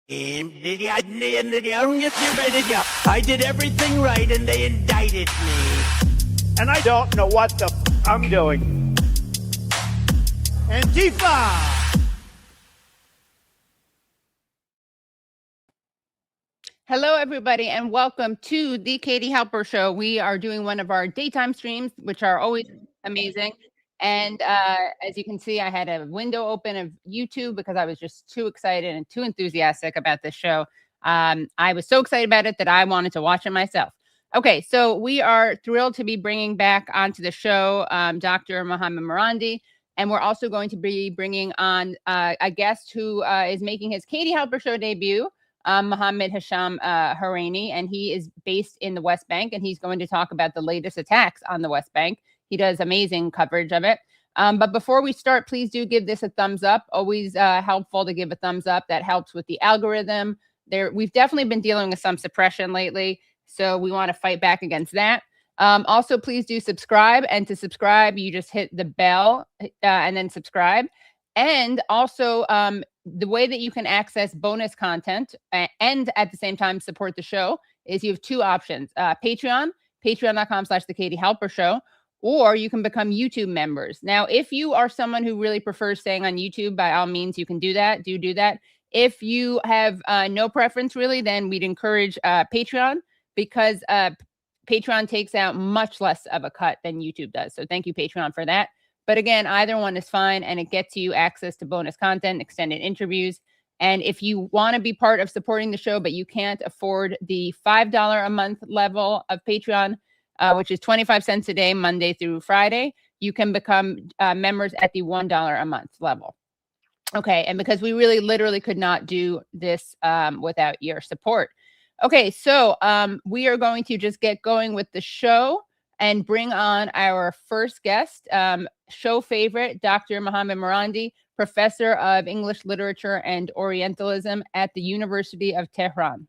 I did everything right and they indicted me. And I don't know what the I'm doing. Antifa! Hello, everybody, and welcome to the Katie Halper Show. We are doing one of our daytime streams, which are always amazing. And as you can see, I had a window open of YouTube because I was just too excited and too enthusiastic about this show. I was so excited about it that I wanted to watch it myself. Okay, so we are thrilled to be bringing back onto the show Dr. Mohammad Marandi, and we're also going to be bringing on a guest who is making his Katie Halper Show debut, Mohammad Hesham Harani, and he is based in the West Bank, and he's going to talk about the latest attacks on the West Bank. He does amazing coverage of it. But before we start, please do give this a thumbs up. Always helpful to give a thumbs up. That helps with the algorithm. We've definitely been dealing with some suppression lately, so we want to fight back against that. Also, please do subscribe. And to subscribe, you just hit the bell and then subscribe. And also, the way that you can access bonus content and at the same time support the show is you have two options. Patreon, patreon.com/The Katie Halper Show, or you can become YouTube members. Now, if you are someone who really prefers staying on YouTube, by all means, you can do that. Do that. If you have no preference, really, then we'd encourage Patreon, because Patreon takes out much less of a cut than YouTube does. So thank you, Patreon, for that. But again, either one is fine, and it gets you access to bonus content, extended interviews. And if you want to be part of supporting the show, but you can't afford the $5 a month level of Patreon, which is 25 cents a day, Monday through Friday, you can become members at the $1 a month level. Okay, and because we really literally could not do this without your support. Okay, so we are going to just get going with the show and bring on our first guest, show favorite, Dr. Mohammad Marandi, professor of English literature and Orientalism at the University of Tehran.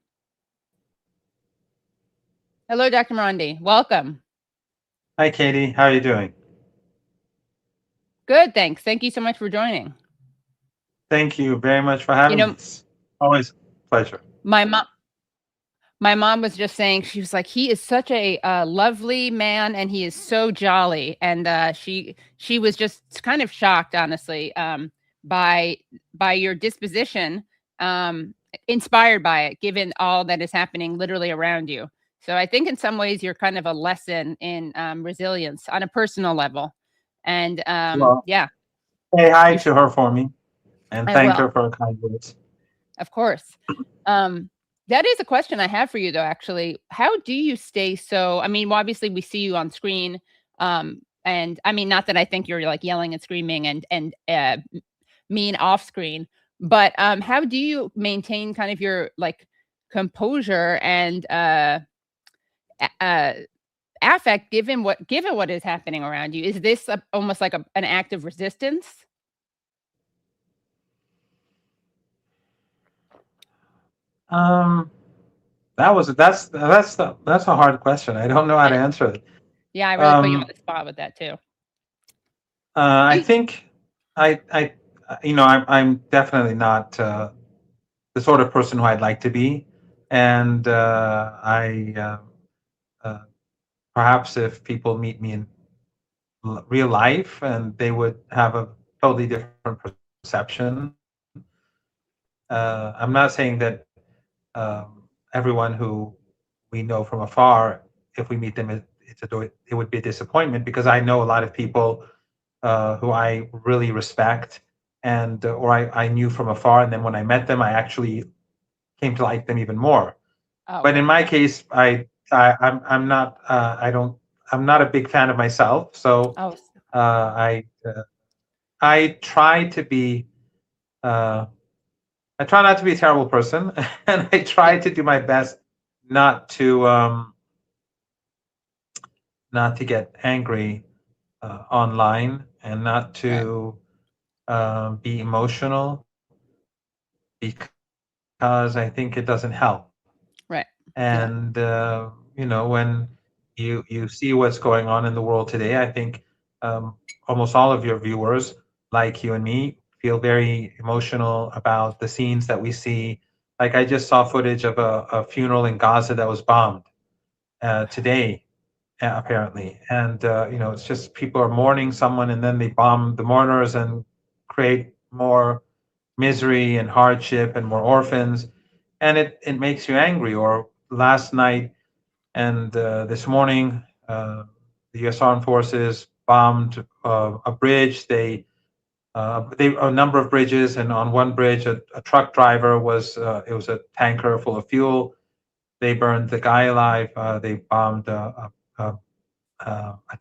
Hello, Dr. Marandi. Welcome. Hi, Katie. How are you doing? Good, thanks. Thank you so much for joining. Thank you very much for having me. Always a pleasure. My mom was just saying, she was like, he is such a lovely man, and he is so jolly. And she was just kind of shocked, honestly, by your disposition, inspired by it, given all that is happening literally around you. So I think in some ways you're kind of a lesson in resilience on a personal level. And yeah. Say hi to her for me, and thank her for her kind words. Of course. That is a question I have for you, though, actually. How do you stay so, I mean, obviously we see you on screen. And I mean, not that I think you're like yelling and screaming and mean off screen, but how do you maintain kind of your like composure and affect given what is happening around you? Is this almost like an act of resistance? That's a hard question. I don't know how to answer it. Yeah, I really put you on the spot with that too. I think I'm definitely not the sort of person who I'd like to be, and perhaps if people meet me in real life, and they would have a totally different perception. I'm not saying that everyone who we know from afar, if we meet them, it would be a disappointment, because I know a lot of people who I really respect, and or I knew from afar, and then when I met them, I actually came to like them even more. Oh. But in my case, I'm not a big fan of myself, so I try to be. I try not to be a terrible person, and I try to do my best not to get angry online, and not to be emotional, because I think it doesn't help. Right. And when you see what's going on in the world today, I think almost all of your viewers, like you and me, feel very emotional about the scenes that we see Like I just saw footage of a funeral in Gaza that was bombed today, apparently. And, it's just people are mourning someone and then they bomb the mourners and create more misery and hardship and more orphans. And it makes you angry. Or last night and this morning, the U.S. Armed Forces bombed a bridge. They a number of bridges, and on one bridge, a truck driver was it was a tanker full of fuel. They burned the guy alive. They bombed a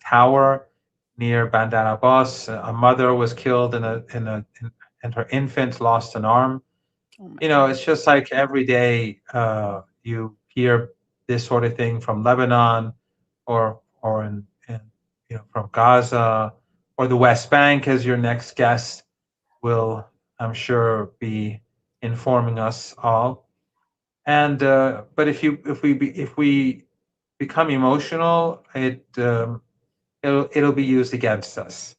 tower near Bandar Abbas. A mother was killed and her infant lost an arm. Oh my It's just like every day you hear this sort of thing from Lebanon or in from Gaza or the West Bank, as your next guest will, I'm sure, be informing us all. And but if we become emotional, it'll be used against us.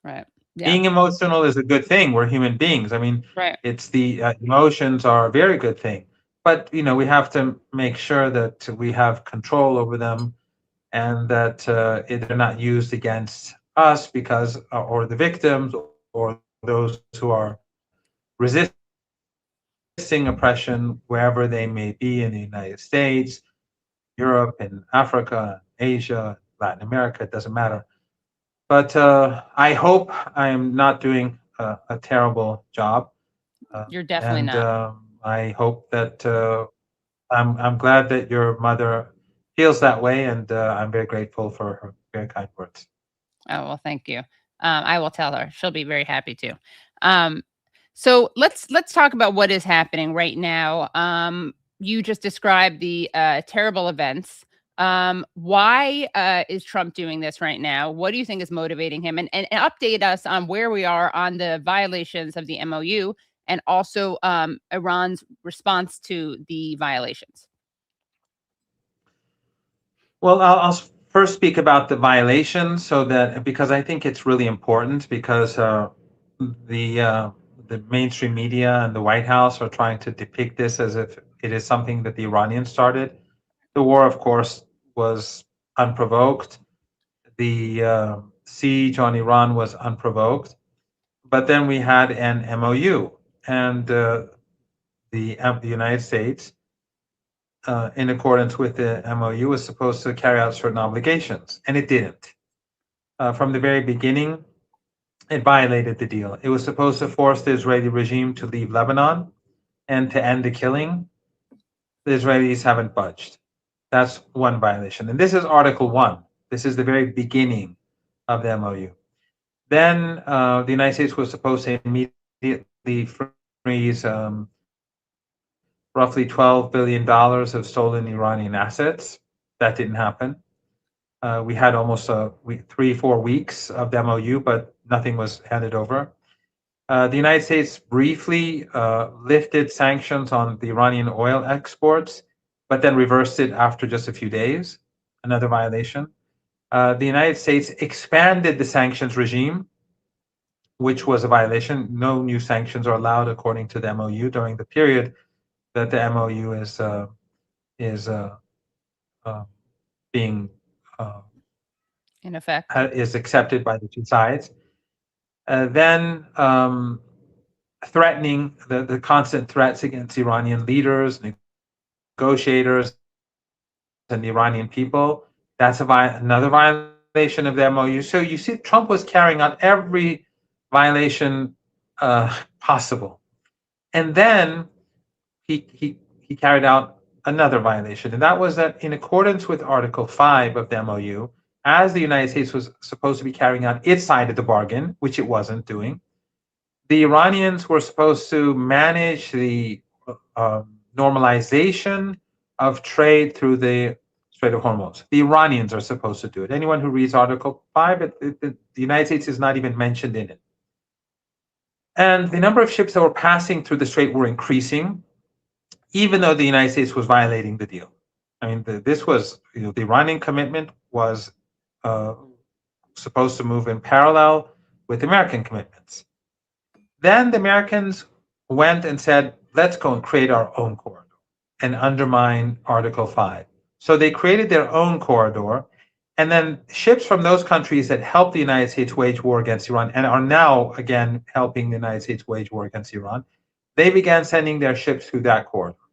Right. Yeah. Being emotional is a good thing. We're human beings. I mean, Right. it's the emotions are a very good thing, but we have to make sure that we have control over them, and that they're not used against us because or the victims or those who are resisting oppression wherever they may be in the United States, Europe, and Africa, Asia, Latin America. It doesn't matter. But I hope I am not doing a terrible job. You're definitely not. I hope that I'm glad that your mother feels that way, and I'm very grateful for her very kind words. Oh, well, thank you. I will tell her. She'll be very happy to. So let's talk about what is happening right now. You just described the terrible events. Why is Trump doing this right now? What do you think is motivating him? And update us on where we are on the violations of the MOU and also Iran's response to the violations. Well, I'll first speak about the violations, because I think it's really important, because the mainstream media and the White House are trying to depict this as if it is something that the Iranians started. The war, of course, was unprovoked. The siege on Iran was unprovoked. But then we had an MOU, and the United States, in accordance with the MOU, was supposed to carry out certain obligations, and it didn't. From the very beginning, it violated the deal. It was supposed to force the Israeli regime to leave Lebanon and to end the killing. The Israelis haven't budged. That's one violation. And this is Article 1. This is the very beginning of the MOU. Then the United States was supposed to immediately freeze roughly $12 billion of stolen Iranian assets. That didn't happen. We had almost 3-4 weeks of the MOU, but nothing was handed over. The United States briefly lifted sanctions on the Iranian oil exports, but then reversed it after just a few days. Another violation. The United States expanded the sanctions regime, which was a violation. No new sanctions are allowed according to the MOU during the period that the MOU is being In effect, is accepted by the two sides. Then threatening the constant threats against Iranian leaders, negotiators, and the Iranian people. That's another violation of the MOU. So you see, Trump was carrying out every violation possible, and then he carried out another violation, and that was that in accordance with Article 5 of the MOU, as the United States was supposed to be carrying out its side of the bargain, which it wasn't doing, the Iranians were supposed to manage the normalization of trade through the Strait of Hormuz. The Iranians are supposed to do it. Anyone who reads Article 5, the United States is not even mentioned in it. And the number of ships that were passing through the strait were increasing, even though the United States was violating the deal. I mean, this was, the Iranian commitment was supposed to move in parallel with American commitments. Then the Americans went and said, let's go and create our own corridor and undermine Article 5. So they created their own corridor, and then ships from those countries that helped the United States wage war against Iran and are now, again, helping the United States wage war against Iran, they began sending their ships through that corridor.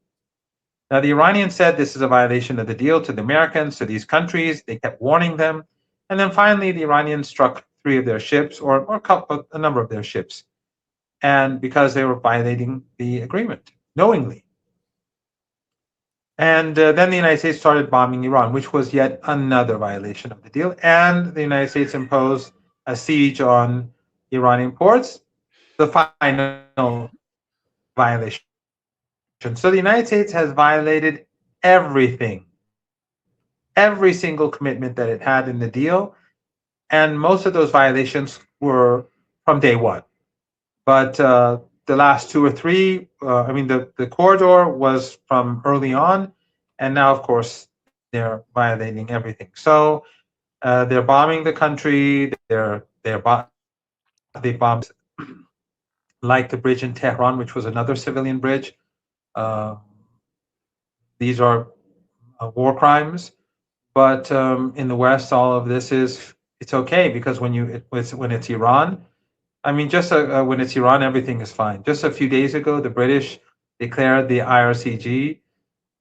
Now, the Iranians said this is a violation of the deal to the Americans, to these countries. They kept warning them. And then finally, the Iranians struck 3 of their ships, or a number of their ships, and because they were violating the agreement knowingly. And then the United States started bombing Iran, which was yet another violation of the deal. And the United States imposed a siege on Iranian ports, the final violation. So the United States has violated everything, every single commitment that it had in the deal. And most of those violations were from day one. But the last 2 or 3, the corridor was from early on, and now, of course, they're violating everything. So they're bombing the country. They bombed like the bridge in Tehran, which was another civilian bridge. These are war crimes, but in the West, all of this it's okay because when it's Iran. When it's Iran, everything is fine. Just a few days ago, the British declared the IRCG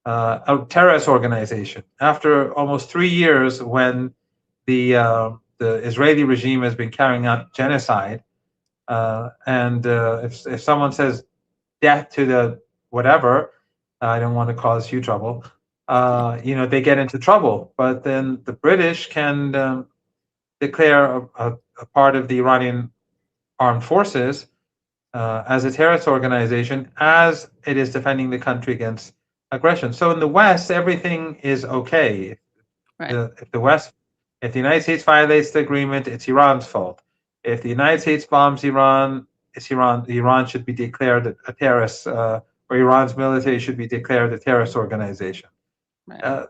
a terrorist organization after almost 3 years when the Israeli regime has been carrying out genocide. If someone says death to the whatever, I don't want to cause you trouble. They get into trouble. But then the British can declare a part of the Iranian armed forces as a terrorist organization as it is defending the country against aggression. So in the West, everything is okay. Right. If the United States violates the agreement, it's Iran's fault. If the United States bombs Iran, it's Iran. Iran should be declared a terrorist, or Iran's military should be declared a terrorist organization. Right.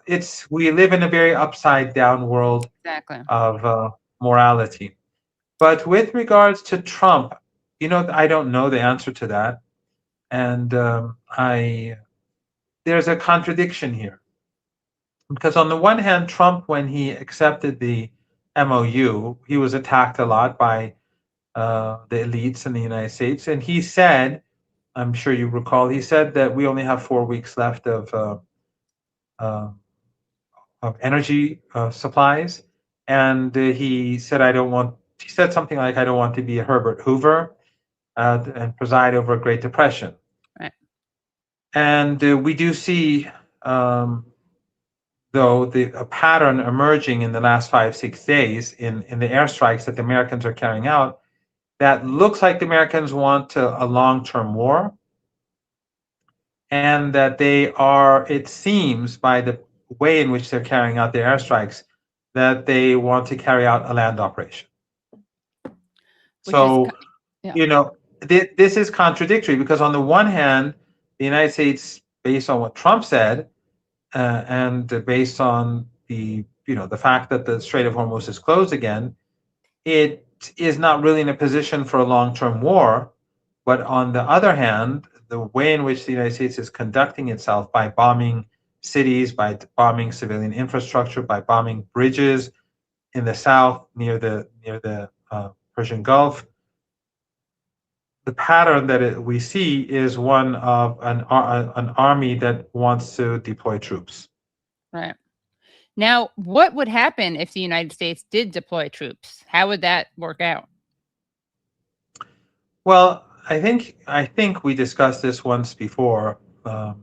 We live in a very upside down world of morality. But with regards to Trump, I don't know the answer to that, and there's a contradiction here, because on the one hand, Trump, when he accepted the MOU, he was attacked a lot by the elites in the United States, and he said, I'm sure you recall, he said that we only have 4 weeks left of energy supplies, and he said, he said something like, I don't want to be a Herbert Hoover and preside over a Great Depression. Right. And we do see, though, a pattern emerging in the last 5-6 days in the airstrikes that the Americans are carrying out that looks like the Americans want a long-term war, and that it seems by the way in which they're carrying out their airstrikes, that they want to carry out a land operation. This is contradictory, because on the one hand, the United States, based on what Trump said, and based on the fact that the Strait of Hormuz is closed again, it is not really in a position for a long-term war. But on the other hand, the way in which the United States is conducting itself by bombing cities, by bombing civilian infrastructure, by bombing bridges in the south near the Persian Gulf, the pattern that we see is one of an army that wants to deploy troops. Right. Now, what would happen if the United States did deploy troops? How would that work out? Well, I think we discussed this once before, a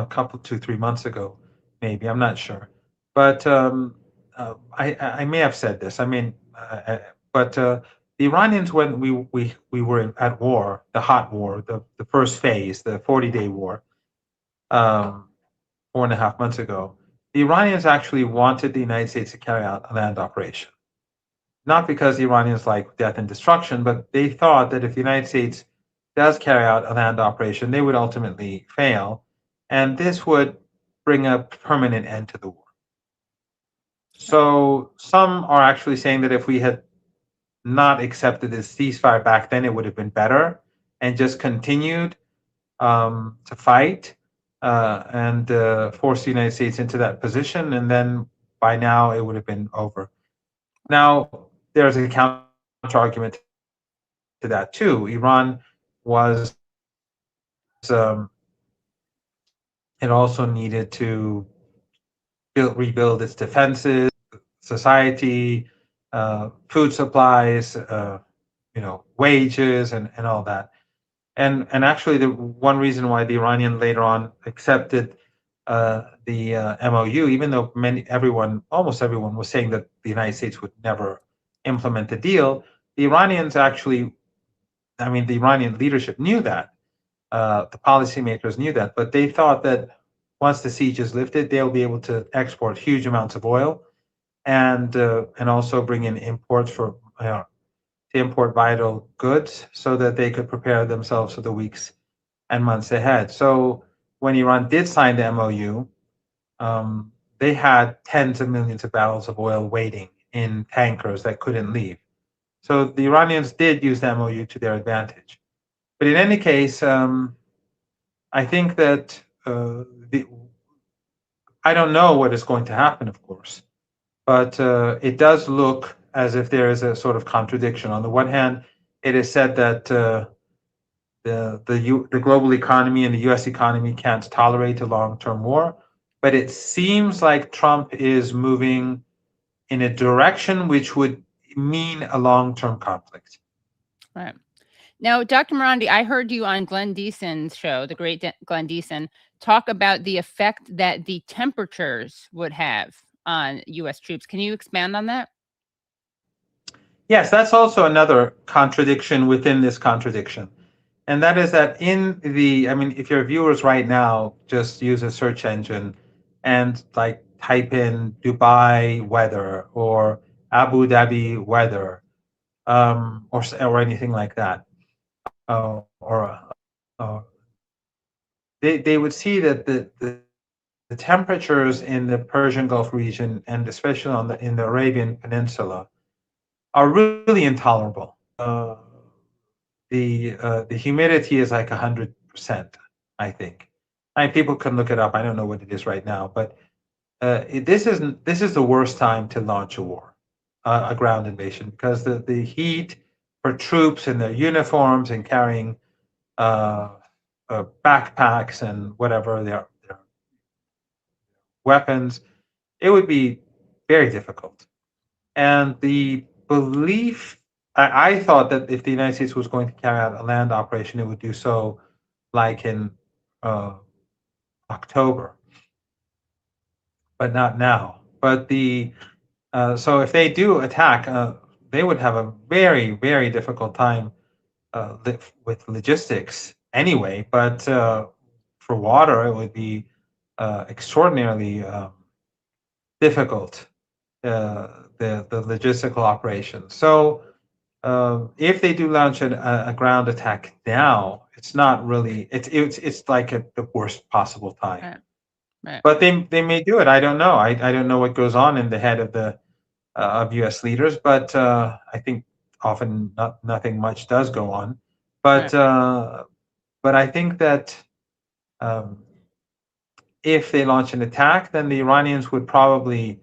couple 2-3 months ago, maybe, I'm not sure, but I may have said this. But the Iranians, when we were at war, the hot war, the first phase, the 40-day war, 4.5 months ago, the Iranians actually wanted the United States to carry out a land operation. Not because the Iranians like death and destruction, but they thought that if the United States does carry out a land operation, they would ultimately fail, and this would bring a permanent end to the war. So some are actually saying that if we had not accepted this ceasefire back then, it would have been better, and just continued to fight and force the United States into that position, and then by now it would have been over. Now, there's a counter argument to that too. Iran was it also needed to rebuild its defenses, society, food supplies, wages, and all that. And actually, the one reason why the Iranian later on accepted the MOU, even though almost everyone was saying that the United States would never implement the deal, the Iranians actually, the Iranian leadership knew that. The policymakers knew that, but they thought that once the siege is lifted, they'll be able to export huge amounts of oil and also bring in imports to import vital goods so that they could prepare themselves for the weeks and months ahead. So when Iran did sign the MOU, they had tens of millions of barrels of oil waiting in tankers that couldn't leave. So the Iranians did use the MOU to their advantage. But in any case, I think that I don't know what is going to happen, of course, but it does look as if there is a sort of contradiction. On the one hand, it is said that the global economy and the U.S. economy can't tolerate a long-term war, but it seems like Trump is moving in a direction which would mean a long-term conflict. Right. Now, Dr. Marandi, I heard you on Glenn Deason's show, the great Glenn Deason, talk about the effect that the temperatures would have on U.S. troops. Can you expand on that? Yes, that's also another contradiction within this contradiction. And that is that if your viewers right now just use a search engine and type in Dubai weather or Abu Dhabi weather or anything like that, they would see that the temperatures in the Persian Gulf region and especially in the Arabian Peninsula are really intolerable. The humidity is like 100%, I think. People can look it up. I don't know what it is right now, but this is the worst time to launch a war, a ground invasion, because the heat for troops in their uniforms and carrying backpacks and whatever their weapons, it would be very difficult. And the belief, I thought that if the United States was going to carry out a land operation, it would do so like in October, but not now. But so if they do attack, they would have a very, very difficult time with logistics anyway. But for water, it would be extraordinarily difficult. The logistical operations. So if they do launch a ground attack now, it's not really it's like the worst possible time. Right. But they may do it. I don't know. I don't know what goes on in the head of the of U.S. leaders, but I think often nothing much does go on. But but I think that if they launch an attack, then the Iranians would probably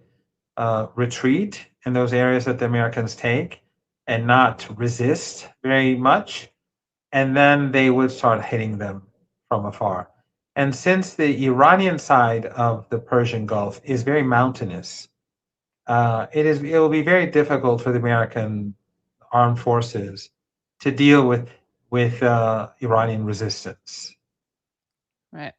retreat in those areas that the Americans take and not resist very much. And then they would start hitting them from afar. And since the Iranian side of the Persian Gulf is very mountainous, it will be very difficult for the American armed forces to deal with Iranian resistance. Right.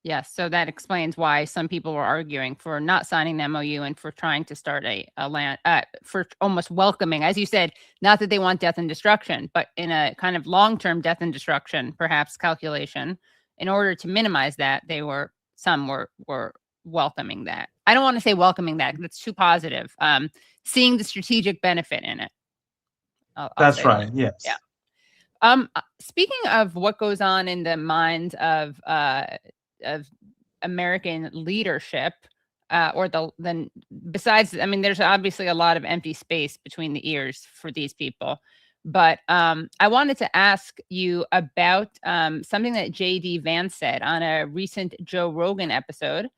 Yes. So that explains why some people were arguing for not signing the MOU and for trying to start a land, for almost welcoming, as you said, not that they want death and destruction, but in a kind of long-term death and destruction, perhaps calculation, in order to minimize that, some were welcoming that. I don't want to say welcoming that, that's too positive. Seeing the strategic benefit in it. That's right. That. Yes. Yeah. Speaking of what goes on in the minds of American leadership, besides, there's obviously a lot of empty space between the ears for these people. But I wanted to ask you about something that J.D. Vance said on a recent Joe Rogan episode.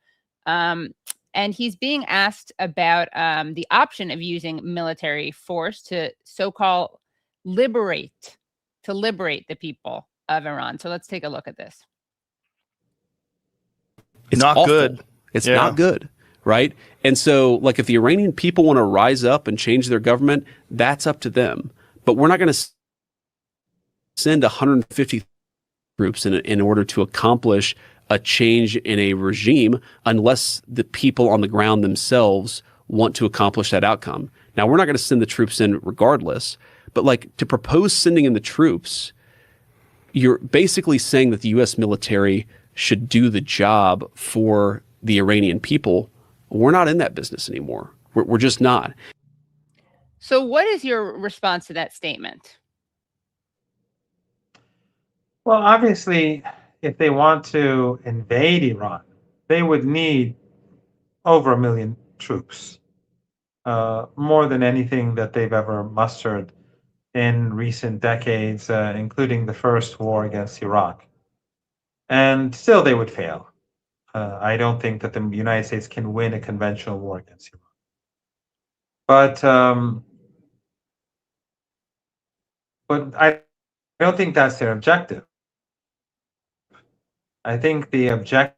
And he's being asked about the option of using military force to so-called liberate the people of Iran. So let's take a look at this. It's not awful. good. It's Yeah. not good, right? And so, like, if the Iranian people want to rise up and change their government, that's up to them. But we're not going to send 150 troops in order to accomplish a change in a regime unless the people on the ground themselves want to accomplish that outcome. Now, we're not going to send the troops in regardless, but like to propose sending in the troops, you're basically saying that the U.S. military should do the job for the Iranian people. We're not in that business anymore. We're just not. So what is your response to that statement? Well, obviously, if they want to invade Iran, they would need over 1 million troops, more than anything that they've ever mustered in recent decades, including the first war against Iraq. And still they would fail. I don't think that the United States can win a conventional war against Iran. But I don't think that's their objective. I think the objective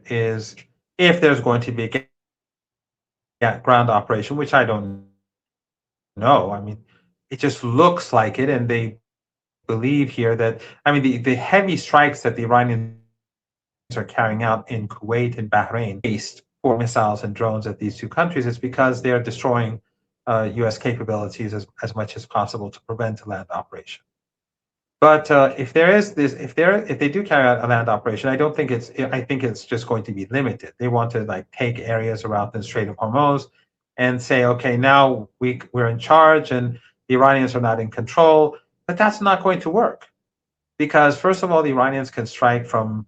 is, if there's going to be a ground operation, which I don't know. I mean, it just looks like it, and they believe here that, I mean, the heavy strikes that the Iranians are carrying out in Kuwait and Bahrain based for missiles and drones at these two countries is because they're destroying U.S. capabilities as much as possible to prevent a land operation. But if they do carry out a land operation, I think it's just going to be limited. They want to like take areas around the Strait of Hormuz and say, okay, now we're in charge and the Iranians are not in control. But that's not going to work, because first of all, the Iranians can strike from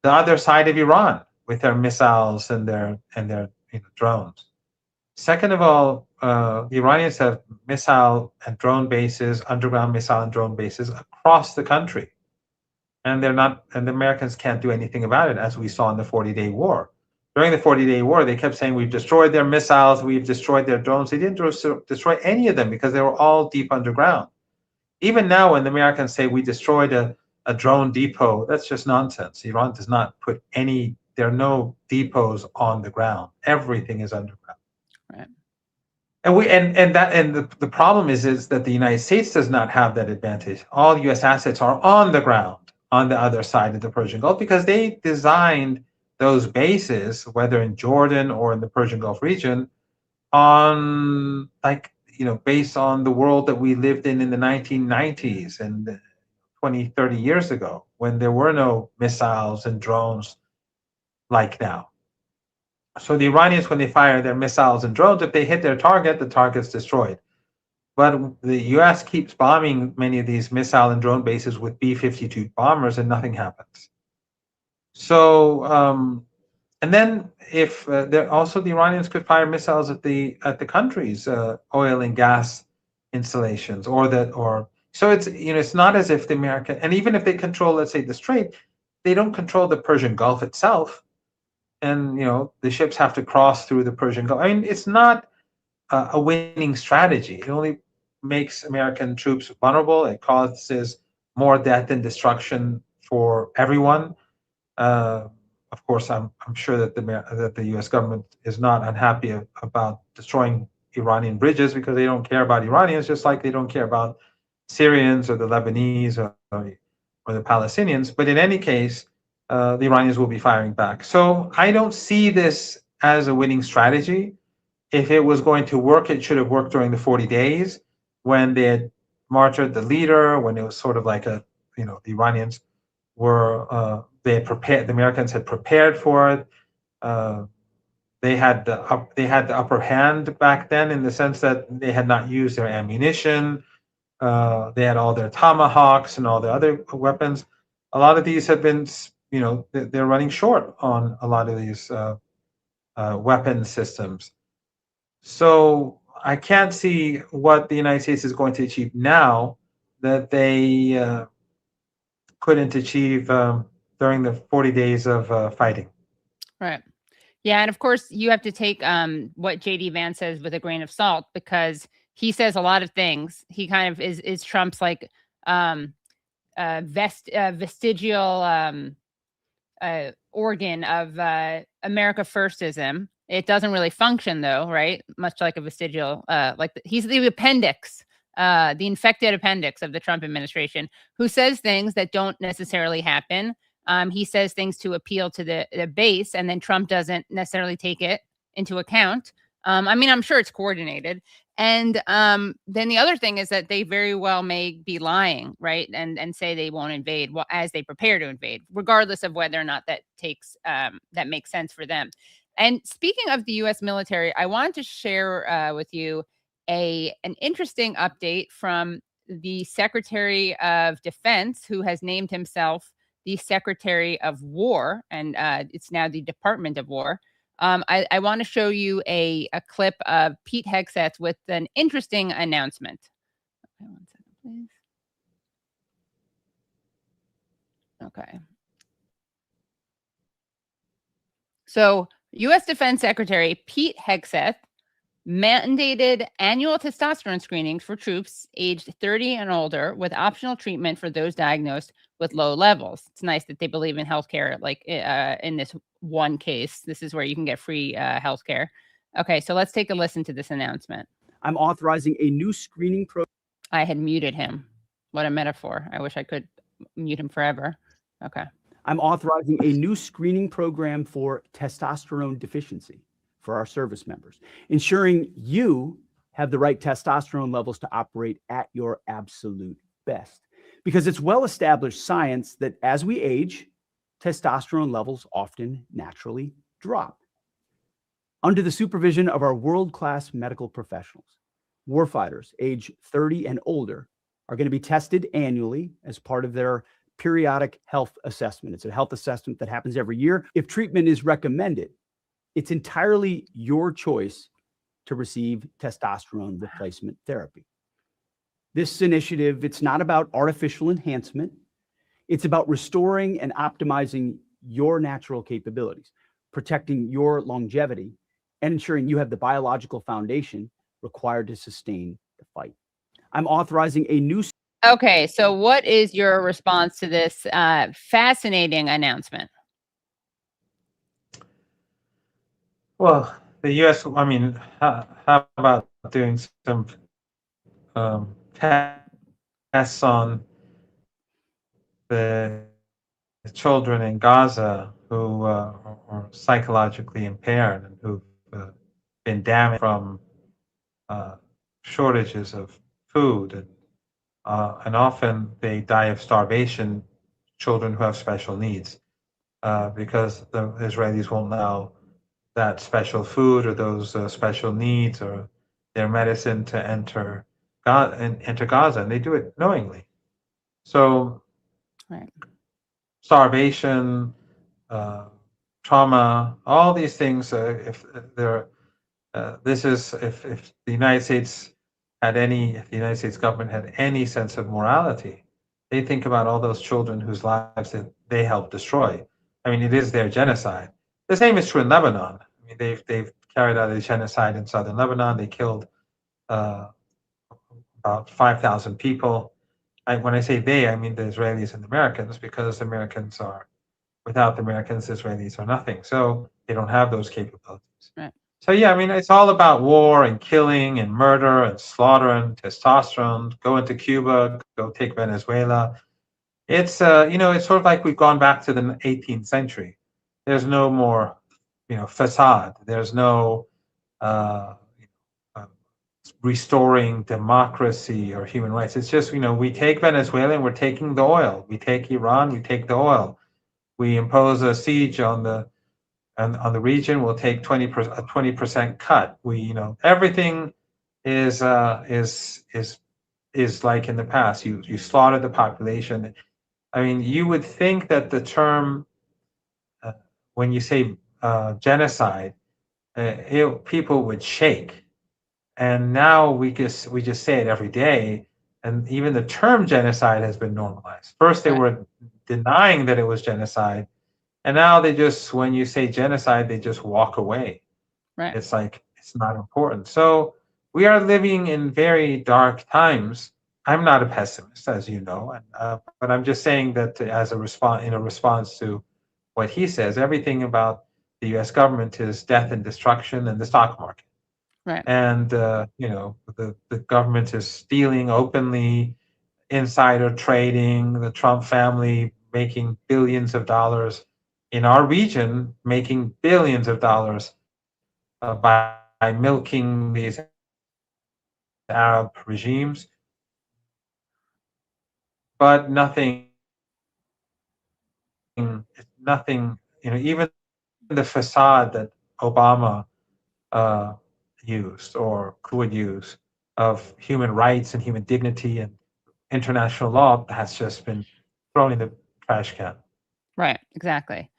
the other side of Iran with their missiles and their drones. Second of all, the Iranians have missile and drone bases, underground missile and drone bases across the country, and the Americans can't do anything about it, as we saw in the 40-day war. During the 40-day war, they kept saying, we've destroyed their missiles, we've destroyed their drones. They didn't destroy any of them because they were all deep underground. Even now, when the Americans say we destroyed a drone depot, that's just nonsense. Iran does not put there are no depots on the ground. Everything is underground. Right. And the problem is that the United States does not have that advantage. All U.S. assets are on the ground on the other side of the Persian Gulf, because they designed those bases, whether in Jordan or in the Persian Gulf region, on based on the world that we lived in the 1990s and 20, 30 years ago, when there were no missiles and drones like now. So the Iranians, when they fire their missiles and drones, if they hit their target, the target's destroyed. But the U.S. keeps bombing many of these missile and drone bases with B-52 bombers, and nothing happens. So, and then if also the Iranians could fire missiles at the country's oil and gas installations, so it's not as if the American, and even if they control, let's say, the Strait, they don't control the Persian Gulf itself. And the ships have to cross through the Persian Gulf. I mean, it's not a winning strategy. It only makes American troops vulnerable. It causes more death and destruction for everyone. Of course, I'm sure that the U.S. government is not unhappy about destroying Iranian bridges, because they don't care about Iranians, just like they don't care about Syrians or the Lebanese or the Palestinians. But in any case, the Iranians will be firing back. So I don't see this as a winning strategy. If it was going to work, it should have worked during the 40 days when they had martyred the leader, when it was sort of like the Iranians were, the Americans had prepared for it. They had the upper hand back then, in the sense that they had not used their ammunition. They had all their tomahawks and all the other weapons. A lot of these have been, they're running short on a lot of these weapon systems. So I can't see what the United States is going to achieve now that they couldn't achieve during the 40 days of fighting. Right. Yeah, and of course you have to take what JD Vance says with a grain of salt, because he says a lot of things. He kind of is Trump's like vestigial organ of America firstism. It doesn't really function though, right? Much like a vestigial, he's the appendix, the infected appendix of the Trump administration, who says things that don't necessarily happen. He says things to appeal to the base, and then Trump doesn't necessarily take it into account. I mean, I'm sure it's coordinated. And then the other thing is that they very well may be lying, right? And say they won't invade as they prepare to invade, regardless of whether or not that makes sense for them. And speaking of the U.S. military, I wanted to share with you an interesting update from the Secretary of Defense, who has named himself the Secretary of War, and it's now the Department of War. I want to show you a clip of Pete Hegseth with an interesting announcement. Okay, 1 second, please. Okay. So, U.S. Defense Secretary Pete Hegseth mandated annual testosterone screenings for troops aged 30 and older, with optional treatment for those diagnosed with low levels. It's nice that they believe in healthcare, like in this one case. This is where you can get free healthcare. Okay, so let's take a listen to this announcement. I'm authorizing a new screening program. I had muted him. What a metaphor. I wish I could mute him forever. Okay. I'm authorizing a new screening program for testosterone deficiency for our service members, ensuring you have the right testosterone levels to operate at your absolute best. Because it's well-established science that as we age, testosterone levels often naturally drop. Under the supervision of our world-class medical professionals, warfighters age 30 and older are going to be tested annually as part of their periodic health assessment. It's a health assessment that happens every year. If treatment is recommended, it's entirely your choice to receive testosterone replacement therapy. This initiative, it's not about artificial enhancement. It's about restoring and optimizing your natural capabilities, protecting your longevity, and ensuring you have the biological foundation required to sustain the fight. I'm authorizing a new... Okay, so what is your response to this fascinating announcement? Well, the U.S., I mean, how about doing some tests on the children in Gaza who are psychologically impaired and who've been damaged from shortages of food, and often they die of starvation, children who have special needs, because the Israelis won't allow that special food or those special needs or their medicine to enter Gaza, and they do it knowingly. So, right. Starvation, trauma, all these things. If the United States if the United States government had any sense of morality, they think about all those children whose lives that they helped destroy. I mean, it is their genocide. The same is true in Lebanon. I mean, they've carried out a genocide in southern Lebanon. They killed about 5,000 people. When I say they, I mean the Israelis and the Americans, because the Americans are, without the Americans, the Israelis are nothing. So they don't have those capabilities. Right. So yeah, I mean, it's all about war and killing and murder and slaughter and testosterone. Go into Cuba, go take Venezuela. It's it's sort of like we've gone back to the 18th century. There's no more, facade. There's no restoring democracy or human rights. It's just, we take Venezuela and we're taking the oil. We take Iran, we take the oil. We impose a siege on the region. We'll take 20% cut. Everything is like in the past. You slaughter the population. I mean, you would think that the term, when you say genocide, people would shake. And now we just say it every day, and even the term genocide has been normalized. First, they were denying that it was genocide, and now they just, when you say genocide, they just walk away. Right. It's like it's not important. So we are living in very dark times. I'm not a pessimist, as you know, but I'm just saying that as a response to what he says, everything about the U.S. government is death and destruction and the stock market. Right. And the government is stealing openly, insider trading, the Trump family making billions of dollars in our region, making billions of dollars by milking these Arab regimes, but nothing, even the facade that Obama used or would use of human rights and human dignity and international law has just been thrown in the trash can. Right, exactly.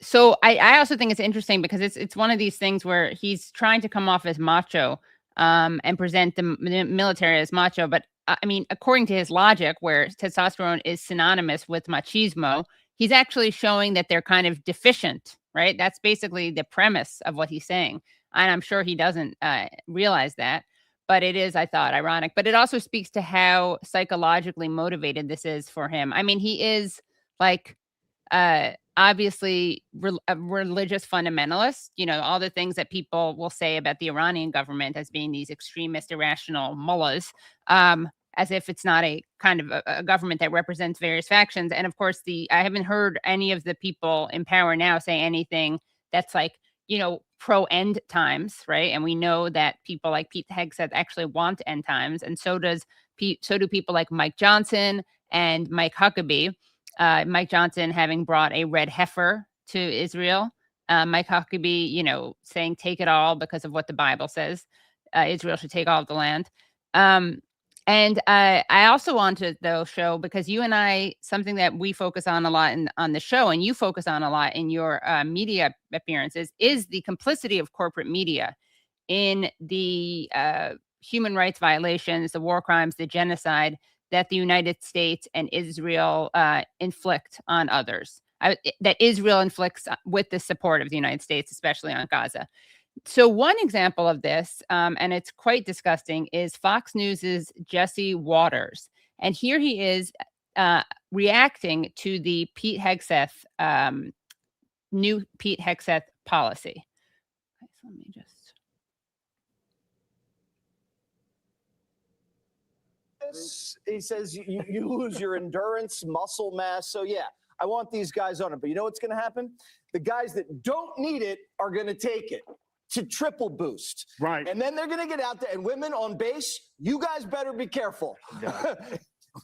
So I also think it's interesting because it's one of these things where he's trying to come off as macho and present the military as macho. But I mean, according to his logic, where testosterone is synonymous with machismo, he's actually showing that they're kind of deficient, right? That's basically the premise of what he's saying. And I'm sure he doesn't realize that. But it is, I thought, ironic. But it also speaks to how psychologically motivated this is for him. I mean, he is like obviously a religious fundamentalist, all the things that people will say about the Iranian government as being these extremist, irrational mullahs, as if it's not a kind of a government that represents various factions. And of course, I haven't heard any of the people in power now say anything that's like, pro end times, right? And we know that people like Pete Hegseth actually want end times, and so do people like Mike Johnson and Mike Huckabee. Mike Johnson having brought a red heifer to Israel. Mike Huckabee, saying take it all because of what the Bible says. Israel should take all of the land. And I also wanted, though, show, because you and I, something that we focus on a lot on the show, and you focus on a lot in your media appearances, is the complicity of corporate media in the human rights violations, the war crimes, the genocide that the United States and Israel inflict on others, that Israel inflicts with the support of the United States, especially on Gaza. So one example of this, and it's quite disgusting, is Fox News's Jesse Waters. And here he is reacting to the Pete Hegseth, new Pete Hegseth policy. Okay, so let me just. He says you lose your endurance, muscle mass. So yeah, I want these guys on it. But you know what's going to happen? The guys that don't need it are going to take it to triple boost. Right. And then they're going to get out there. And women on base, you guys better be careful. Yeah.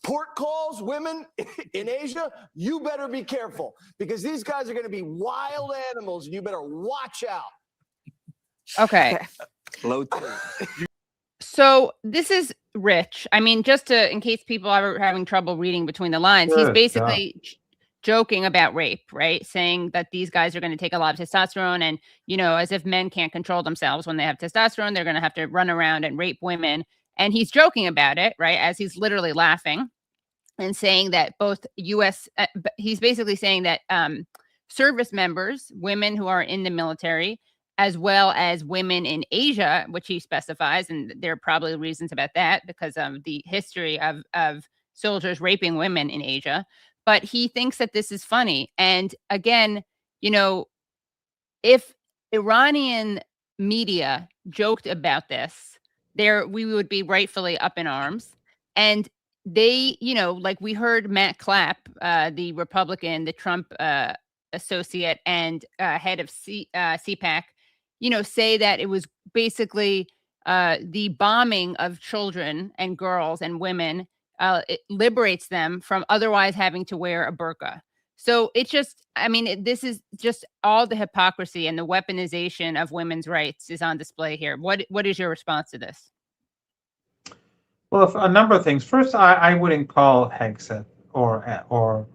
Port calls, women in Asia, you better be careful. Because these guys are going to be wild animals, and you better watch out. Okay. Low two. So this is Rich. I mean, in case people are having trouble reading between the lines, he's basically joking about rape, right? Saying that these guys are going to take a lot of testosterone, and, as if men can't control themselves when they have testosterone, they're going to have to run around and rape women. And he's joking about it, right? As he's literally laughing and saying that both he's basically saying that service members, women who are in the military, as well as women in Asia, which he specifies, and there are probably reasons about that because of the history of soldiers raping women in Asia. But he thinks that this is funny. And again, if Iranian media joked about this, we would be rightfully up in arms. And they, like we heard Matt Clapp, the Republican, the Trump associate and head of CPAC, say that it was basically the bombing of children and girls and women. It liberates them from otherwise having to wear a burqa. So it's just, this is just all the hypocrisy and the weaponization of women's rights is on display here. What is your response to this? Well, a number of things. First, I wouldn't call Hegseth or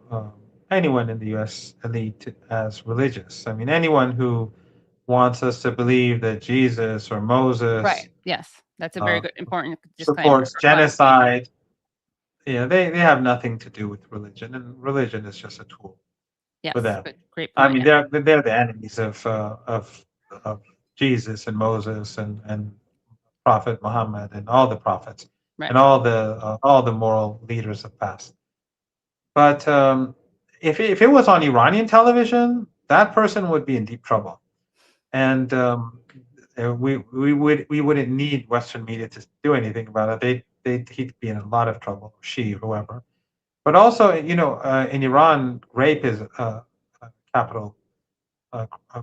anyone in the U.S. elite as religious. I mean, anyone who wants us to believe that Jesus or Moses, right? Yes, That's a very good, important disclaimer. supports genocide. Yeah, they have nothing to do with religion, and religion is just a tool Yes, for them. great I point. mean, they're the enemies of Jesus and Moses and Prophet Muhammad and all the prophets Right. and all the moral leaders of past. But if it was on Iranian television, that person would be in deep trouble, and we wouldn't need Western media to do anything about it. He'd be in a lot of trouble, she, whoever. But also, in Iran, rape is a capital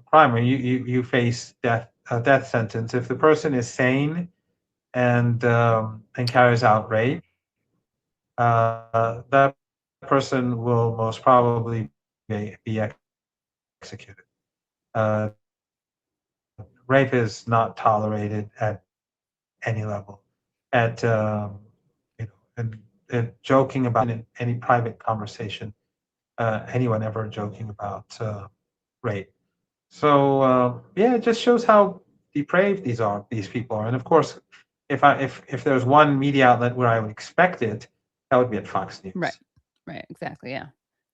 crime, where you face a death sentence if the person is sane and carries out rape. That person will most probably be executed. Rape is not tolerated at any level. And joking about in any private conversation, anyone ever joking about rape. So yeah, it just shows how depraved these people are. And of course, if there's one media outlet where I would expect it, that would be at Fox News. Right, exactly, yeah.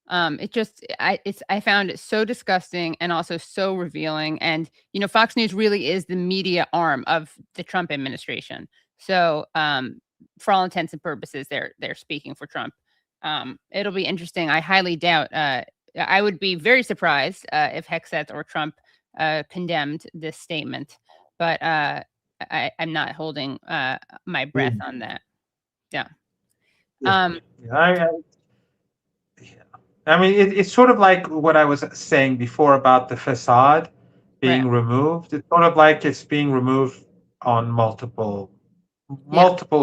I found it so disgusting and also so revealing. And Fox News really is the media arm of the Trump administration. So for all intents and purposes, they're speaking for Trump. It'll be interesting. I highly doubt. I would be very surprised if Hegseth or Trump condemned this statement, but I'm not holding my breath on that. Yeah. I mean, it's sort of like what I was saying before about the facade being removed. It's sort of like it's being removed on multiple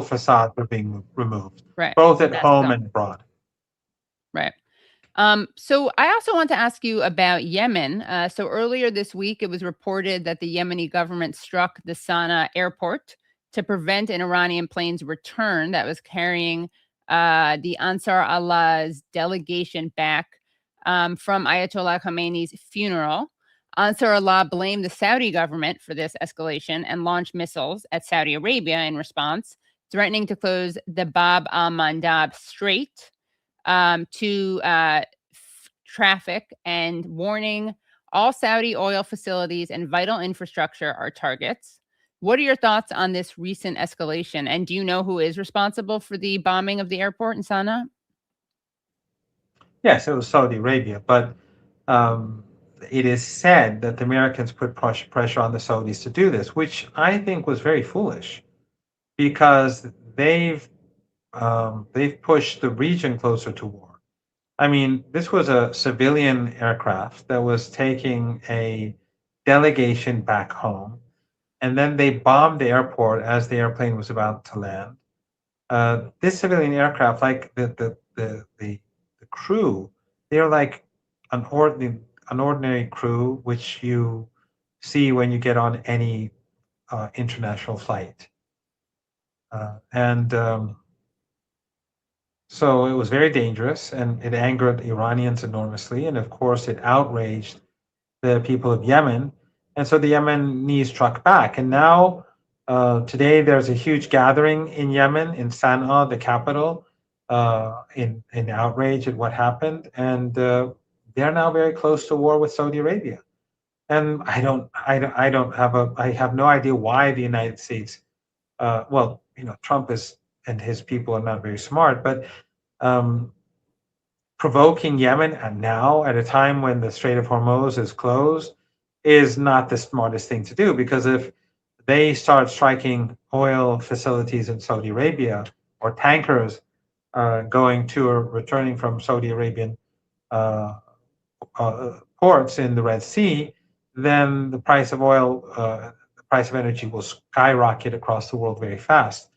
facades are being removed, both at home and abroad. Right. So I also want to ask you about Yemen. So earlier this week, it was reported that the Yemeni government struck the Sana'a airport to prevent an Iranian plane's return that was carrying the Ansar Allah's delegation back from Ayatollah Khamenei's funeral. Ansar Allah blamed the Saudi government for this escalation and launched missiles at Saudi Arabia in response, threatening to close the Bab al-Mandab Strait to traffic and warning all Saudi oil facilities and vital infrastructure are targets. What are your thoughts on this recent escalation? And do you know who is responsible for the bombing of the airport in Sana'a? Yes, it was Saudi Arabia, but it is said that the Americans put pressure on the Saudis to do this, which I think was very foolish, because they've pushed the region closer to war. I mean, this was a civilian aircraft that was taking a delegation back home, and then they bombed the airport as the airplane was about to land. This civilian aircraft, like the crew, they're like an ordinary crew, which you see when you get on any international flight. So it was very dangerous, and it angered Iranians enormously. And of course, it outraged the people of Yemen. And so the Yemenis struck back. And now, today, there's a huge gathering in Yemen, in Sana'a, the capital, in outrage at what happened. And they're now very close to war with Saudi Arabia. And I have no idea why the United States, Trump and his people are not very smart, but provoking Yemen and now at a time when the Strait of Hormuz is closed is not the smartest thing to do, because if they start striking oil facilities in Saudi Arabia or tankers going to or returning from Saudi Arabian ports in the Red Sea, then the price of oil, the price of energy will skyrocket across the world very fast.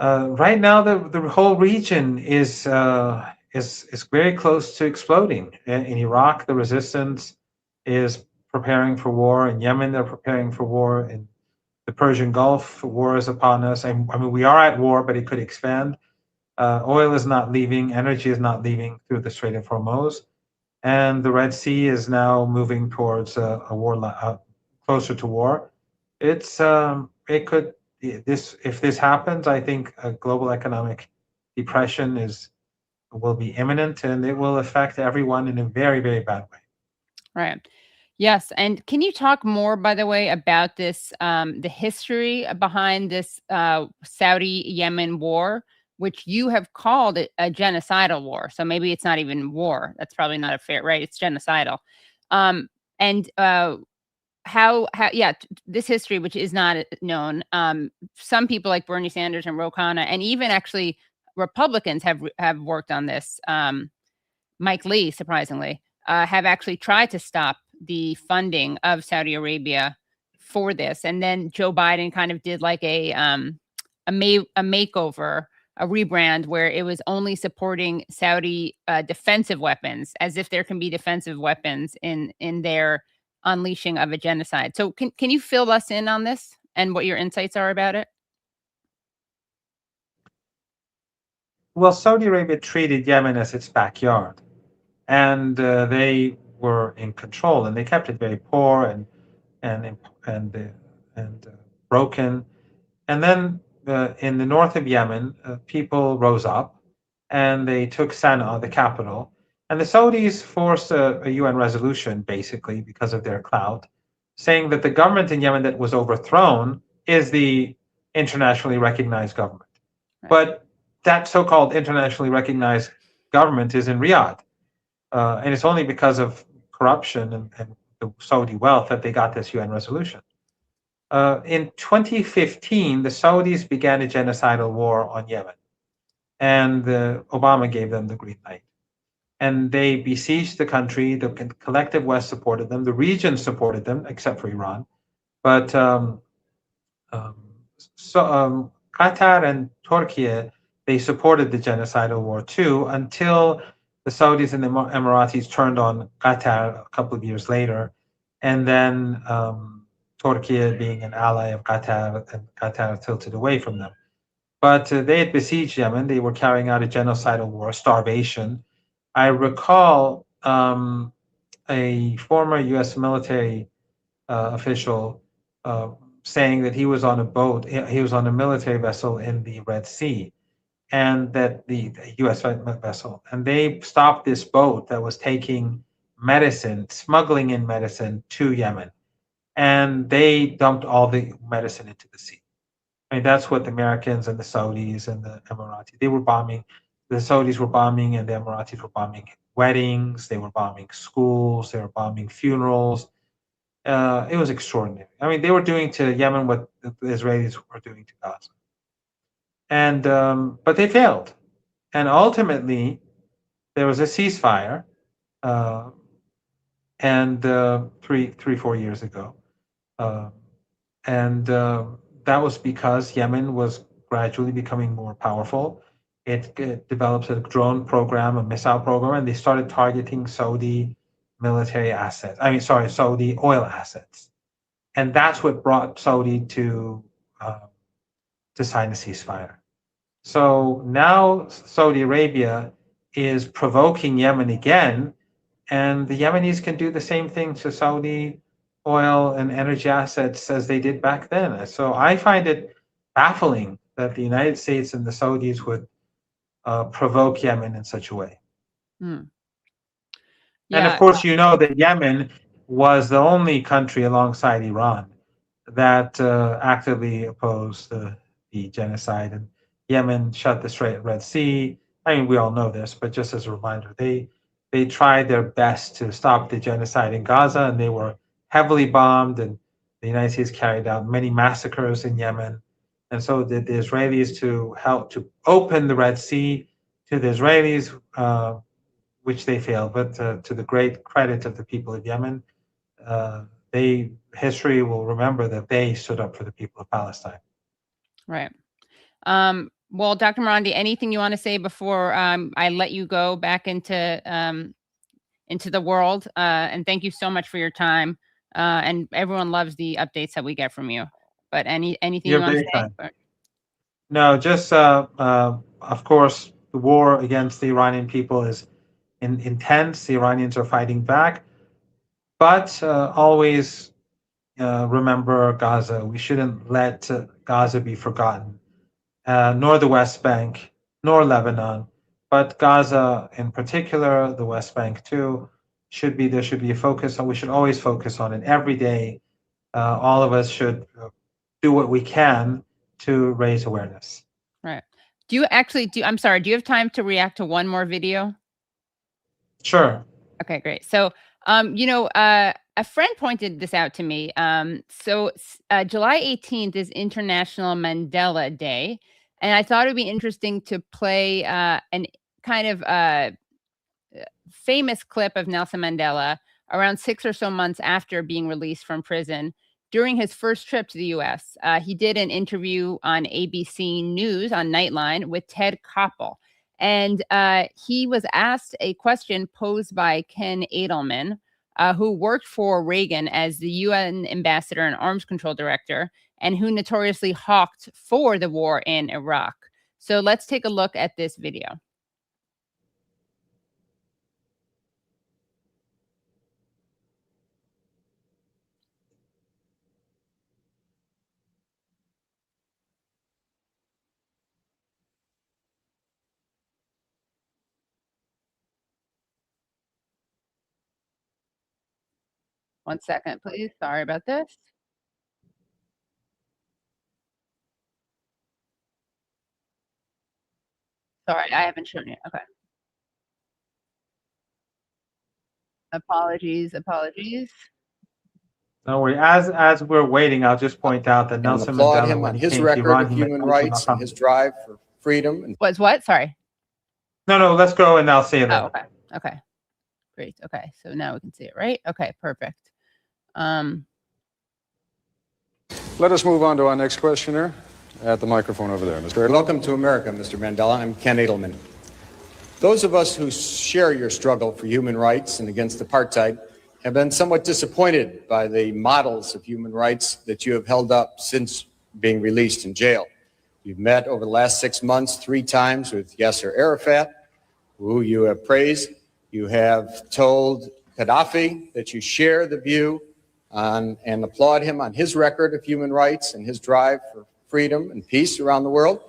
Right now, the whole region is very close to exploding. In Iraq, the resistance is preparing for war. In Yemen, they're preparing for war. In the Persian Gulf, war is upon us. I mean, we are at war, but it could expand. Oil is not leaving. Energy is not leaving through the Strait of Hormuz. And the Red Sea is now moving towards a war, closer to war. It could if this happens, I think a global economic depression will be imminent, and it will affect everyone in a very, very bad way. Right. Yes. And can you talk more, by the way, about this, the history behind this Saudi-Yemen war, which you have called it a genocidal war. So maybe it's not even war. That's probably not a fair, right? It's genocidal. And this history, which is not known, some people like Bernie Sanders and Ro Khanna, and even actually Republicans have worked on this. Mike Lee, surprisingly, have actually tried to stop the funding of Saudi Arabia for this. And then Joe Biden kind of did like a makeover, a rebrand, where it was only supporting Saudi defensive weapons, as if there can be defensive weapons in their unleashing of a genocide. So can you fill us in on this and what your insights are about it? Well, Saudi Arabia treated Yemen as its backyard, and they were in control, and they kept it very poor and broken. And then in the north of Yemen, people rose up, and they took Sana'a, the capital, and the Saudis forced a UN resolution, basically because of their clout, saying that the government in Yemen that was overthrown is the internationally recognized government. Right. But that so-called internationally recognized government is in Riyadh. And it's only because of corruption and the Saudi wealth that they got this UN resolution. In 2015, the Saudis began a genocidal war on Yemen, and Obama gave them the green light. And they besieged the country. The collective West supported them. The region supported them, except for Iran. But Qatar and Turkey, they supported the genocidal war too, until the Saudis and the Emiratis turned on Qatar a couple of years later. And then Turkey, being an ally of Qatar, and Qatar tilted away from them. But they had besieged Yemen. They were carrying out a genocidal war, starvation. I recall a former U.S. military official saying that he was on a boat, he was on a military vessel in the Red Sea, and that the U.S. vessel, and they stopped this boat that was taking medicine, smuggling in medicine to Yemen, and they dumped all the medicine into the sea. I mean, that's what the Americans and the Saudis and the Emiratis, they were bombing. The Saudis were bombing, and the Emiratis were bombing weddings. They were bombing schools. They were bombing funerals. It was extraordinary. I mean, they were doing to Yemen what the Israelis were doing to Gaza. And but they failed, and ultimately there was a ceasefire, and 4 years ago, and that was because Yemen was gradually becoming more powerful. It developed a drone program, a missile program, and they started targeting Saudi military assets. Saudi oil assets, and that's what brought Saudi to sign a ceasefire. So now Saudi Arabia is provoking Yemen again, and the Yemenis can do the same thing to Saudi oil and energy assets as they did back then. So I find it baffling that the United States and the Saudis would provoke Yemen in such a way. Yeah. And of course, you know that Yemen was the only country alongside Iran that actively opposed the genocide. And Yemen shut the Strait of Red Sea. I mean, we all know this, but just as a reminder, they tried their best to stop the genocide in Gaza, and they were heavily bombed, and the United States carried out many massacres in Yemen. And so did the Israelis to help to open the Red Sea to the Israelis, which they failed. But to the great credit of the people of Yemen, history will remember that they stood up for the people of Palestine. Right. Well, Dr. Marandi, anything you want to say before I let you go back into the world? And thank you so much for your time. And everyone loves the updates that we get from you. But anything you want to say? No, just of course, the war against the Iranian people is intense. The Iranians are fighting back, but always remember Gaza. We shouldn't let Gaza be forgotten, nor the West Bank, nor Lebanon, but Gaza in particular, the West Bank too. There should be a focus on. We should always focus on it every day. All of us should do what we can to raise awareness. Right. Do you actually I'm sorry, do you have time to react to one more video? Sure. Okay, great. So, a friend pointed this out to me. July 18th is International Mandela Day. And I thought it would be interesting to play an kind of famous clip of Nelson Mandela around 6 or so months after being released from prison during his first trip to the U.S. He did an interview on ABC News on Nightline with Ted Koppel. And he was asked a question posed by Ken Edelman, who worked for Reagan as the UN ambassador and arms control director, and who notoriously hawked for the war in Iraq. So let's take a look at this video. One second, please. Sorry about this. Sorry, I haven't shown you. Okay. Apologies. No worry. As we're waiting, I'll just point out that Nelson applaud Mandela, him when on he his came to record Iran, of he human met rights and his drive for freedom. And Was what? Sorry. No, let's go and I'll see it Oh, later. okay. Great. Okay. So now we can see it, right? Okay, perfect. Let us move on to our next questioner at the microphone over there. Mr. Edelman. welcome to America, Mr. Mandela. I'm Ken Edelman. Those of us who share your struggle for human rights and against apartheid have been somewhat disappointed by the models of human rights that you have held up since being released in jail. You've met over the last 6 months 3 times with Yasser Arafat, who you have praised. You have told Gaddafi that you share the view on and applaud him on his record of human rights and his drive for freedom and peace around the world.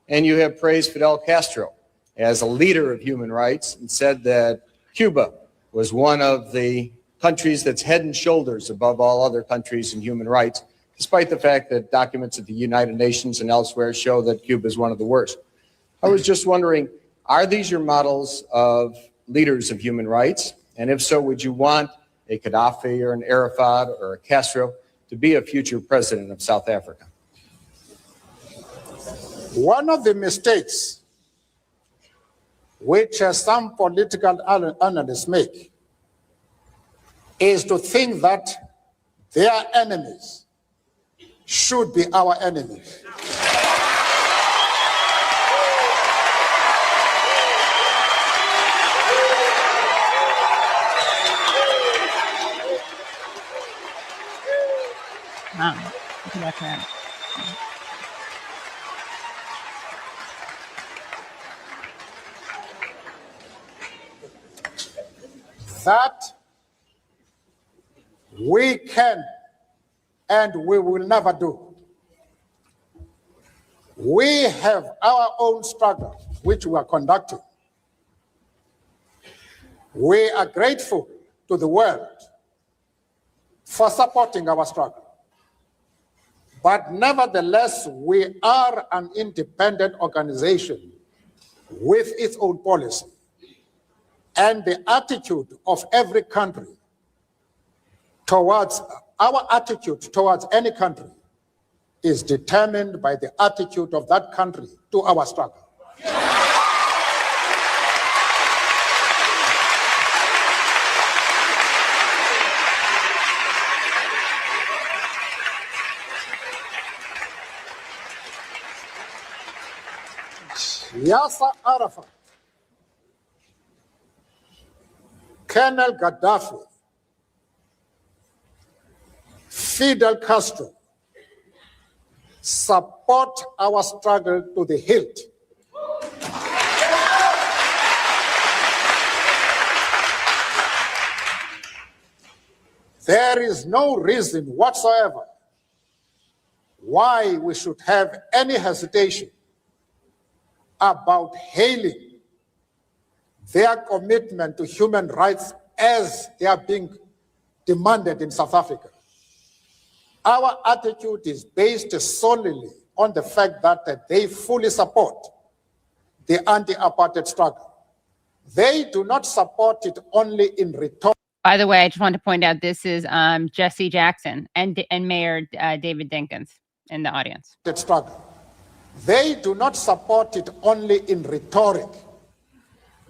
And you have praised Fidel Castro as a leader of human rights and said that Cuba was one of the countries that's head and shoulders above all other countries in human rights, despite the fact that documents at the United Nations and elsewhere show that Cuba is one of the worst. I was just wondering, are these your models of leaders of human rights? And if so, would you want a Gaddafi or an Arafat or a Castro to be a future president of South Africa? One of the mistakes which some political analysts make is to think that their enemies should be our enemies. Look at that. That we can and we will never do. We have our own struggle, which we are conducting. We are grateful to the world for supporting our struggle. But nevertheless, we are an independent organization with its own policy. And the attitude of every country towards, our attitude towards any country is determined by the attitude of that country to our struggle. Yasser Arafat, Colonel Gaddafi, Fidel Castro support our struggle to the hilt. There is no reason whatsoever why we should have any hesitation about hailing their commitment to human rights as they are being demanded in South Africa. Our attitude is based solely on the fact that they fully support the anti-apartheid struggle. They do not support it only in rhetoric. By the way, I just want to point out this is Jesse Jackson and Mayor David Dinkins in the audience. Struggle. They do not support it only in rhetoric.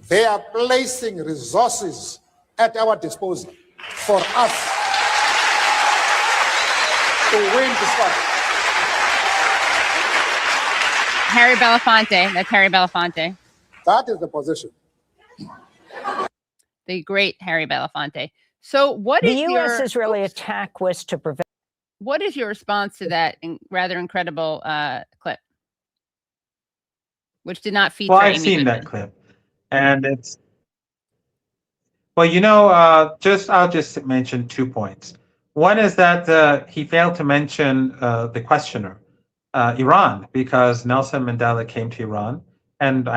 They are placing resources at our disposal for us to win the struggle. Harry Belafonte. That's Harry Belafonte. That is the position. The great Harry Belafonte. So what the is U.S.-Israeli attack was to prevent... What is your response to that rather incredible clip? Which did not feature Well, I've Amy seen Goodman. that clip. And it's... Well, you know, I'll just mention 2 points. One is that he failed to mention the questioner, Iran, because Nelson Mandela came to Iran. And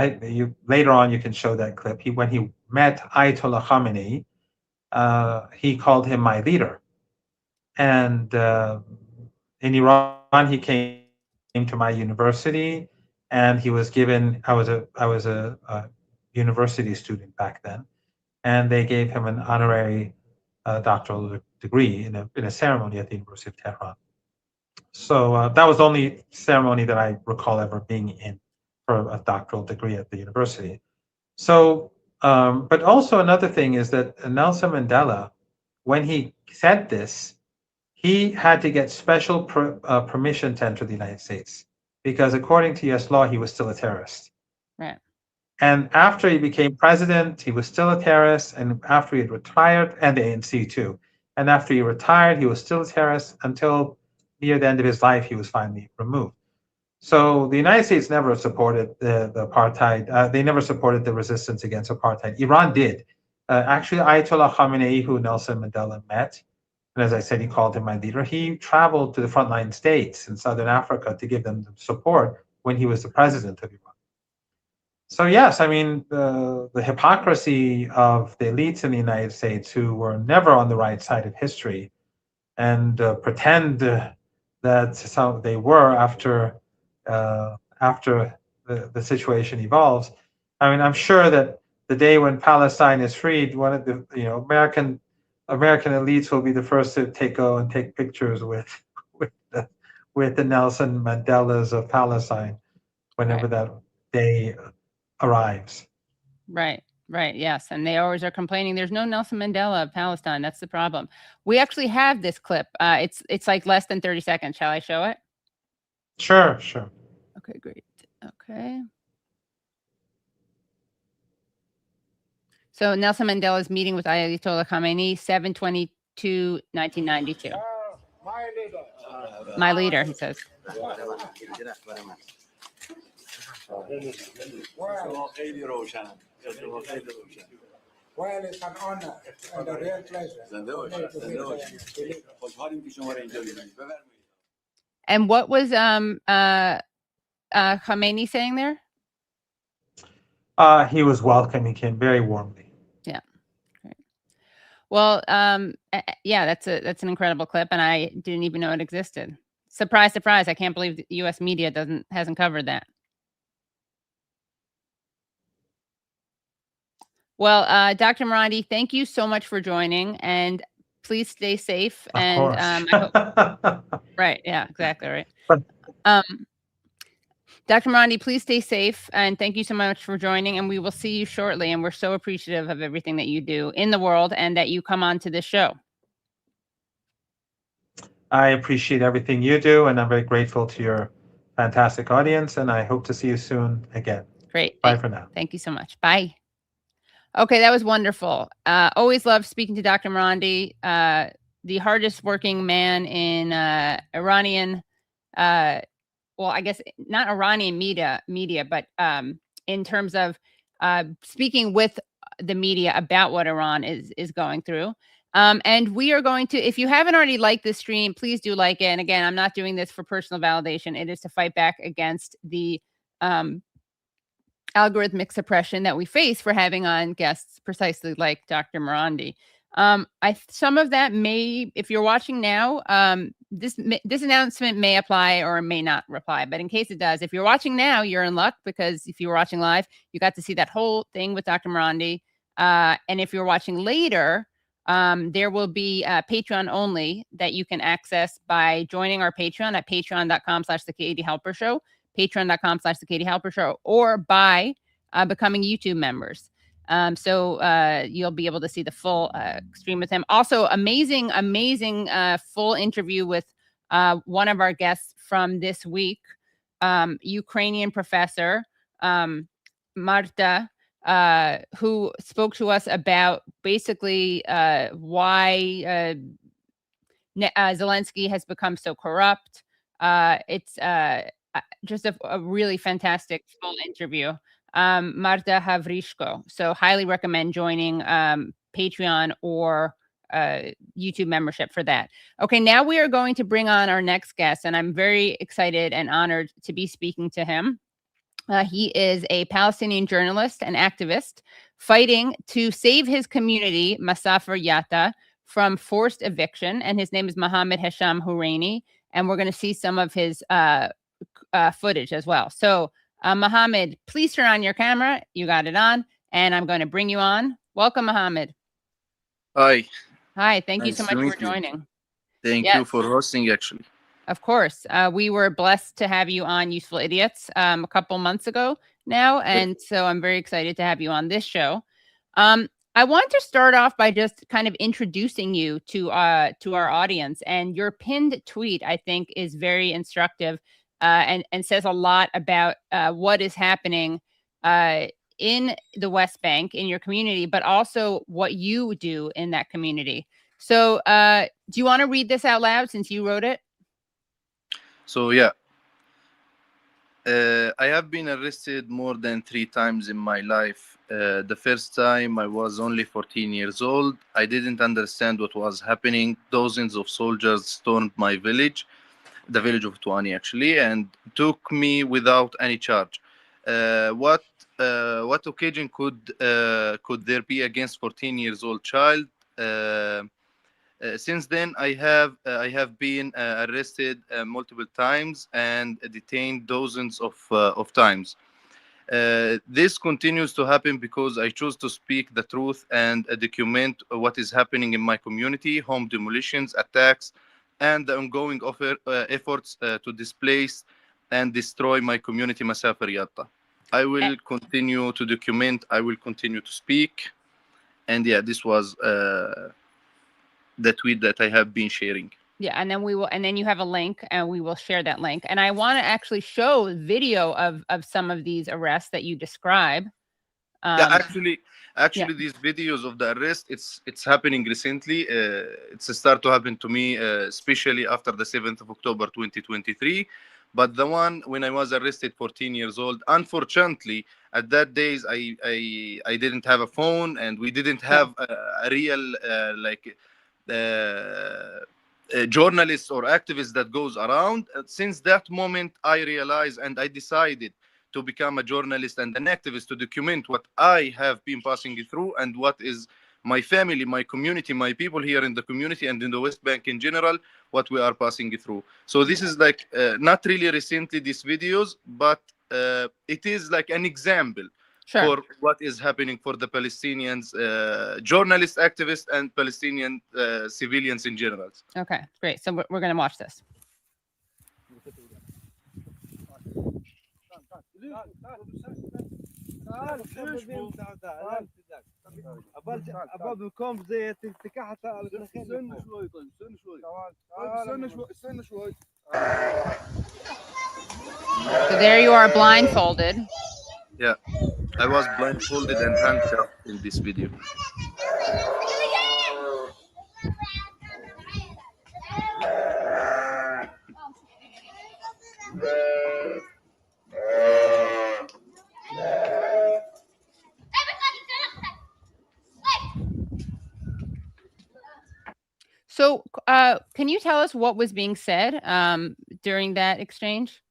later on, you can show that clip. When he met Ayatollah Khamenei, he called him my leader. And in Iran, he came to my university, and he was given. I was a university student back then, and they gave him an honorary doctoral degree in a ceremony at the University of Tehran. So that was the only ceremony that I recall ever being in for a doctoral degree at the university. So, but also another thing is that Nelson Mandela, when he said this, he had to get special permission to enter the United States, because according to US law, he was still a terrorist. Right. And after he became president, he was still a terrorist. And after he had retired, and the ANC too. And after he retired, he was still a terrorist until near the end of his life, he was finally removed. So the United States never supported the apartheid. They never supported the resistance against apartheid. Iran did. Actually, Ayatollah Khamenei, who Nelson Mandela met, and as I said, he called him my leader, he traveled to the frontline states in Southern Africa to give them support when he was the president of Iran. So yes, I mean, the hypocrisy of the elites in the United States who were never on the right side of history and pretend that they were after the situation evolves. I mean, I'm sure that the day when Palestine is freed, one of the American elites will be the first to go and take pictures with the Nelson Mandelas of Palestine, whenever that day arrives. Right. Yes. And they always are complaining there's no Nelson Mandela of Palestine. That's the problem. We actually have this clip. It's like less than 30 seconds. Shall I show it? Sure. Okay, great. Okay. So Nelson Mandela's meeting with Ayatollah Khamenei, 7/22/1992. My leader, he says. Well, it's an honor and a real pleasure. And what was Khamenei saying there? He was welcoming him very warmly. Yeah. Great. Well, yeah, that's an incredible clip, and I didn't even know it existed. Surprise, surprise! I can't believe the U.S. media hasn't covered that. Well, Dr. Marandi, thank you so much for joining, and please stay safe. Of course. Right. Yeah, exactly. Right. Dr. Marandi, please stay safe, and thank you so much for joining, and we will see you shortly. And we're so appreciative of everything that you do in the world and that you come on to this show. I appreciate everything you do, and I'm very grateful to your fantastic audience, and I hope to see you soon again. Great. Bye for now. Thank you so much. Bye. Okay, that was wonderful. Always love speaking to Dr. Marandi, the hardest working man in Iranian, well, I guess not Iranian media, but in terms of speaking with the media about what Iran is going through. And we are going to, if you haven't already liked this stream, please do like it. And again, I'm not doing this for personal validation. It is to fight back against the algorithmic suppression that we face for having on guests precisely like Dr. Marandi. Some of that may, if you're watching now, this announcement may apply or may not apply. But in case it does, if you're watching now, you're in luck, because if you were watching live, you got to see that whole thing with Dr. Marandi. And if you're watching later, there will be Patreon only that you can access by joining our Patreon at patreon.com/The Katie Halper Show, patreon.com/The Katie Halper Show, or by becoming YouTube members. So you'll be able to see the full stream with him. Also, amazing full interview with one of our guests from this week, Ukrainian professor Marta, who spoke to us about basically why Zelensky has become so corrupt. It's just a really fantastic full interview. Marta Havryshko. So highly recommend joining Patreon or YouTube membership for that. Okay, now we are going to bring on our next guest, and I'm very excited and honored to be speaking to him. He is a Palestinian journalist and activist fighting to save his community, Masafer Yatta, from forced eviction. And his name is Mohammad Hesham Huraini. And we're going to see some of his footage as well. So, Mohammed, please turn on your camera. You got it on. And I'm going to bring you on. Welcome, Mohammed. Hi. Hi. Thank you Nice so to much meet for you. joining. Thank Yes. you for hosting, actually. Of course. We were blessed to have you on Useful Idiots a couple months ago now. And so I'm very excited to have you on this show. I want to start off by just kind of introducing you to our audience. And your pinned tweet, I think, is very instructive and says a lot about what is happening in the West Bank, in your community, but also what you do in that community. So do you want to read this out loud since you wrote it? So, yeah. I have been arrested more than 3 times in my life. The first time I was only 14 years old. I didn't understand what was happening. Dozens of soldiers stormed my village, the village of Tuani actually, and took me without any charge. What occasion could there be against 14 years old child? Since then, I have been arrested multiple times and detained dozens of times. This continues to happen because I choose to speak the truth and document what is happening in my community: home demolitions, attacks, and the ongoing efforts to displace and destroy my community, Masafer Yatta. I will continue to document. I will continue to speak. And yeah, this was the tweet that I have been sharing. Yeah, and then you have a link, and we will share that link. And I want to actually show video of some of these arrests that you describe. Yeah, actually, these videos of the arrest, it's happening recently. It's start to happen to me, especially after the 7th of October 2023. But the one when I was arrested, 14 years old, unfortunately, at that days I didn't have a phone, and we didn't have a real journalist or activist that goes around. Since that moment, I realized and I decided to become a journalist and an activist to document what I have been passing through and what is my family, my community, my people here in the community and in the West Bank in general, what we are passing through. So this is like not really recently these videos, but it is like an example for what is happening for the Palestinians, journalists, activists, and Palestinian civilians in general. Okay, great. So we're going to watch this. So there you are, blindfolded. Yeah, I was blindfolded and handcuffed in this video. So, can you tell us what was being said during that exchange?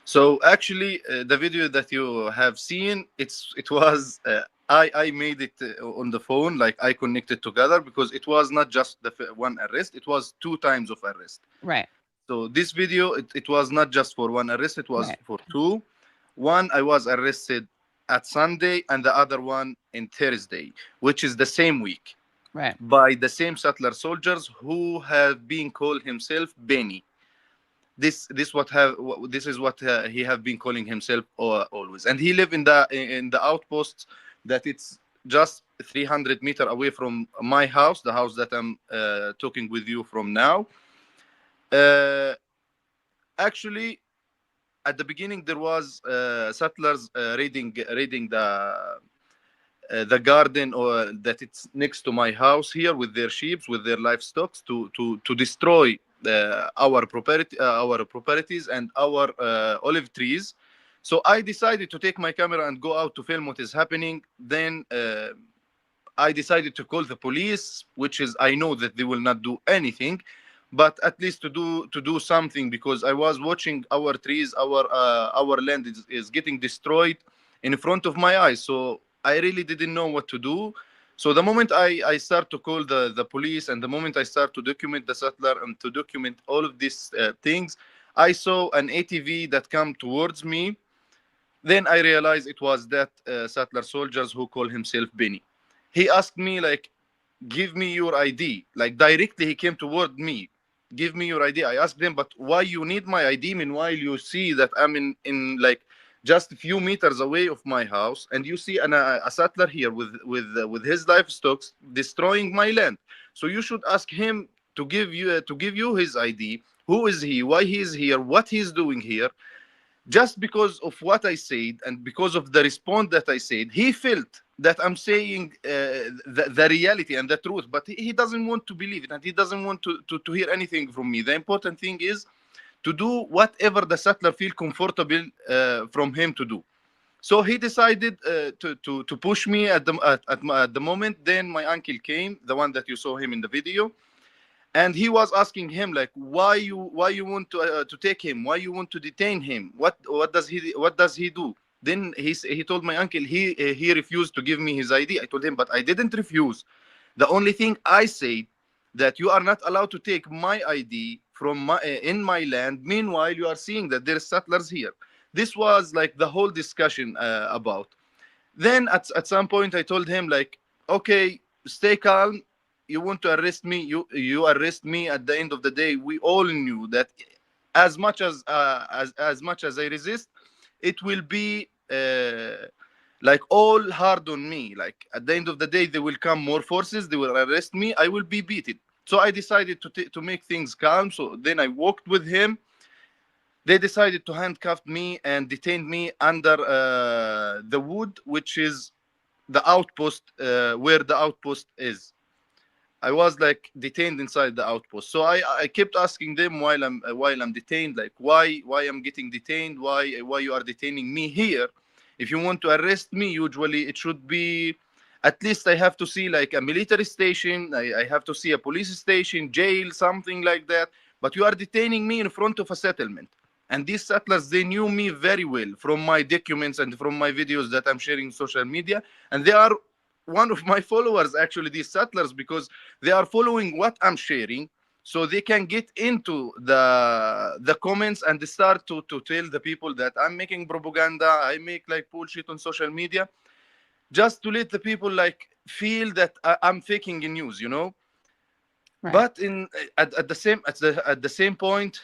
So actually, the video that you have seen, it was I made it on the phone, like I connected together because it was not just the one arrest; it was 2 times of arrest. Right. So this video, it was not just for one arrest; it was Right. for 2. One, I was arrested at Sunday, and the other one in Thursday, which is the same week, Right. by the same settler soldiers who have been called himself Benny. This is what he have been calling himself always, and he live in the outposts that it's just 300 meters away from my house, the house that I'm talking with you from now. Actually, at the beginning there was settlers raiding the garden or that it's next to my house here with their sheep, with their livestock, to destroy our properties and our olive trees. So I decided to take my camera and go out to film what is happening. Then I decided to call the police, which is, I know that they will not do anything, but at least to do something, because I was watching our trees, our land is getting destroyed in front of my eyes. So I really didn't know what to do. So the moment I start to call the police, and the moment I start to document the settler and to document all of these things, I saw an ATV that come towards me. Then I realized it was that settler soldiers who call himself Benny. He asked me, like, give me your ID. Like, directly he came toward me. Give me your ID. I asked him, but why you need my ID? Meanwhile, you see that I'm in like just a few meters away of my house, and you see a settler here with his livestock destroying my land. So you should ask him to give you his ID. Who is he? Why he is here? What he's doing here? Just because of what I said and because of the response that I said, he felt that I'm saying the reality and the truth, but he doesn't want to believe it, and he doesn't want to hear anything from me. The important thing is to do whatever the settler feel comfortable from him to do. So he decided to push me at the moment. Then my uncle came, the one that you saw him in the video, and he was asking him, like, why you want to take him? Why you want to detain him? What does he do? Then he told my uncle he refused to give me his ID. I told him, but I didn't refuse. The only thing I said, that you are not allowed to take my ID from in my land. Meanwhile, you are seeing that there are settlers here. This was like the whole discussion about. Then at some point I told him, like, okay, stay calm. You want to arrest me? You arrest me. At the end of the day, we all knew that as much as I resist, it will be like all hard on me. Like at the end of the day, there will come more forces. They will arrest me. I will be beaten. So I decided to make things calm. So then I walked with him. They decided to handcuff me and detain me under the wood, which is the outpost, where the outpost is. I was like detained inside the outpost. So I kept asking them while I'm detained, like, why I'm getting detained, why you are detaining me here? If you want to arrest me, usually it should be, at least I have to see like a military station, I have to see a police station, jail, something like that. But you are detaining me in front of a settlement. And these settlers, they knew me very well from my documents and from my videos that I'm sharing on social media. And they are one of my followers, actually, these settlers, because they are following what I'm sharing, so they can get into the comments and they start to tell the people that I'm making propaganda, I make like bullshit on social media, just to let the people like feel that I'm faking news, you know. Right. But at the same point,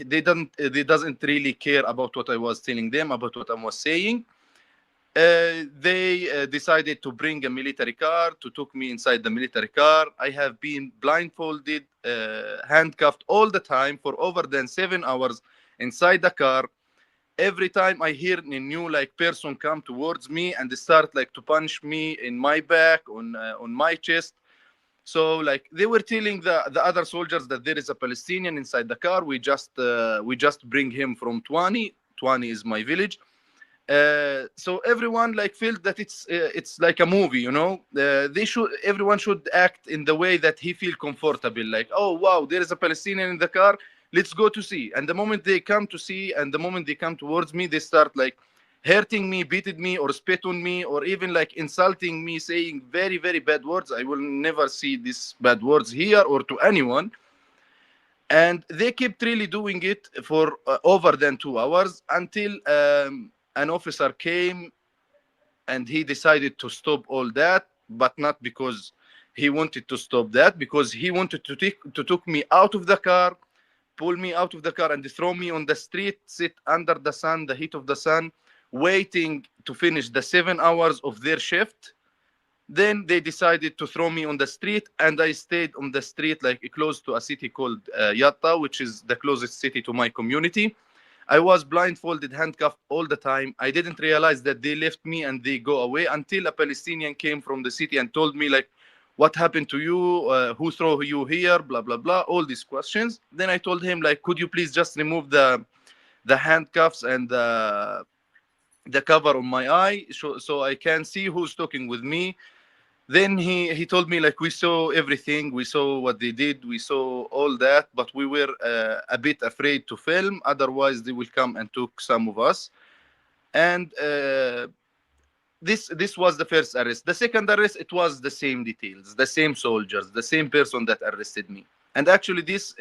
they doesn't really care about what I was telling them, about what I was saying. They decided to bring a military car to took me inside the military car. I have been blindfolded, handcuffed all the time for over than 7 hours inside the car. Every time I hear a new like person come towards me and they start like to punch me in my back, on my chest. So like they were telling the other soldiers that there is a Palestinian inside the car. We just bring him from Twani. Twani is my village. So everyone like felt that it's like a movie, you know. Everyone should act in the way that he feel comfortable. Like, oh wow, there is a Palestinian in the car. Let's go to see. And the moment they come to see, and the moment they come towards me, they start like hurting me, beating me, or spit on me, or even like insulting me, saying very, very bad words. I will never see these bad words here or to anyone. And they kept really doing it for over than 2 hours until an officer came and he decided to stop all that, but not because he wanted to stop that, because he wanted to take me out of the car, pull me out of the car and throw me on the street, sit under the sun, the heat of the sun, waiting to finish the 7 hours of their shift. Then they decided to throw me on the street, and I stayed on the street like close to a city called Yatta, which is the closest city to my community. I was blindfolded, handcuffed all the time. I didn't realize that they left me and they go away until a Palestinian came from the city and told me like, what happened to you? Who threw you here? Blah, blah, blah. All these questions. Then I told him like, could you please just remove the handcuffs and the cover on my eye so I can see who's talking with me. Then he told me like, we saw everything, we saw what they did, we saw all that, but we were a bit afraid to film, otherwise they will come and took some of us. And this was the first arrest. The second arrest, it was the same details, the same soldiers, the same person that arrested me. And actually this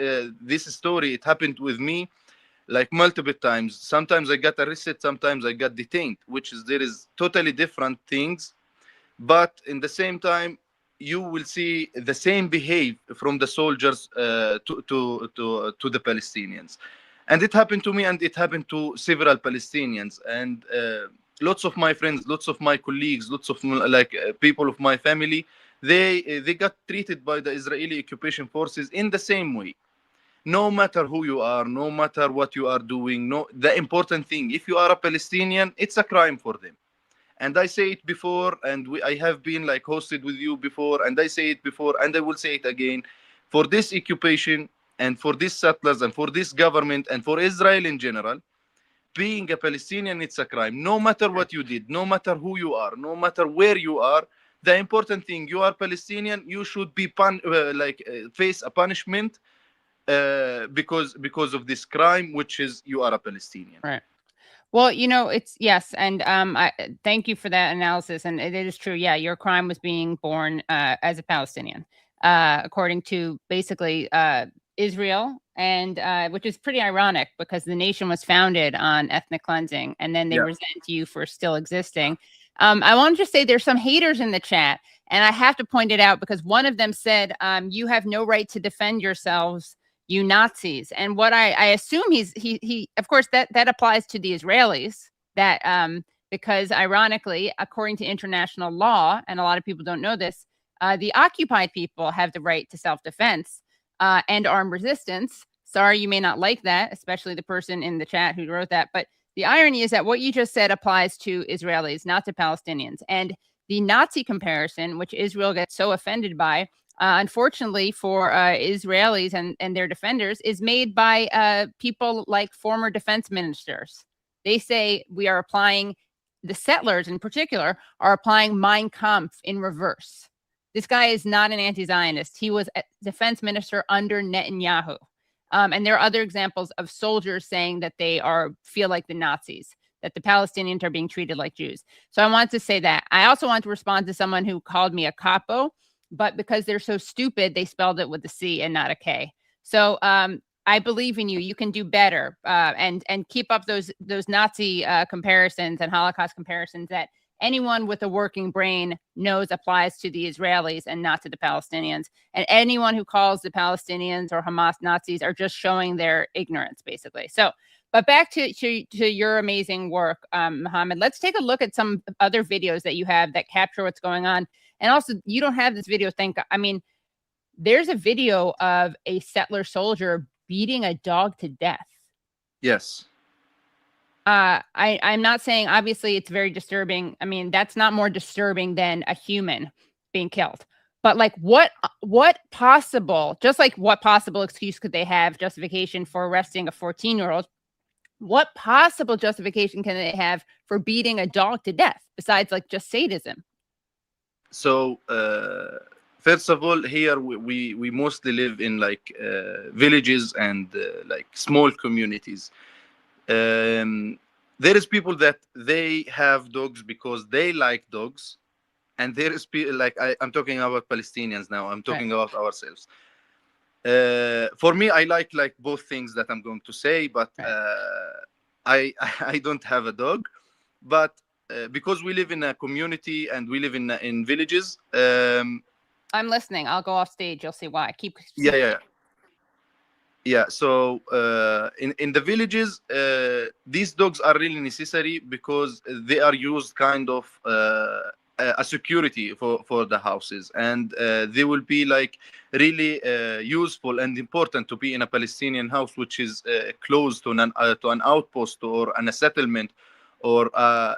story, it happened with me like multiple times. Sometimes I got arrested, sometimes I got detained, there is totally different things. But in the same time, you will see the same behavior from the soldiers to the Palestinians. And it happened to me, and it happened to several Palestinians. And lots of my friends, lots of my colleagues, lots of people of my family, they got treated by the Israeli occupation forces in the same way. No matter who you are, no matter what you are doing, the important thing, if you are a Palestinian, it's a crime for them. And I say it before, and I have been like hosted with you before, and I say it before, and I will say it again. For this occupation, and for these settlers, and for this government, and for Israel in general, being a Palestinian, it's a crime. No matter what you did, no matter who you are, no matter where you are, the important thing, you are Palestinian, you should be face a punishment because of this crime, which is you are a Palestinian. Right. Well, you know, it's yes. And I thank you for that analysis. And it is true. Yeah, your crime was being born as a Palestinian, according to basically Israel, and which is pretty ironic because the nation was founded on ethnic cleansing, and then they resent you for still existing. I want to just say there's some haters in the chat, and I have to point it out because one of them said, you have no right to defend yourselves, you Nazis. And what I assume he of course that applies to the Israelis, that because ironically, according to international law, and a lot of people don't know this, the occupied people have the right to self-defense and armed resistance. Sorry, you may not like that, especially the person in the chat who wrote that. But the irony is that what you just said applies to Israelis, not to Palestinians. And the Nazi comparison, which Israel gets so offended by, unfortunately for Israelis and their defenders, is made by people like former defense ministers. They say we are applying, the settlers in particular, are applying Mein Kampf in reverse. This guy is not an anti-Zionist. He was a defense minister under Netanyahu. And there are other examples of soldiers saying that they feel like the Nazis, that the Palestinians are being treated like Jews. So I wanted to say that. I also want to respond to someone who called me a capo, but because they're so stupid, they spelled it with a C and not a K. So I believe in you. You can do better, and keep up those Nazi comparisons and Holocaust comparisons that anyone with a working brain knows applies to the Israelis and not to the Palestinians. And anyone who calls the Palestinians or Hamas Nazis are just showing their ignorance, basically. So, but back to your amazing work, Mohammad. Let's take a look at some other videos that you have that capture what's going on. And also, you don't have this video, there's a video of a settler soldier beating a dog to death. Yes. I'm not saying, obviously, it's very disturbing. I mean, that's not more disturbing than a human being killed. But like, what possible excuse could they have, justification for arresting a 14-year-old? what possible justification can they have for beating a dog to death besides like just sadism? So first of all, here we mostly live in like villages and like small communities. There is people that they have dogs because they like dogs, and there is people like I'm talking about Palestinians now. I'm talking about ourselves. For me, I like both things that I'm going to say, but I don't have a dog, but because we live in a community and we live in villages. I'm listening. I'll go off stage. You'll see why. Yeah. So in the villages, these dogs are really necessary because they are used kind of a security for the houses, and they will be like really useful and important to be in a Palestinian house, which is close to an outpost or a settlement, or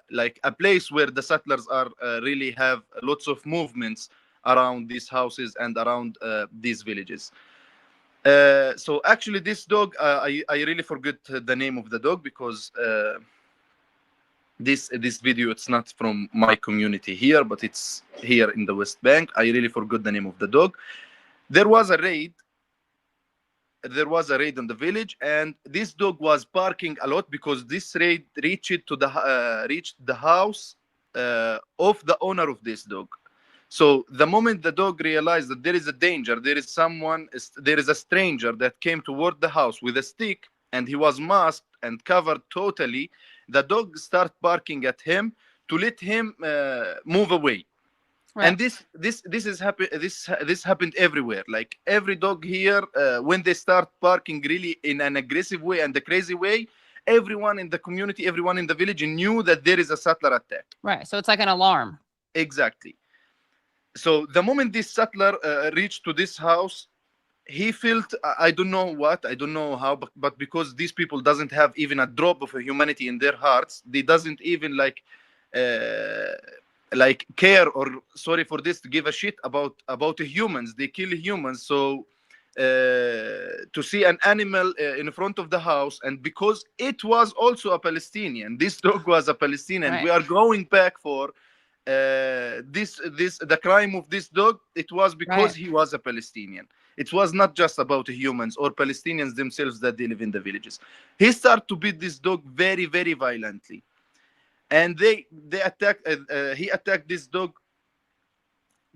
like a place where the settlers are really have lots of movements around these houses and around these villages. So actually this dog, I really forget the name of the dog because this video, it's not from my community here, but it's here in the West Bank. I really forgot the name of the dog. There was a raid on the village, and this dog was barking a lot because this raid reached the house of the owner of this dog. So the moment the dog realized that there is a danger, there is a stranger that came toward the house with a stick, and he was masked and covered totally, the dog started barking at him to let him move away. Right. And this happened everywhere. Like every dog here, when they start barking really in an aggressive way and a crazy way, everyone in the community, everyone in the village knew that there is a settler attack. Right. So it's like an alarm. Exactly. So the moment this settler reached to this house, he felt, I don't know how, but because these people doesn't have even a drop of humanity in their hearts, they doesn't even like care or, sorry for this, to give a shit about humans. They kill humans. So to see an animal in front of the house, and because it was also a Palestinian, this dog was a Palestinian. Right. We are going back for the crime of this dog. It was because he was a Palestinian. It was not just about humans or Palestinians themselves that they live in the villages. He started to beat this dog very, very violently, and he attacked this dog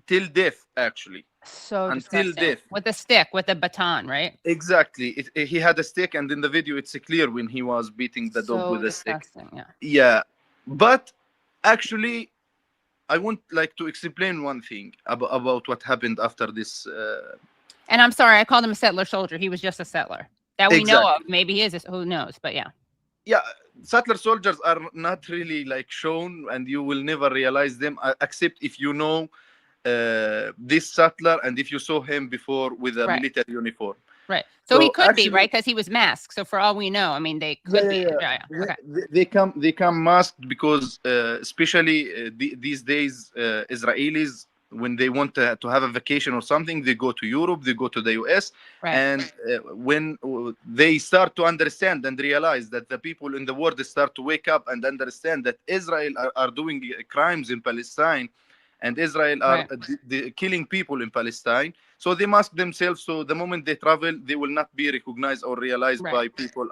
till death, actually. So until disgusting. Death with a stick, with a baton, right? Exactly. He had a stick, and in the video it's clear when he was beating the dog with a stick. Yeah, but actually I want like to explain one thing about what happened after this. And I'm sorry, I called him a settler soldier. He was just a settler that we know of. Maybe he is. Who knows? But yeah. Yeah, settler soldiers are not really like shown, and you will never realize them except if you know this settler and if you saw him before with a military uniform. Right. So he could actually be, right? Because he was masked. So for all we know, I mean, they could be. Yeah. Okay. They come masked because especially these days, Israelis, when they want to have a vacation or something, they go to Europe, they go to the US. Right. And when they start to understand and realize that the people in the world start to wake up and understand that Israel are doing crimes in Palestine, and Israel are killing people in Palestine, so they mask themselves. So the moment they travel, they will not be recognized or realized by people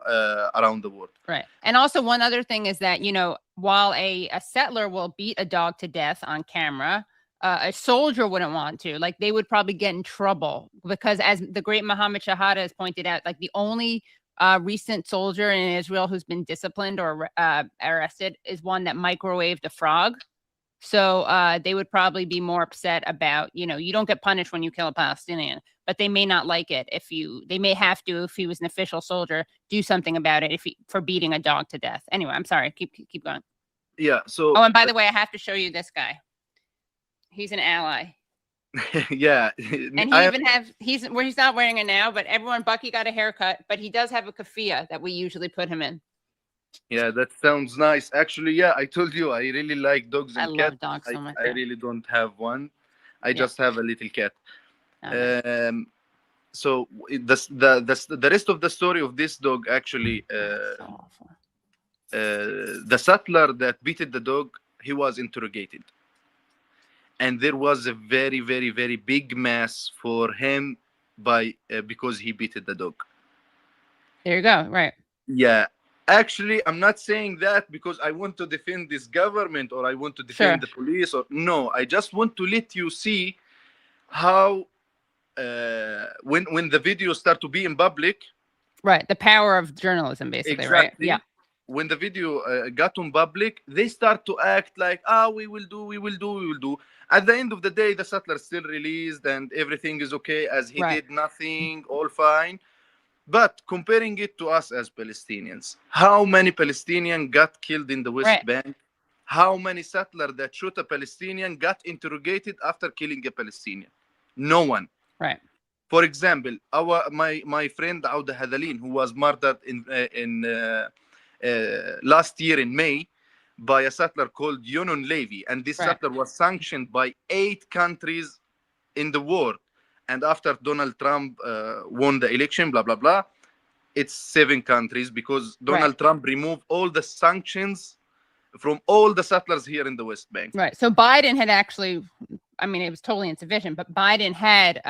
around the world. Right. And also one other thing is that, you know, while a settler will beat a dog to death on camera, a soldier wouldn't want to. Like, they would probably get in trouble because, as the great Mohammad Shahada has pointed out, like the only recent soldier in Israel who's been disciplined or arrested is one that microwaved a frog. So they would probably be more upset about, you know, you don't get punished when you kill a Palestinian, but they may not like it they may have to, if he was an official soldier, do something about it for beating a dog to death. Anyway, I'm sorry. Keep going. Yeah. So. Oh, and by the way, I have to show you this guy. He's an ally. Yeah. And he's not wearing it now, but Bucky got a haircut, but he does have a keffiyeh that we usually put him in. Yeah, that sounds nice. Actually, yeah, I told you I really like dogs and cats. I love dogs so much. I really don't have one. I just have a little cat. So the rest of the story of this dog actually the settler that beat the dog, he was interrogated. And there was a very, very, very big mass for him because he beat the dog. There you go. Right. Yeah. Actually, I'm not saying that because I want to defend this government or I want to defend the police. No, I just want to let you see how when the videos start to be in public. Right. The power of journalism, basically. Exactly. Right. Yeah. When the video got on public, they start to act like, we will do. At the end of the day, the settler still released and everything is okay as he did nothing, all fine. But comparing it to us as Palestinians, how many Palestinians got killed in the West Bank? How many settlers that shot a Palestinian got interrogated after killing a Palestinian? No one. Right. For example, my friend Awdah Hathaleen, who was murdered in last year in May by a settler called Yonon Levy, and this settler was sanctioned by 8 countries in the world. And after Donald Trump won the election, blah, blah, blah, it's 7 countries because Donald Trump removed all the sanctions from all the settlers here in the West Bank. Right. So Biden had actually, I mean, it was totally insufficient, but Biden had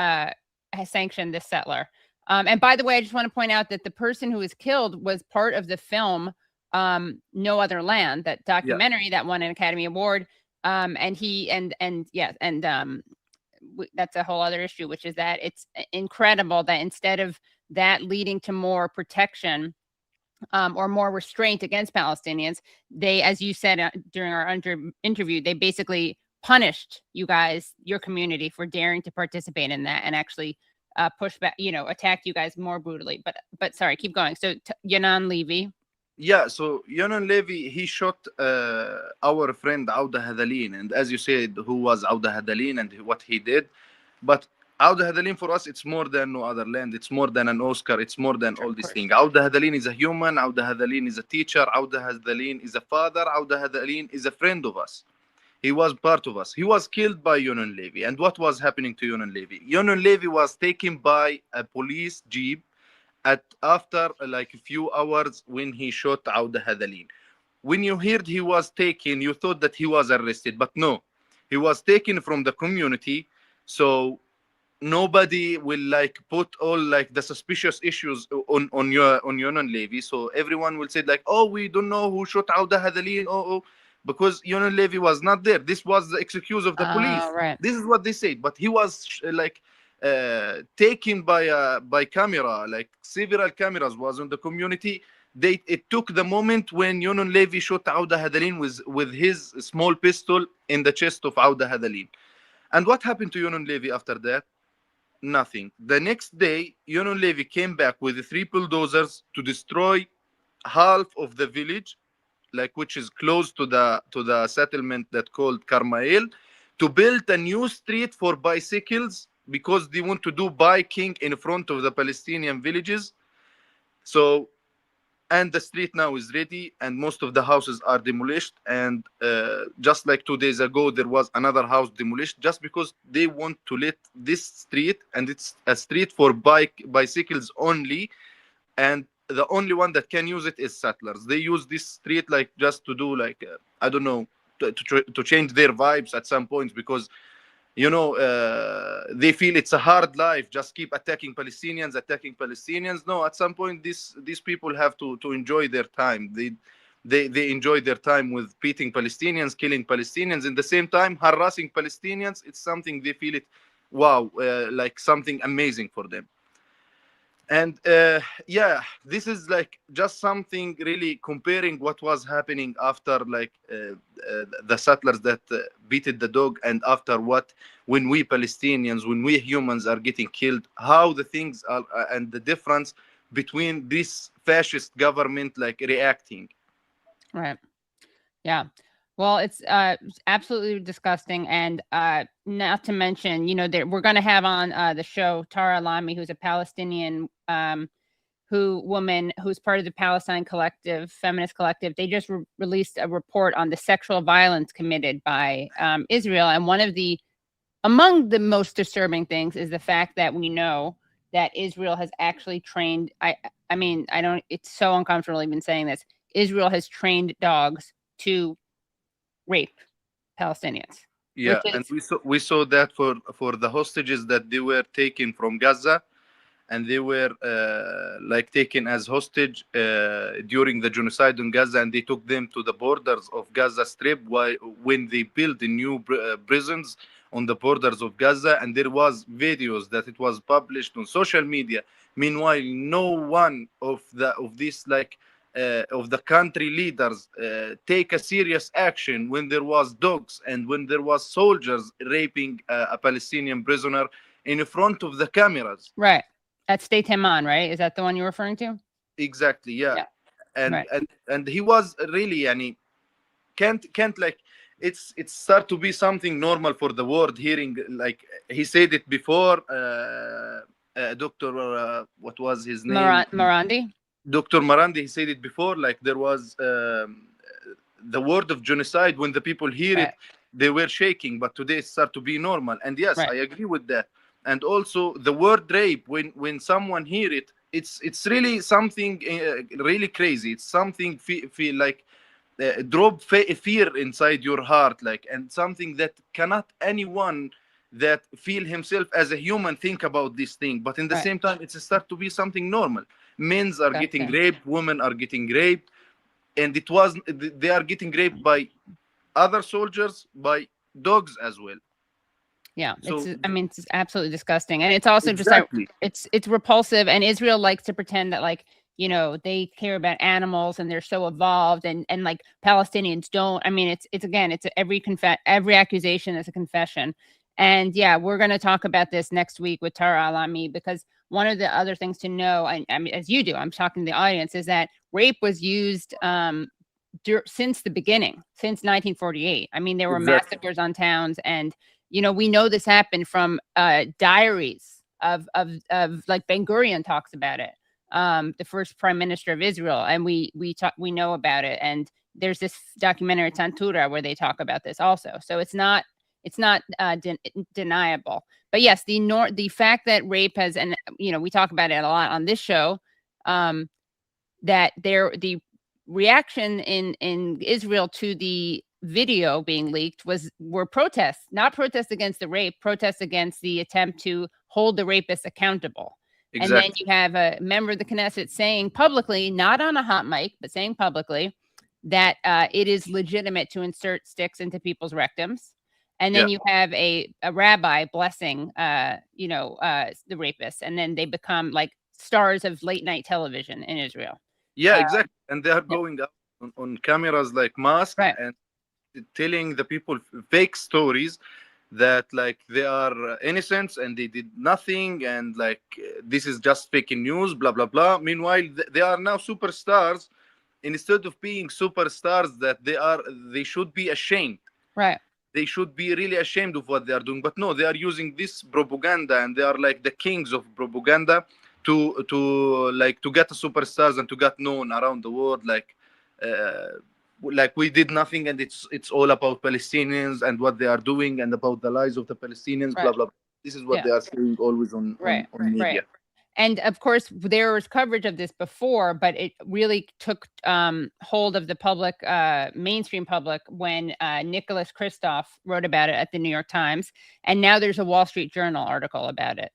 sanctioned this settler. And by the way, I just want to point out that the person who was killed was part of the film No Other Land, that documentary that won an Academy Award. That's a whole other issue, which is that it's incredible that instead of that leading to more protection or more restraint against Palestinians, they, as you said during our interview, they basically punished you guys, your community, for daring to participate in that and actually push back, attacked you guys more brutally. But sorry, keep going. So Yonon Levy. Yeah, so Yonon Levy, he shot our friend Awdah Hathaleen, and as you said, who was Awdah Hathaleen and what he did. But Awdah Hathaleen for us, it's more than No Other Land. It's more than an Oscar. It's more than all these things. Awdah Hathaleen is a human. Awdah Hathaleen is a teacher. Awdah Hathaleen is a father. Awdah Hathaleen is a friend of us. He was part of us. He was killed by Yonon Levy. And what was happening to Yonon Levy? Yonon Levy was taken by a police jeep after like a few hours when he shot Awdah Hathaleen. When you heard he was taken, you thought that he was arrested, but no, he was taken from the community. So nobody will put all the suspicious issues on Yonon Levy. So everyone will say we don't know who shot Awdah Hathaleen. Because Yonon Levy was not there. This was the excuse of the police. Right. This is what they said. But he was taken by camera, several cameras was on the community. It took the moment when Yonon Levy shot Awdah Hathaleen with his small pistol in the chest of Awdah Hathaleen. And what happened to Yonon Levy after that? Nothing. The next day, Yonon Levy came back with 3 bulldozers to destroy half of the village, which is close to the settlement that called Carmael, to build a new street for bicycles because they want to do biking in front of the Palestinian villages. So, and the street now is ready and most of the houses are demolished. And just 2 days ago, there was another house demolished just because they want to let this street, and it's a street for bicycles only. And the only one that can use it is settlers. They use this street just to do I don't know, to change their vibes at some points because they feel it's a hard life, just keep attacking Palestinians. No, at some point these people have to enjoy their time. They enjoy their time with beating Palestinians, killing Palestinians, in the same time harassing Palestinians. It's something they feel something amazing for them. And this is just something really comparing what was happening after the settlers that beat the dog and after when we Palestinians, when we humans are getting killed, how the things are and the difference between this fascist government reacting. Right. Yeah. Well, it's absolutely disgusting. And not to mention, we're going to have on the show Tara Alami, who's a Palestinian who's part of the Palestine collective, feminist collective. They just released a report on the sexual violence committed by Israel. And among the most disturbing things is the fact that we know that Israel has actually trained, it's so uncomfortable even saying this, Israel has trained dogs to rape Palestinians. Yeah, and we saw that for the hostages that they were taken from Gaza, and they were like taken as hostage during the genocide in Gaza, and they took them to the borders of Gaza Strip when they built the new prisons on the borders of Gaza, and there was videos that it was published on social media. Meanwhile, no one of these like of the country leaders take a serious action when there was dogs and when there was soldiers raping a Palestinian prisoner in front of the cameras. Right. That's State Haman, right? Is that the one you're referring to? Exactly. Yeah. And right. and he was really, and can't like it's start to be something normal for the world hearing, like he said it before. Dr. What was his name? Marandi. Dr. Marandi, he said it before, like there was the word of genocide, when the people hear it, they were shaking, but today it starts to be normal. And yes, I agree with that. And also the word rape, when someone hear it, it's really something really crazy. It's something feel like drop fear inside your heart, like, and something that cannot anyone that feel himself as a human think about this thing. But in the same time, it's start to be something normal. Men's are getting raped, women are getting raped, and they are getting raped by other soldiers, by dogs as well. Yeah, so, it's absolutely disgusting, and it's also just like it's repulsive. And Israel likes to pretend that, like, you know, they care about animals and they're so evolved, and like Palestinians don't. I mean, it's again, it's every accusation is a confession. And yeah, we're going to talk about this next week with Tara Alami, because one of the other things to know, I mean, as you do, I'm talking to the audience, is that rape was used since the beginning, since 1948. I mean, there were massacres on towns, and you know, we know this happened from diaries of like Ben Gurion talks about it, the first prime minister of Israel, and we know about it. And there's this documentary Tantura where they talk about this also. So it's not deniable. But yes, the fact that rape has, and you know, we talk about it a lot on this show, that the reaction in Israel to the video being leaked were protests, not protests against the rape, protests against the attempt to hold the rapist accountable. And then you have a member of the Knesset saying publicly, not on a hot mic, but saying publicly that it is legitimate to insert sticks into people's rectums. And then you have a rabbi blessing, the rapists, and then they become like stars of late night television in Israel. Yeah, exactly. And they are going up on cameras like masks and telling the people fake stories that like they are innocent and they did nothing, and like this is just fake news, blah blah blah. Meanwhile, they are now superstars. Instead of being superstars that they should be ashamed. Right. They should be really ashamed of what they are doing. But no, they are using this propaganda, and they are like the kings of propaganda to get the superstars and to get known around the world. Like we did nothing, and it's all about Palestinians and what they are doing and about the lives of the Palestinians, blah blah blah. This is what they are saying always on media. Right. And of course, there was coverage of this before, but it really took hold of the public, mainstream public, when Nicholas Kristof wrote about it at the New York Times. And now there's a Wall Street Journal article about it.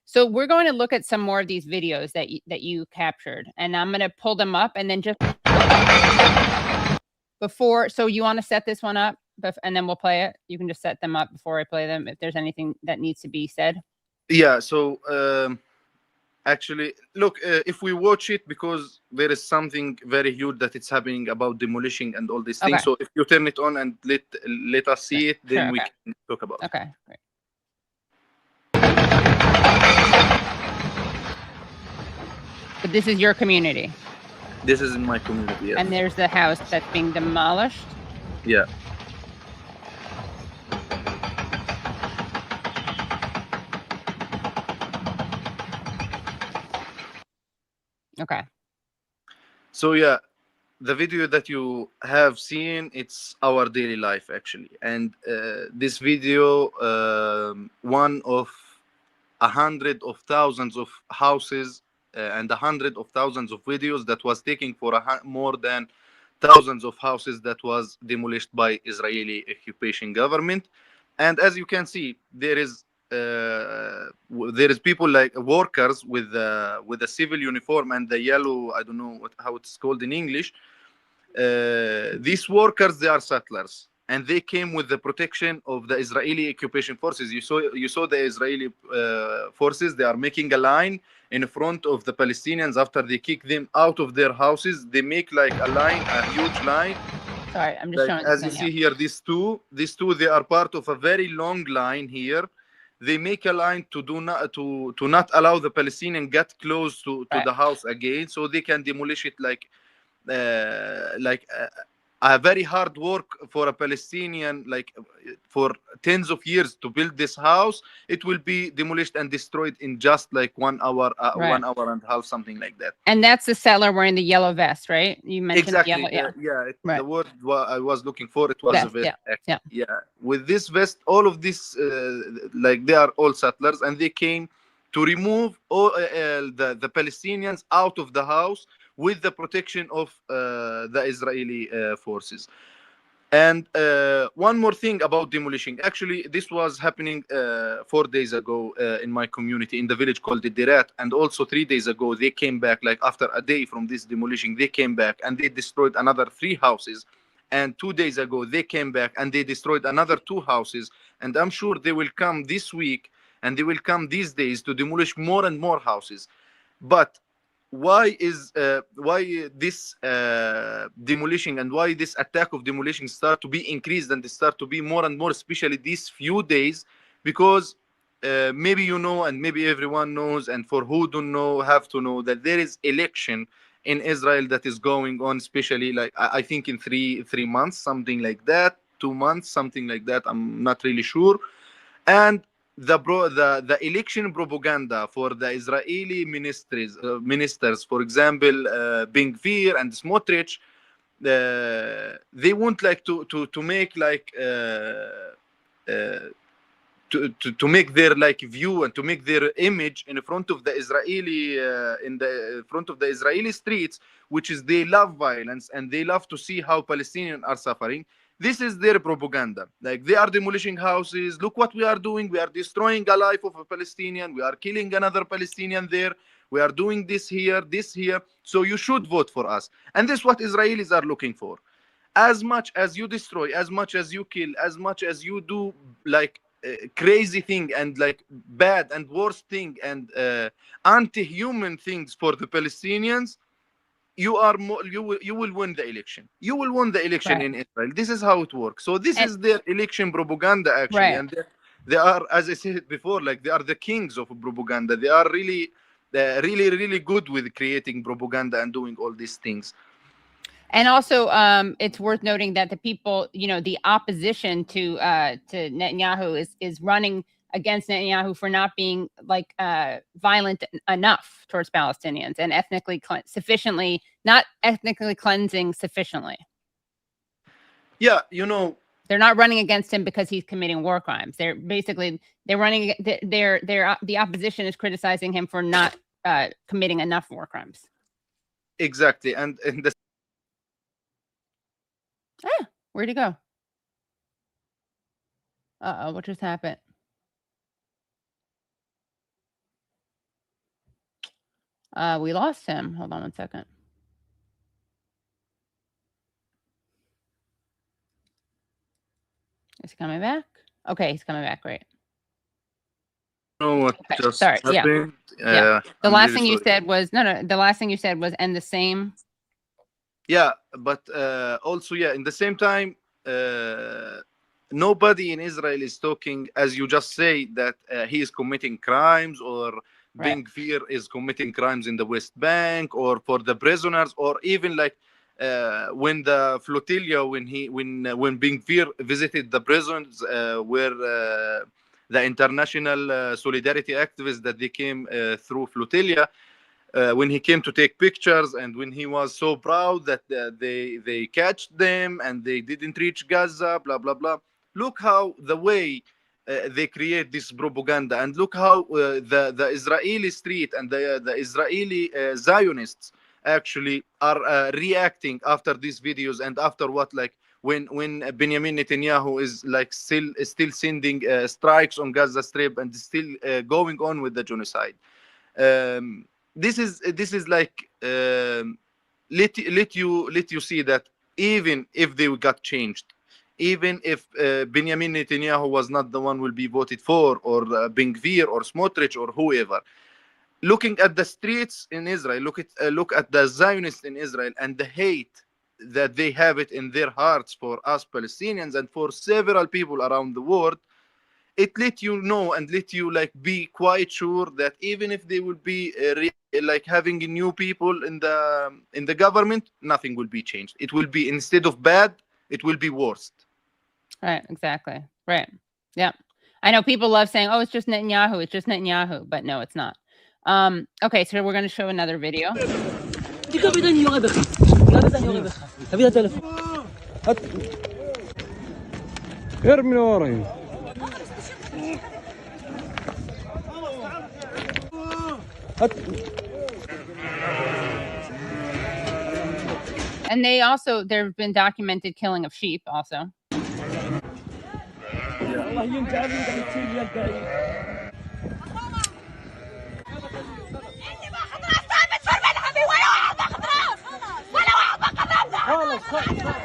So we're going to look at some more of these videos that you captured, and I'm going to pull them up, and then just before. So you want to set this one up, and then we'll play it. You can just set them up before I play them if there's anything that needs to be said. Yeah. So. Actually, look, if we watch it, because there is something very huge that it's happening about demolishing and all these things. So if you turn it on and let us see it, then we can talk about it. Okay, great. But this is your community. This is in my community, yes. And there's the house that's being demolished. Yeah. Okay. So yeah, the video that you have seen, it's our daily life actually, and this video, one of 100 of thousands of houses and hundreds of thousands of videos that was taken for more than thousands of houses that was demolished by Israeli occupation government. And as you can see, there is people like workers with a civil uniform and the yellow, I don't know how it's called in English. These workers, they are settlers, and they came with the protection of the Israeli occupation forces. You saw the Israeli forces. They are making a line in front of the Palestinians after they kick them out of their houses. They make like a line, a huge line. Sorry, I'm just showing. As you see here, these two, they are part of a very long line here. They make a line to not allow the Palestinian get close to the house again, so they can demolish it like a very hard work for a Palestinian, like for tens of years to build this house. It will be demolished and destroyed in just like 1 hour, 1 hour and a half, something like that. And that's the settler wearing the yellow vest, right? You mentioned exactly. Yellow, The word I was looking for, it was vest, a vest. yeah. With this vest, all of this, like they are all settlers, and they came to remove all the Palestinians out of the house with the protection of the Israeli forces. And one more thing about demolition. Actually, this was happening 4 days ago in my community in the village called Dept. And also 3 days ago, they came back, like after a day from this demolition, they came back and they destroyed another 3 houses. And 2 days ago, they came back and they destroyed another 2 houses. And I'm sure they will come this week and they will come these days to demolish more and more houses. But why this demolition and why this attack of demolition start to be increased and they start to be more and more, especially these few days? Because maybe you know, and maybe everyone knows, and for who don't know, have to know that there is election in Israel that is going on, especially like I think in three months, something like that, 2 months, something like that. I'm not really sure. And the election propaganda for the Israeli ministers, for example, Ben Gvir and Smotrich, they want like to make like to make their like view and to make their image in front of the Israeli front of the Israeli streets, which is they love violence and they love to see how Palestinians are suffering. This is their propaganda. Like they are demolishing houses. Look what we are doing. We are destroying a life of a Palestinian. We are killing another Palestinian there. We are doing this here, this here. So you should vote for us. And this is what Israelis are looking for. As much as you destroy, as much as you kill, as much as you do like crazy thing and like bad and worse thing and anti-human things for the Palestinians, you will win the election. You will win the election in Israel. This is how it works. So this is their election propaganda actually, and they are, as I said before, like they are the kings of propaganda. They are really good with creating propaganda and doing all these things. And also, it's worth noting that the people, you know, the opposition to Netanyahu is running against Netanyahu for not being like violent enough towards Palestinians and not ethnically cleansing sufficiently. Yeah, you know, they're not running against him because he's committing war crimes. They're running. The opposition is criticizing him for not committing enough war crimes. Exactly, and the where'd he go? What just happened? We lost him. Hold on 1 second. Is he coming back? Okay, he's coming back. Great. know what just sorry. happened. Yeah. The I'm last really thing you sorry. said was the last thing you said was and the same. Yeah, but also, yeah, in the same time, nobody in Israel is talking, as you just say, that he is committing crimes or Ben Gvir is committing crimes in the West Bank or for the prisoners, or even like when the flotilla, when Ben Gvir visited the prisons where the international solidarity activists that they came through flotilla, when he came to take pictures and when he was so proud that they catched them and they didn't reach Gaza, blah, blah, blah. Look how the way they create this propaganda. And look how the Israeli street and the Israeli Zionists actually are reacting after these videos, and after what, like when Benjamin Netanyahu is like still sending strikes on Gaza Strip and still going on with the genocide. This is like let you see that even if they got changed, even if Benjamin Netanyahu was not the one will be voted for, or Ben Gvir or Smotrich or whoever, looking at the streets in Israel, look at the Zionists in Israel and the hate that they have it in their hearts for us Palestinians and for several people around the world, it let you know and let you like be quite sure that even if they will be like having new people in the government, nothing will be changed. It will be, instead of bad, it will be worse. Right, exactly. Right. Yeah. I know people love saying, oh, it's just Netanyahu, but no, it's not. Okay, so we're going to show another video. And there have been documented killing of sheep also.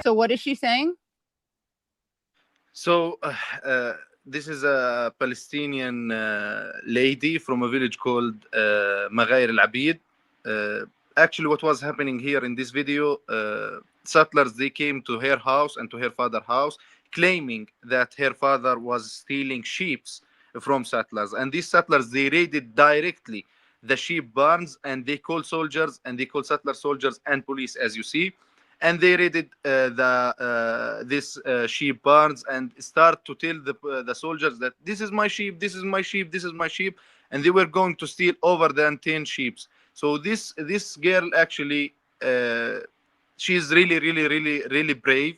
So what is she saying? So this is a Palestinian lady from a village called Maghair al-Abid. Actually, what was happening here in this video, settlers, they came to her house and to her father's house, claiming that her father was stealing sheep from settlers. And these settlers, they raided directly the sheep barns, and they called soldiers, and they called settler soldiers and police, as you see. And they raided this sheep barns and start to tell the soldiers that this is my sheep, this is my sheep, this is my sheep. And they were going to steal over than 10 sheep. So this girl actually, she's really brave.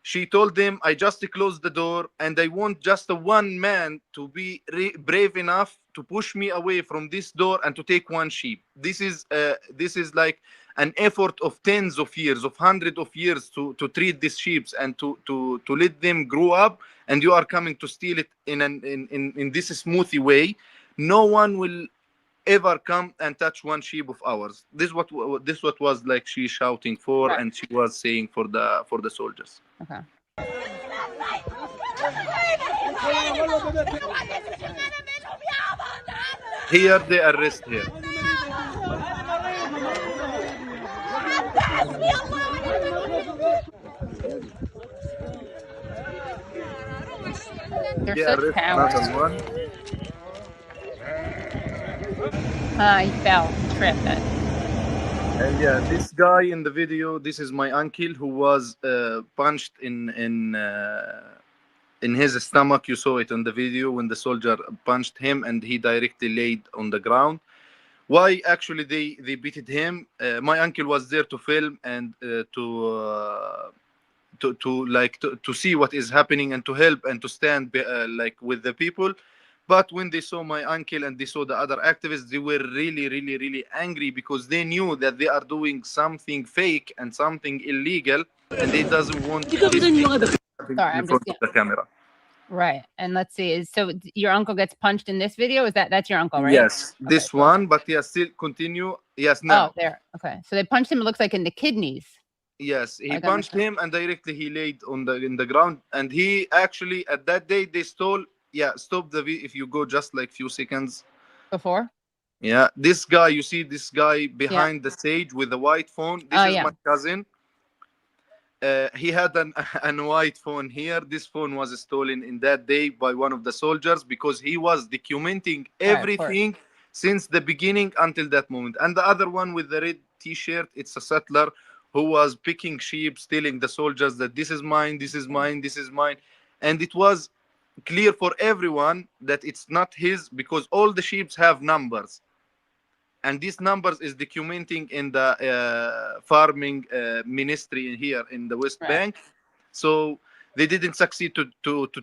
She told them, I just closed the door and I want just one man to be brave enough to push me away from this door and to take one sheep. This is like an effort of tens of years, of hundreds of years to treat these sheep and to let them grow up, and you are coming to steal it in this smoothie way. No one will ever come and touch one sheep of ours. This what was like she shouting for, right. And she was saying for the soldiers. Okay. Here they arrest her. They're such cowards. He fell, tripped. And yeah, this guy in the video, this is my uncle who was punched in his stomach. You saw it on the video when the soldier punched him and he directly laid on the ground. Why actually they beated him? My uncle was there to film and to see what is happening and to help and to stand like with the people. But when they saw my uncle and they saw the other activists, they were really angry because they knew that they are doing something fake and something illegal, and they doesn't want this in front of the camera. Right. And let's see. So your uncle gets punched in this video? That's your uncle, right? Yes, okay, this one, but yeah, still continue. Yes, now. Oh, there. Okay. So they punched him, it looks like in the kidneys. Yes, he punched him and directly he laid in the ground. And he actually, at that day, they stole. Yeah, stop the video if you go just like few seconds. Before? Yeah, this guy, you see this guy behind the stage with the white phone. This is my cousin. He had an white phone here. This phone was stolen in that day by one of the soldiers because he was documenting everything since the beginning until that moment. And the other one with the red t-shirt, it's a settler who was picking sheep, stealing the soldiers that this is mine, this is mine, this is mine. And it was clear for everyone that it's not his because all the sheep have numbers, and these numbers is documenting in the farming ministry here in the West Bank. So they didn't succeed to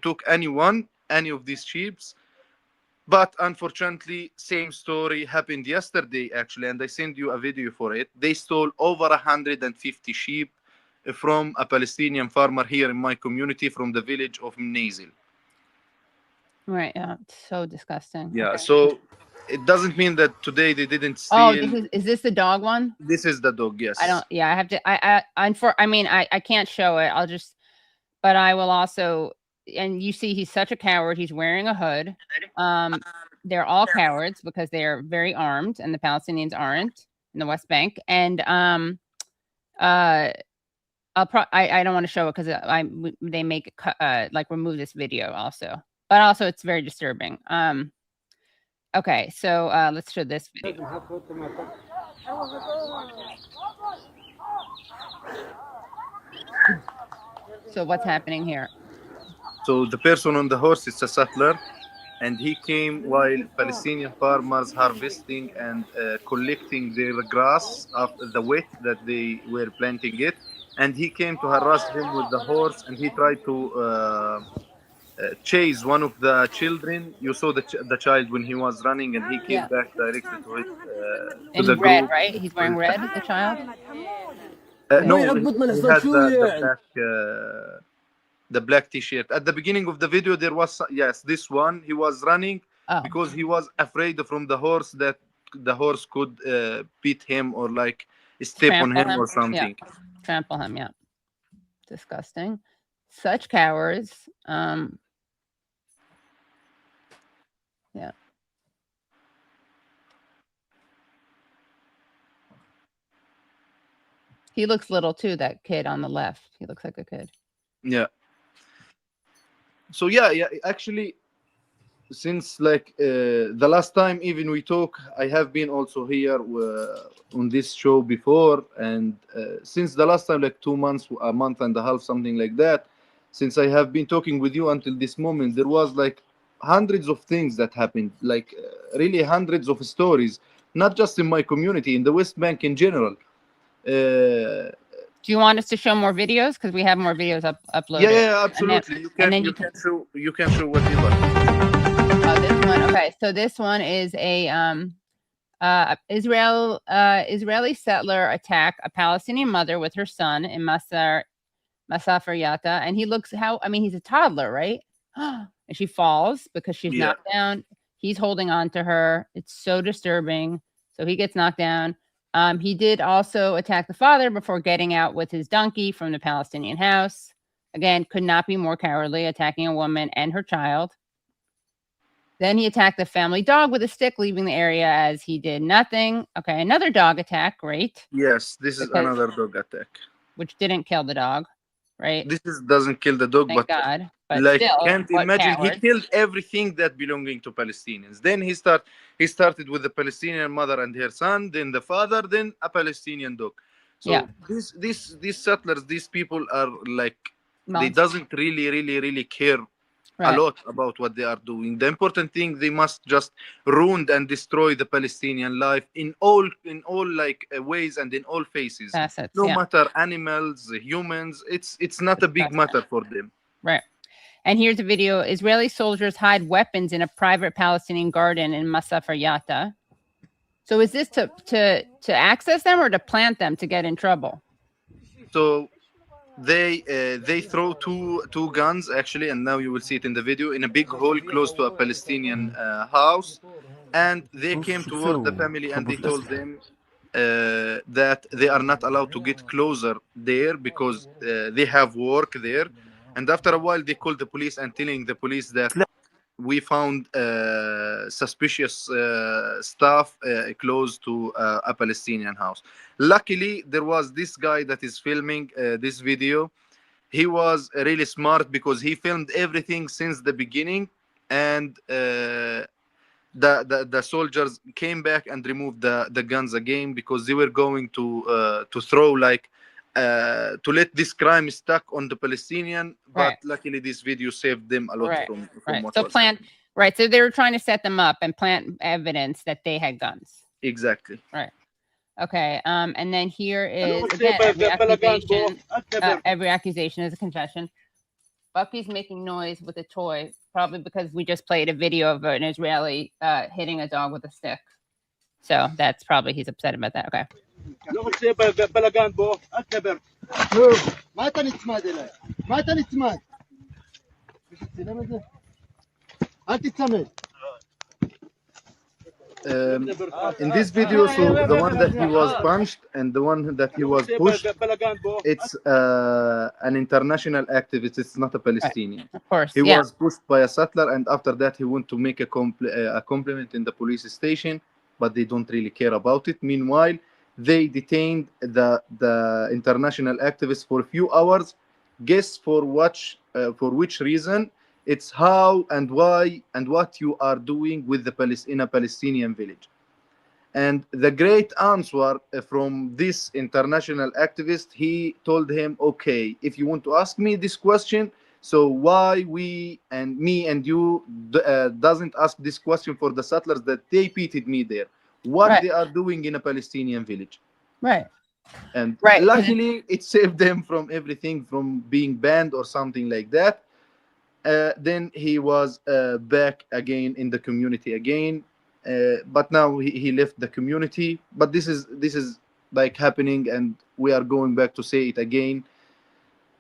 took anyone, any of these sheep. But unfortunately, same story happened yesterday, actually, and I sent you a video for it. They stole over 150 sheep from a Palestinian farmer here in my community from the village of Mnazil. Right. Yeah. It's so disgusting. Yeah. Okay. So it doesn't mean that today they didn't steal. Oh, is this the dog one? This is the dog. Yes. I don't. Yeah. I have to. I can't show it. I'll just. But I will also. And you see, he's such a coward. He's wearing a hood. They're all cowards because they are very armed, and the Palestinians aren't in the West Bank. And I don't want to show it because they make like remove this video also. But also, it's very disturbing. Okay, so let's show this video. So what's happening here? So the person on the horse is a settler, and he came while Palestinian farmers harvesting and collecting their grass after the wet that they were planting it, and he came to harass them with the horse, and he tried to chase one of the children. You saw the child when he was running, and he came back directly to it. To In the red, group. right? He's wearing red, the child? No, he had the black t-shirt. At the beginning of the video, there was, yes, this one, he was running because he was afraid from the horse that the horse could beat him or like step on him or something. Yeah. Trample him, yeah. Disgusting. Such cowards. Yeah. He looks little too, that kid on the left. He looks like a kid. Yeah. So yeah, actually, since like the last time even we talk, I have been also here on this show before, and since the last time, like 2 months, a month and a half, something like that, since I have been talking with you until this moment, there was like hundreds of things that happened, like really hundreds of stories, not just in my community, in the West Bank in general. Do you want us to show more videos? Because we have more videos uploaded. Yeah, absolutely. You can show what you want. Oh, this one. Okay, so this one is a Israeli settler attack a Palestinian mother with her son in Masafar Yatta, and he looks he's a toddler, right? And she falls because she's knocked down. He's holding on to her. It's so disturbing. So he gets knocked down. He did also attack the father before getting out with his donkey from the Palestinian house. Again, could not be more cowardly, attacking a woman and her child. Then he attacked the family dog with a stick, leaving the area as he did nothing. Okay, another dog attack. Great. Yes, this is another dog attack. Which didn't kill the dog, right? This doesn't kill the dog, Thank God. But like, still, can't imagine. Coward. He killed everything that belonging to Palestinians. Then he started with the Palestinian mother and her son, then the father, then a Palestinian dog. So these settlers, these people are like, they doesn't really care a lot about what they are doing. The important thing, they must just ruin and destroy the Palestinian life in all like ways and in all phases. Facets, no matter animals, humans, it's not a big matter for them. Right. And here's a video. Israeli soldiers hide weapons in a private Palestinian garden in Masafar Yatta. So is this to access them or to plant them to get in trouble? So they throw two guns actually, and now you will see it in the video, in a big hole close to a Palestinian house, and they came toward the family and they told them that they are not allowed to get closer there because they have work there. And after a while, they called the police and telling the police that we found suspicious stuff close to a Palestinian house. Luckily, there was this guy that is filming this video. He was really smart because he filmed everything since the beginning, and the soldiers came back and removed the guns again because they were going to throw like to let this crime stuck on the Palestinian, but luckily this video saved them a lot from what so was so they were trying to set them up and plant evidence that they had guns. Exactly. Right. Okay. And then here is again, every accusation is a confession. Bucky's making noise with a toy. probably because we just played a video of an Israeli hitting a dog with a stick. So that's probably he's upset about that. Okay. In this video, so the one that he was punched and the one that he was pushed, it's an international activist. It's not a Palestinian. Of course, He yeah. was pushed by a settler, and after that, he went to make a compliment in the police station, but they don't really care about it. Meanwhile, they detained the international activist for a few hours. Guess for which reason? It's how and why and what you are doing with the in a Palestinian village. And the great answer from this international activist, he told him, okay, if you want to ask me this question, so why we and me and you doesn't ask this question for the settlers that they beated me there, what they are doing in a Palestinian village. Right. And luckily it saved them from everything, from being banned or something like that. Then he was back again in the community again, but now he left the community. But this is like happening, and we are going back to say it again.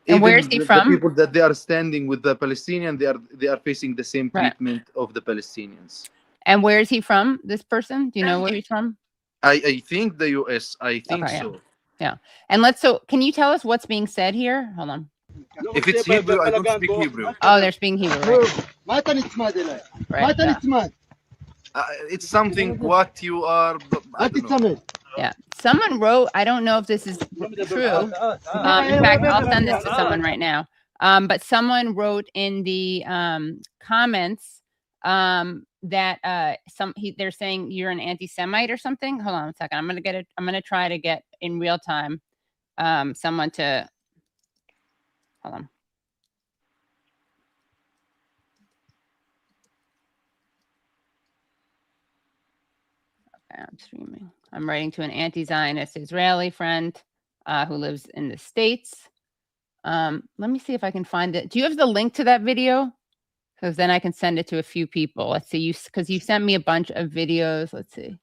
And even where is he from? The people that they are standing with the Palestinians, they are facing the same treatment of the Palestinians. And where is he from? This person? Do you know where he's from? I think the U.S. I think Okay, so. Yeah. And can you tell us what's being said here? Hold on. If it's Hebrew, I don't speak Hebrew. Oh, they're speaking Hebrew, right? Right, yeah. It's something what you are. I don't know. Yeah. Someone wrote, I don't know if this is true. In fact, I'll send this to someone right now. But someone wrote in the comments that they're saying you're an anti-Semite or something. Hold on a second. I'm gonna try to get in real time someone to hold on. Okay, I'm streaming. I'm writing to an anti-Zionist Israeli friend who lives in the States. Let me see if I can find it. Do you have the link to that video? Because then I can send it to a few people. Let's see, because you sent me a bunch of videos. Let's see.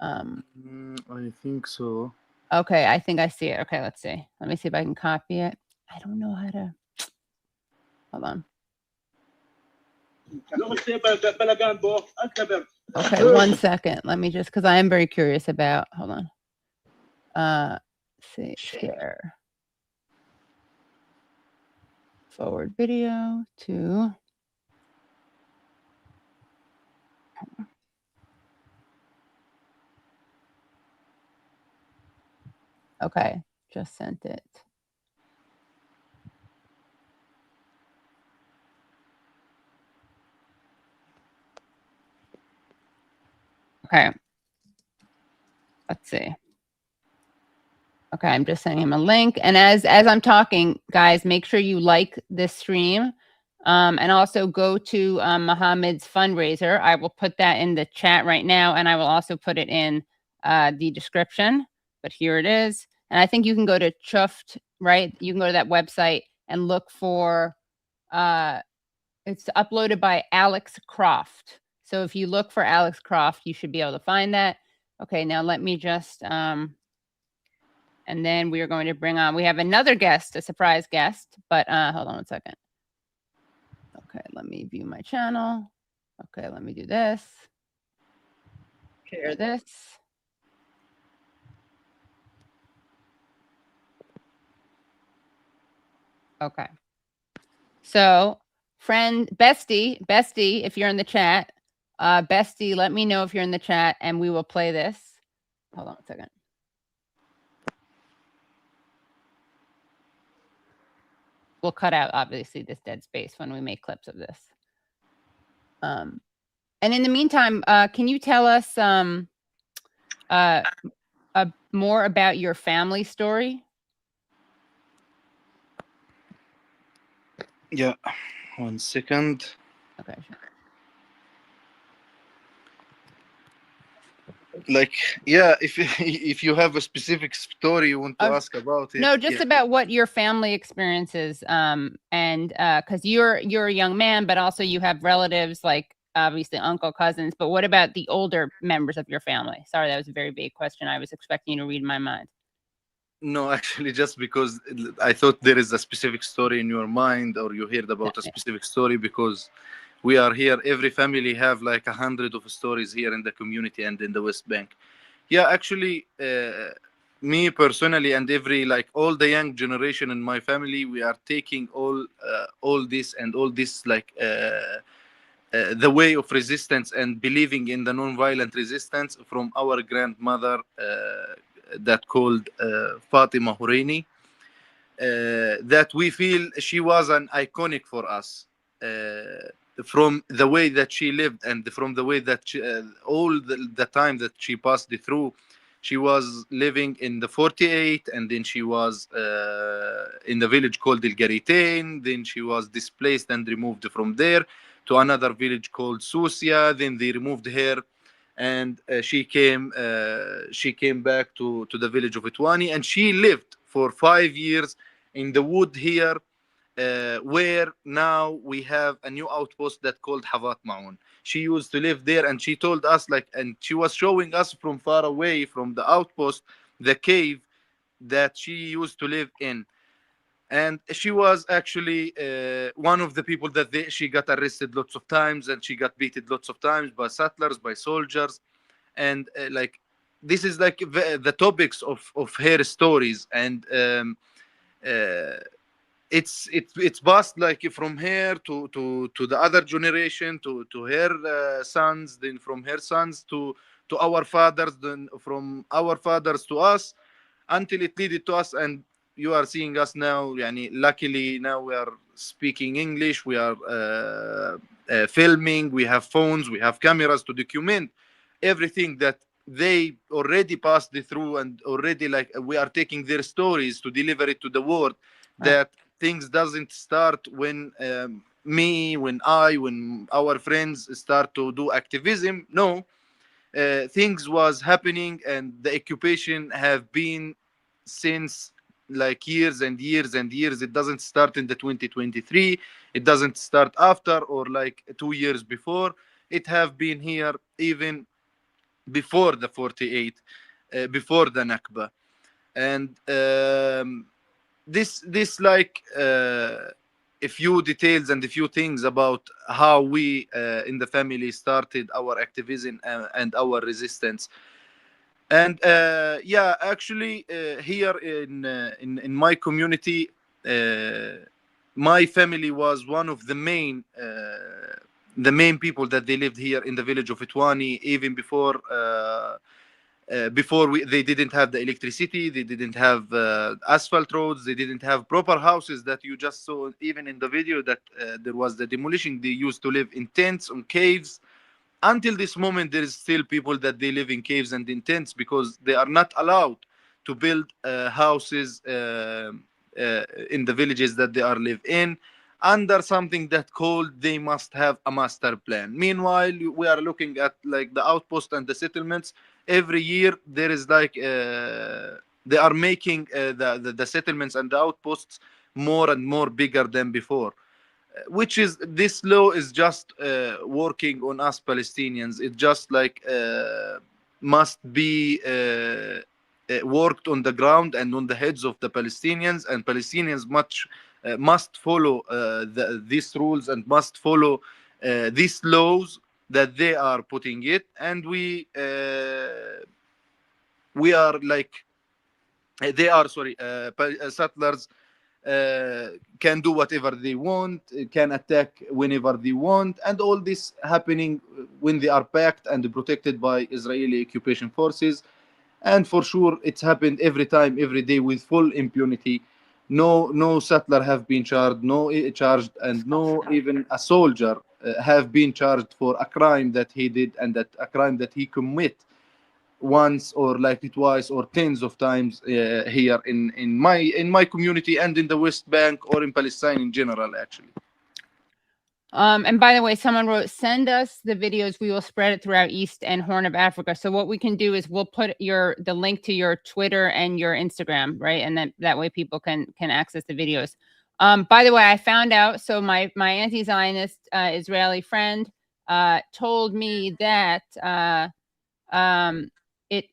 I think so. Okay, I think I see it. Okay, let's see. Let me see if I can copy it. I don't know how to. Hold on. Okay, 1 second. Let me just, because I am very curious about. Hold on. Let's see, share. Forward video to. Okay, just sent it. Okay. Let's see. Okay, I'm just sending him a link. And as I'm talking, guys, make sure you like this stream. And also go to Mohammed's fundraiser. I will put that in the chat right now, and I will also put it in the description. But here it is. And I think you can go to Chuft, right? You can go to that website and look for, it's uploaded by Alex Croft. So if you look for Alex Croft, you should be able to find that. Okay, now let me just, and then we are going to bring on, we have another guest, a surprise guest, but hold on 1 second. Okay, let me view my channel. Okay, let me do this. Share this. Okay. So, friend, bestie, if you're in the chat, bestie, let me know if you're in the chat and we will play this. Hold on 1 second. We'll cut out, obviously, this dead space when we make clips of this. And in the meantime, can you tell us more about your family story? Yeah, 1 second. Okay, sure. Like, yeah, if you have a specific story you want to ask about it. No, just yeah. about what your family experiences, and because you're a young man, but also you have relatives like obviously uncle, cousins. But what about the older members of your family? Sorry, that was a very big question. I was expecting you to read my mind. No, actually, just because I thought there is a specific story in your mind, or you heard about a specific story, because we are here. Every family have like 100 of stories here in the community and in the West Bank. Yeah, actually, me personally and every like all the young generation in my family, we are taking all this and all this like the way of resistance and believing in the non-violent resistance from our grandmother that called Fatima Horeini. That we feel she was an iconic for us. From the way that she lived and from the way that she, all the time that she passed through. She was living in the 48, and then she was in the village called El Garitain. Then she was displaced and removed from there to another village called Susia. Then they removed her, and she came back to the village of Itwani, and she lived for 5 years in the wood here. Where now we have a new outpost that called Havat Maun. She used to live there, and she told us like, and she was showing us from far away from the outpost, the cave that she used to live in. And she was actually one of the people that she got arrested lots of times, and she got beaten lots of times by settlers, by soldiers. And like, this is like the topics of her stories. And it's passed like from her to the other generation, to her sons, then from her sons to our fathers, then from our fathers to us, until it led to us. And you are seeing us now. Yani, luckily now we are speaking English, we are filming, we have phones, we have cameras to document everything that they already passed through, and already like we are taking their stories to deliver it to the world. That things doesn't start when when our friends start to do activism. No, things was happening, and the occupation have been since like years and years and years. It doesn't start in the 2023. It doesn't start after or like 2 years before. It have been here even before the 48, before the Nakba. And this like a few details and a few things about how we in the family started our activism and our resistance. And yeah, actually here in my community, my family was one of the main people that they lived here in the village of Itwani, even before they didn't have the electricity, they didn't have asphalt roads, they didn't have proper houses that you just saw even in the video that there was the demolition. They used to live in tents, on caves. Until this moment, there is still people that they live in caves and in tents because they are not allowed to build houses in the villages that they are live in, under something that called they must have a master plan. Meanwhile, we are looking at like the outpost and the settlements. Every year there is like they are making the settlements and the outposts more and more bigger than before, which is, this law is just working on us Palestinians. It just like must be worked on the ground and on the heads of the Palestinians, and Palestinians must follow these rules and must follow these laws that they are putting it. And we are like, they are settlers can do whatever they want, can attack whenever they want, and all this happening when they are backed and protected by Israeli occupation forces. And for sure, it's happened every time, every day, with full impunity. No settler have been charged, and no even a soldier have been charged for a crime that he did, and that a crime that he commit once or like twice or tens of times here in my community and in the West Bank or in Palestine in general, actually. And by the way, someone wrote, send us the videos. We will spread it throughout East and Horn of Africa. So what we can do is we'll put the link to your Twitter and your Instagram, right? And then that way people can access the videos. By the way, I found out, so my anti-Zionist Israeli friend told me that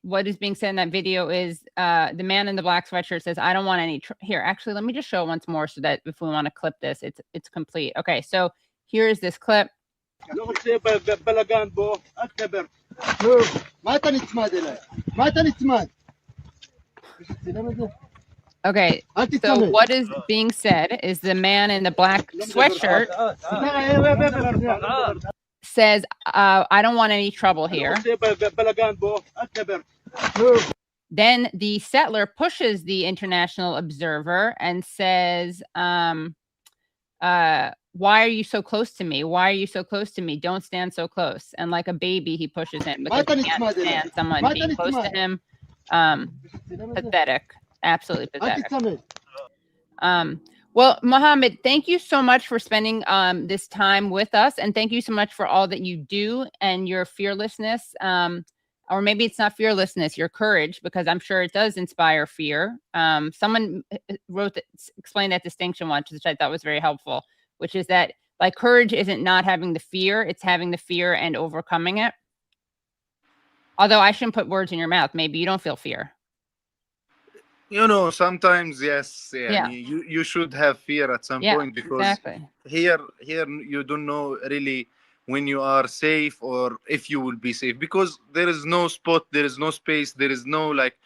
what is being said in that video is the man in the black sweatshirt says, I don't want any here. Actually, let me just show it once more so that if we want to clip this, it's complete. Okay, so here's this clip. Okay, so what is being said is the man in the black sweatshirt says, I don't want any trouble here. Then the settler pushes the international observer and says, why are you so close to me? Why are you so close to me? Don't stand so close. And like a baby, he pushes him because he can't stand someone being close to him. Pathetic. Absolutely pathetic. Well, Mohammed, thank you so much for spending this time with us. And thank you so much for all that you do and your fearlessness. Or maybe it's not fearlessness, your courage, because I'm sure it does inspire fear. Someone explained that distinction once, which I thought was very helpful, which is that like courage isn't not having the fear, it's having the fear and overcoming it. Although I shouldn't put words in your mouth. Maybe you don't feel fear. You know, sometimes, yes, you should have fear at some point, because here you don't know really when you are safe or if you will be safe, because there is no spot, there is no space, there is no like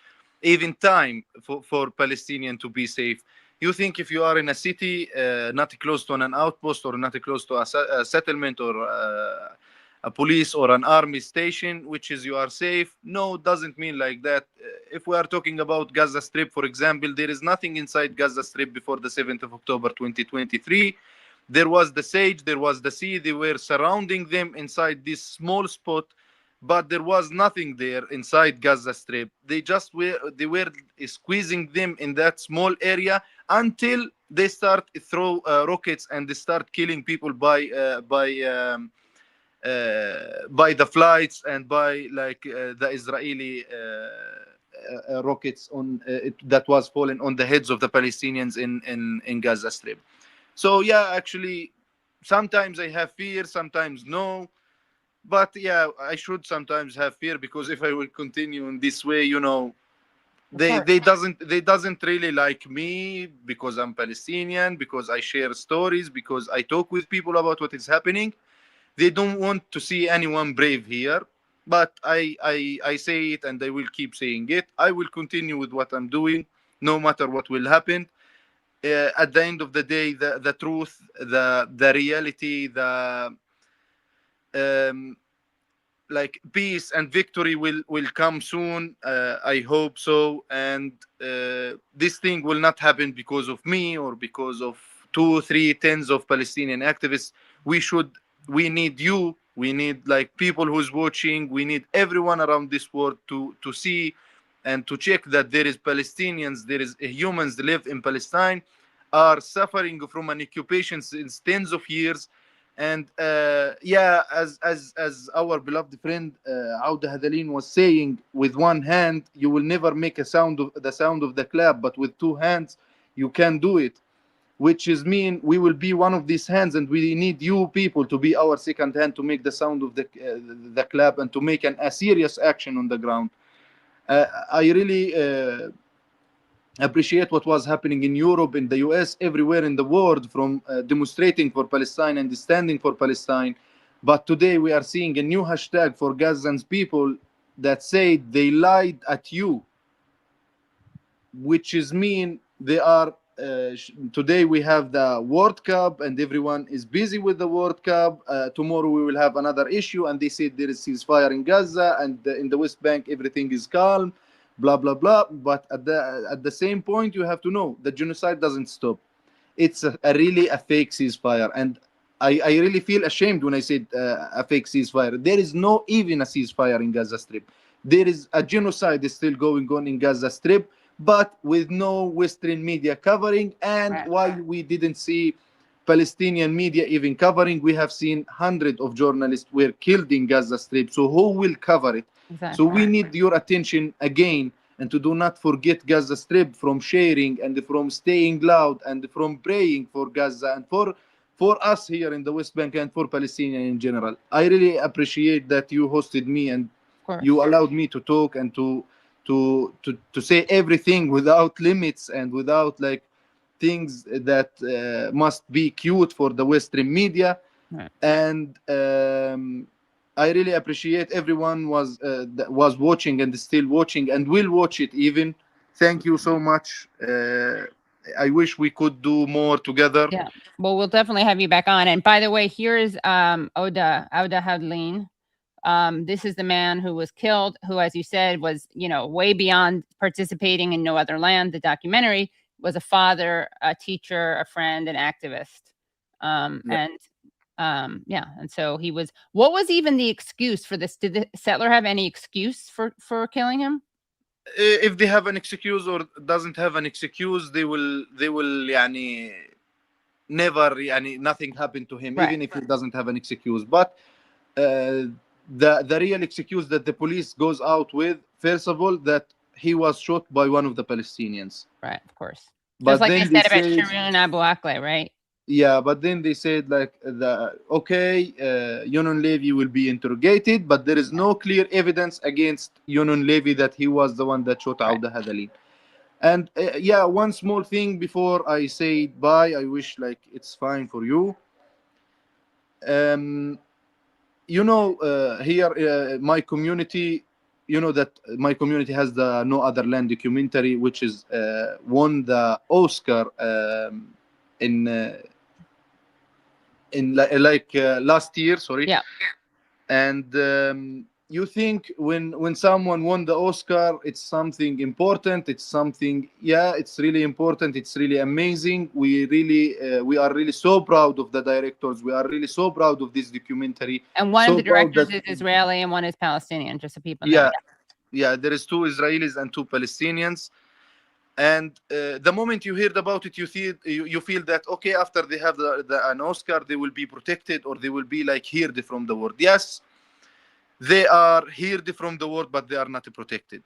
even time for Palestinian to be safe. You think if you are in a city, not close to an outpost or not close to a settlement or a police or an army station, which is you are safe. No, doesn't mean like that. If we are talking about Gaza Strip, for example, there is nothing inside Gaza Strip before the 7th of October 2023. There was the siege, there was the sea, they were surrounding them inside this small spot, but there was nothing there inside Gaza Strip. They were squeezing them in that small area until they start throw rockets and they start killing people by the flights and by like the Israeli rockets on that was falling on the heads of the Palestinians in Gaza Strip. So yeah, actually, sometimes I have fear, sometimes no. But yeah, I should sometimes have fear, because if I will continue in this way, you know, they doesn't really like me because I'm Palestinian, because I share stories, because I talk with people about what is happening. They don't want to see anyone brave here. But I say it, and I will keep saying it. I will continue with what I'm doing, no matter what will happen. At the end of the day, the truth, the reality, like peace and victory will come soon. I hope so. And this thing will not happen because of me or because of 2, 3, tens of Palestinian activists. We need you. We need like people who's watching. We need everyone around this world to see and to check that there is Palestinians, there is humans that live in Palestine, are suffering from an occupation since tens of years. And as our beloved friend Awdah Hathaleen was saying, with one hand you will never make the sound of the clap, but with 2 hands you can do it, which is mean we will be one of these hands, and we need you people to be our second hand to make the sound of the clap and to make a serious action on the ground. I really appreciate what was happening in Europe, in the US, everywhere in the world, from demonstrating for Palestine and standing for Palestine. But today we are seeing a new hashtag for Gazans people that say they lied at you, which is mean they are today we have the World Cup and everyone is busy with the World Cup. Tomorrow we will have another issue, and they said there is ceasefire in Gaza, and in the West Bank everything is calm, blah blah blah. But at the same point, you have to know the genocide doesn't stop. It's really a fake ceasefire, and I really feel ashamed when I said a fake ceasefire. There is no even a ceasefire in Gaza Strip. There is a genocide is still going on in Gaza Strip, but with no Western media covering. And why we didn't see Palestinian media even covering. We have seen hundreds of journalists were killed in Gaza Strip. So who will cover it? Exactly. So we need your attention again, and to do not forget Gaza Strip from sharing and from staying loud and from praying for Gaza and for us here in the West Bank and for Palestinians in general. I really appreciate that you hosted me and you allowed me to talk and to say everything without limits and without like things that must be cute for the Western media. Right. And I really appreciate everyone that was watching and is still watching and will watch it even. Thank you so much. I wish we could do more together. Yeah. Well, we'll definitely have you back on. And by the way, here is Awdah Hathaleen. This is the man who was killed, who, as you said, was, you know, way beyond participating in No Other Land. The documentary was a father, a teacher, a friend, an activist. And so he was, what was even the excuse for this? Did the settler have any excuse for killing him? If they have an excuse or doesn't have an excuse, they will yani, never yani, nothing happened to him, Right. even if he doesn't have an excuse. But the real excuse that the police goes out with, first of all, that he was shot by one of the Palestinians. Right, of course. But Just like then they said about say, Shireen Abu Akleh, right? yeah, but then they said like Yonon Levy will be interrogated, but there is no clear evidence against Yonon Levy that he was the one that shot Awdah Hathaleen. And one small thing before I say bye, I wish like it's fine for you. You know, here my community, you know that my community has the No Other Land documentary, which is won the Oscar in last year, sorry. Yeah. And you think when someone won the Oscar, it's something important, it's something, it's really important, it's really amazing. We are really so proud of the directors. We are really so proud of this documentary. And one of the directors that, is Israeli and one is Palestinian, just so people know. Yeah, there is 2 Israelis and 2 Palestinians. And the moment you heard about it, you feel that, okay, after they have an Oscar, they will be protected or they will be like heard from the world. Yes, they are heard from the world, but they are not protected.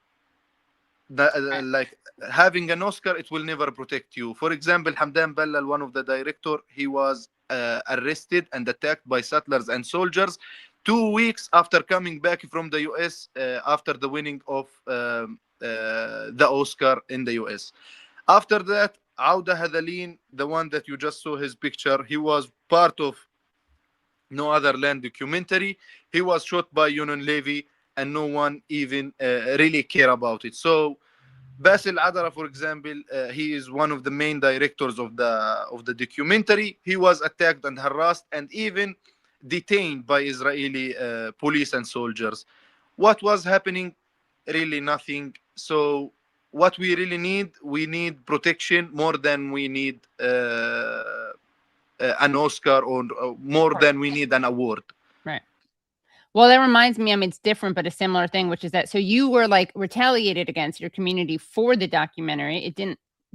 Like having an Oscar, it will never protect you. For example, Hamdan Bellal, one of the directors, he was arrested and attacked by settlers and soldiers 2 weeks after coming back from the US after the winning of the Oscar in the US. After that, Awdah Hathaleen, the one that you just saw his picture, he was part of No Other Land documentary. He was shot by Yonon Levy and no one even really care about it. So Basil Adara, for example, he is one of the main directors of the documentary. He was attacked and harassed and even detained by Israeli police and soldiers. What was happening? Really nothing. So what we really need, we need protection more than we need an Oscar or more than we need an award. Right. Well, that reminds me, I mean, it's different, but a similar thing, which is that, so you were like retaliated against your community for the documentary. It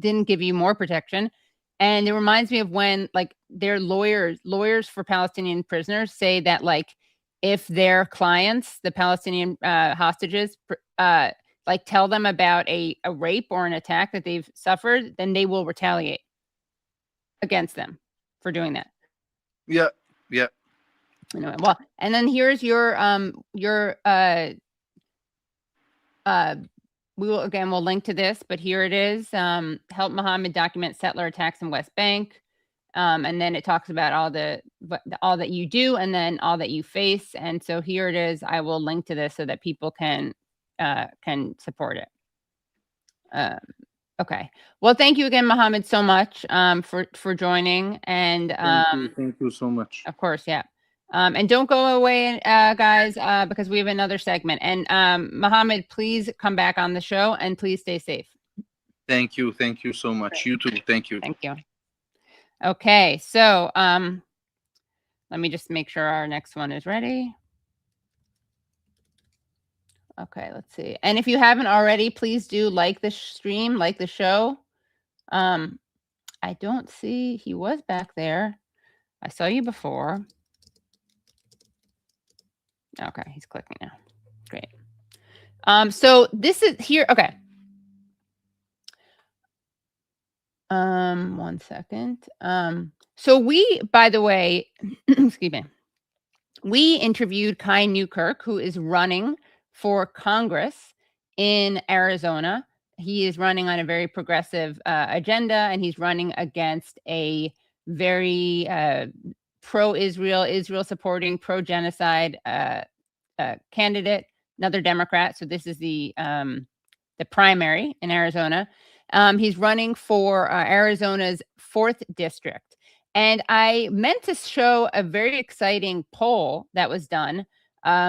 didn't give you more protection. And it reminds me of when like their lawyers for Palestinian prisoners say that like, if their clients, the Palestinian hostages, like tell them about a rape or an attack that they've suffered, then they will retaliate against them for doing that. Yeah. Anyway, well, and then here's your we'll link to this, but here it is. Help Mohammed document settler attacks in West Bank. And then it talks about all that you do and then all that you face. And so here it is. I will link to this so that people can support it. Okay. Well, thank you again, Mohammed, so much for joining. And thank you so much. Of course, yeah. And don't go away, guys, because we have another segment. And Mohammed, please come back on the show and please stay safe. Thank you so much. You too. Thank you. Thank you. Okay, so let me just make sure our next one is ready. Okay, let's see. And if you haven't already, please do like the stream, like the show. I don't see, he was back there. I saw you before. Okay, he's clicking now. Great. So this is here. Okay. 1 second. So we, by the way, excuse me, we interviewed Kai Newkirk, who is running for Congress in Arizona. He is running on a very progressive agenda, and he's running against a very pro-Israel, Israel-supporting, pro-genocide candidate, another Democrat. So this is the primary in Arizona. He's running for Arizona's 4th district. And I meant to show a very exciting poll that was done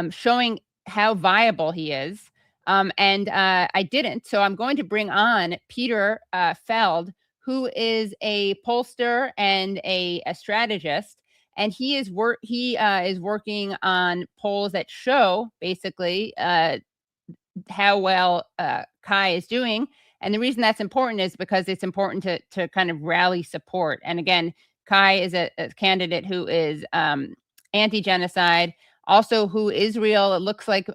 showing how viable he is. And I didn't. So I'm going to bring on Peter Feld, who is a pollster and a strategist. And he is working on polls that show basically how well Kai is doing. And the reason that's important is because it's important to kind of rally support. And again, Kai is a candidate who is anti-genocide, also who Israel, it looks like,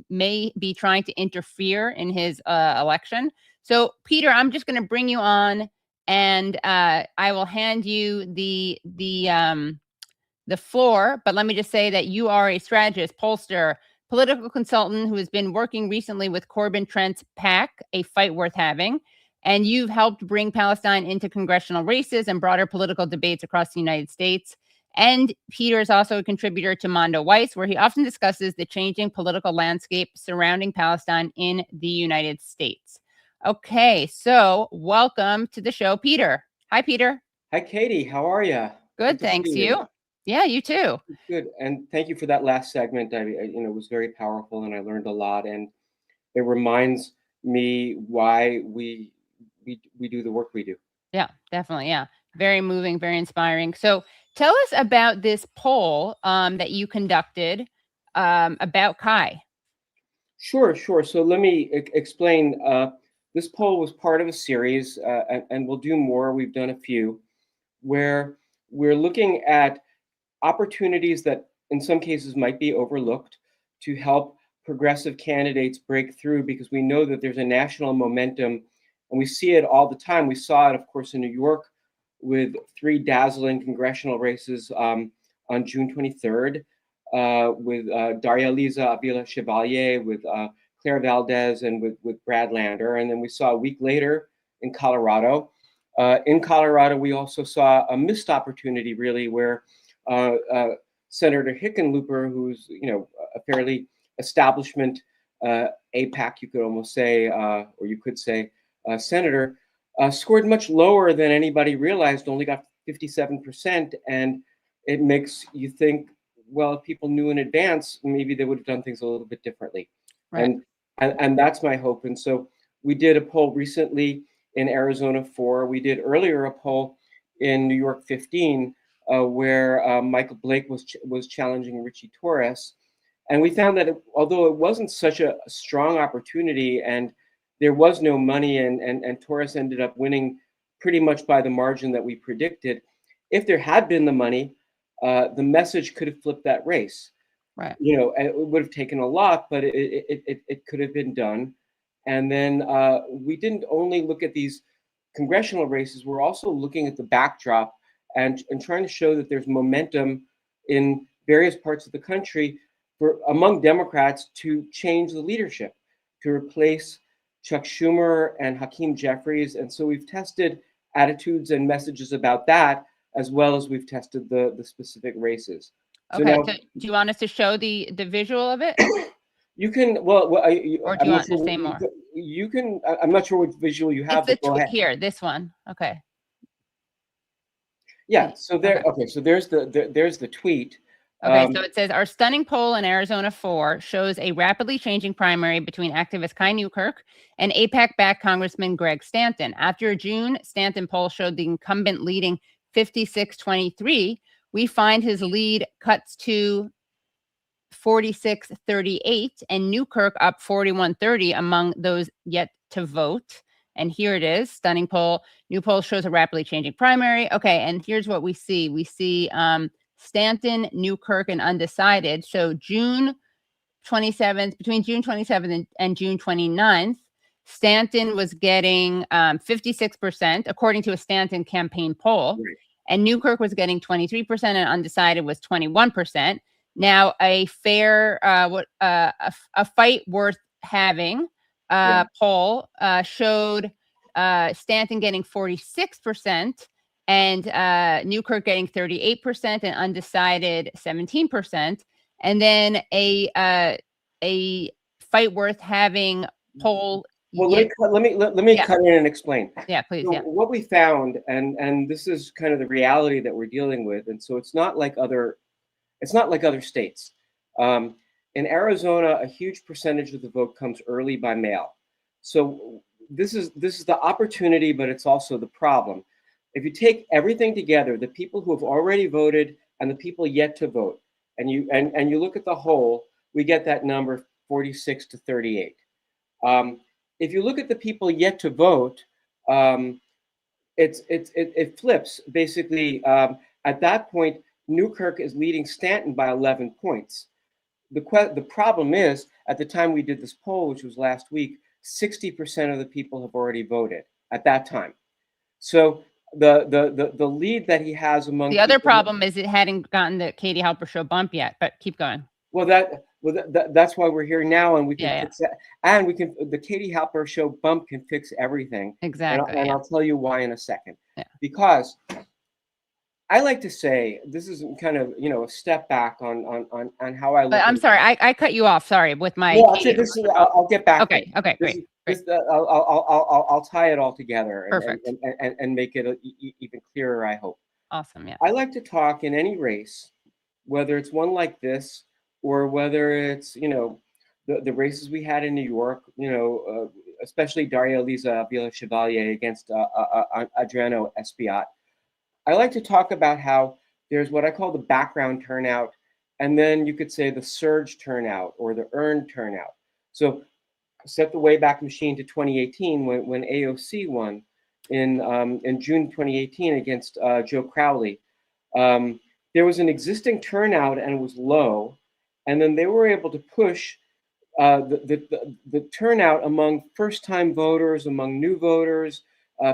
may be trying to interfere in his election. So, Peter, I'm just going to bring you on, and I will hand you the floor. But let me just say that you are a strategist, pollster, political consultant who has been working recently with Corbin Trent's PAC, A Fight Worth Having. And you've helped bring Palestine into congressional races and broader political debates across the United States. And Peter is also a contributor to Mondo Weiss, where he often discusses the changing political landscape surrounding Palestine in the United States. Okay, so welcome to the show, Peter. Hi, Peter. Hi, Katie. How are you? Good, thanks. You? Yeah, you too. Good, and thank you for that last segment. It was very powerful, and I learned a lot. And it reminds me why we do the work we do. Yeah, definitely. Yeah, very moving, very inspiring. So, tell us about this poll that you conducted about Kai. Sure. So let me explain. This poll was part of a series, and we'll do more. We've done a few, where we're looking at opportunities that in some cases might be overlooked to help progressive candidates break through, because we know that there's a national momentum, and we see it all the time. We saw it, of course, in New York with 3 dazzling congressional races on June 23rd, with Daria Liza, Avila Chevalier, with Claire Valdez, and with Brad Lander. And then we saw a week later in Colorado. In Colorado, we also saw a missed opportunity, really, where Senator Hickenlooper, who's a fairly establishment AIPAC, you could almost say, or you could say, senator, scored much lower than anybody realized, only got 57%. And it makes you think, well, if people knew in advance, maybe they would have done things a little bit differently. Right. And that's my hope. And so we did a poll recently in Arizona 4. We did earlier a poll in New York 15, where Michael Blake was challenging Richie Torres. And we found that although it wasn't such a strong opportunity, and there was no money, and Torres ended up winning pretty much by the margin that we predicted, if there had been the money, the message could have flipped that race. Right. It would have taken a lot, but it could have been done. And then we didn't only look at these congressional races, we're also looking at the backdrop and trying to show that there's momentum in various parts of the country among Democrats to change the leadership, to replace Chuck Schumer and Hakeem Jeffries. And so we've tested attitudes and messages about that, as well as we've tested the specific races. Okay, so do you want us to show the visual of it? You can, or do you want to say more? You can, I'm not sure which visual you have. It's the tweet here, this one. Okay. Yeah, so there, okay, so there's the tweet. Okay, so it says, our stunning poll in Arizona 4 shows a rapidly changing primary between activist Kai Newkirk and AIPAC-backed Congressman Greg Stanton. After a June Stanton poll showed the incumbent leading 56-23, we find his lead cuts to 46-38 and Newkirk up 41-30 among those yet to vote. And here it is, stunning poll. New poll shows a rapidly changing primary. Okay, and here's what we see. We see Stanton, Newkirk, and undecided. So June 27th, between June 27th and June 29th, Stanton was getting 56%, according to a Stanton campaign poll. Right. And Newkirk was getting 23%, and undecided was 21%. Now, a fair, a fight worth having poll showed Stanton getting 46%, and Newkirk getting 38%, and undecided 17%. And then a fight worth having poll. Well, let me cut in and explain. Yeah, please. So Yeah. What we found, and this is kind of the reality that we're dealing with, and so it's not like other states. In Arizona, a huge percentage of the vote comes early by mail. So this is the opportunity, but it's also the problem. If you take everything together, the people who have already voted and the people yet to vote, and you look at the whole, we get that number 46 to 38. If you look at the people yet to vote, it flips. Basically, at that point, Newkirk is leading Stanton by 11 points. The problem is, at the time we did this poll, which was last week, 60% of the people have already voted at that time. So the lead that he has among the other problem is it hadn't gotten the Katie Halper show bump yet. But keep going. Well, that's why we're here now, and we can fix that. And we can, the Katie Halper show bump can fix everything. Exactly. And I'll tell you why in a second. Yeah. Because I like to say, this is kind of, a step back on how I look. But I'm sorry, I cut you off. Sorry, with my. No, I'll get back. Okay. Okay. Great. I'll tie it all together. Perfect. And make it even clearer, I hope. Awesome. Yeah. I like to talk in any race, whether it's one like this or whether it's, the races we had in New York, especially Daria Eliza Villa Chevalier against Adriano Espiat. I like to talk about how there's what I call the background turnout, and then you could say the surge turnout or the earned turnout. So set the Wayback Machine to 2018 when AOC won in June 2018 against Joe Crowley. There was an existing turnout and it was low, and then they were able to push the turnout among first-time voters, among new voters,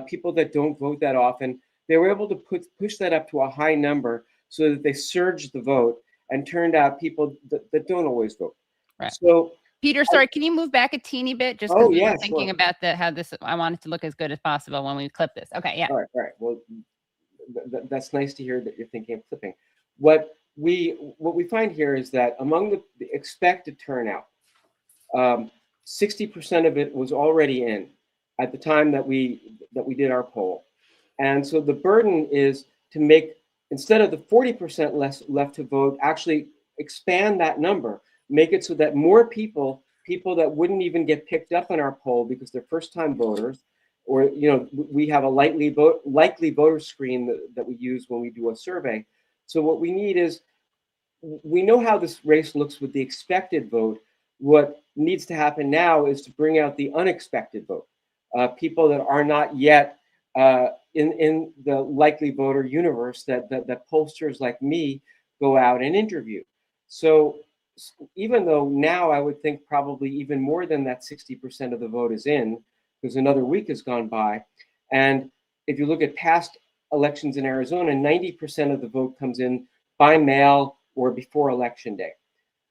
people that don't vote that often. They were able to push that up to a high number so that they surged the vote and turned out people that don't always vote. Right. So, Peter, sorry, can you move back a teeny bit? Just because we were thinking about how this, I want it to look as good as possible when we clip this. Okay, yeah. All right. Well, that's nice to hear that you're thinking of clipping. What we find here is that among the expected turnout, 60% of it was already in at the time that we did our poll. And so the burden is to make, instead of the 40% left to vote, actually expand that number, make it so that more people that wouldn't even get picked up in our poll because they're first-time voters, or we have a likely voter screen that we use when we do a survey. So what we need is, we know how this race looks with the expected vote. What needs to happen now is to bring out the unexpected vote, people that are not yet in the likely voter universe that pollsters like me go out and interview. So even though now I would think probably even more than that 60% of the vote is in, because another week has gone by. And if you look at past elections in Arizona, 90% of the vote comes in by mail or before election day.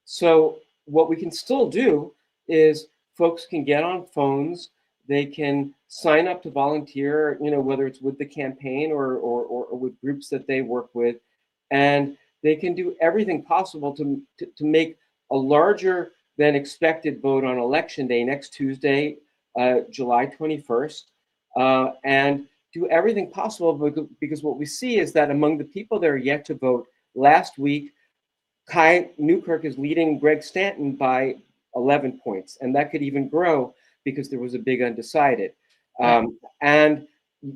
So what we can still do is folks can get on phones, they can sign up to volunteer, whether it's with the campaign or with groups that they work with, and they can do everything possible to make a larger than expected vote on election day next Tuesday, July 21st, and do everything possible, because what we see is that among the people that are yet to vote, last week, Kai Newkirk is leading Greg Stanton by 11 points, and that could even grow because there was a big undecided. And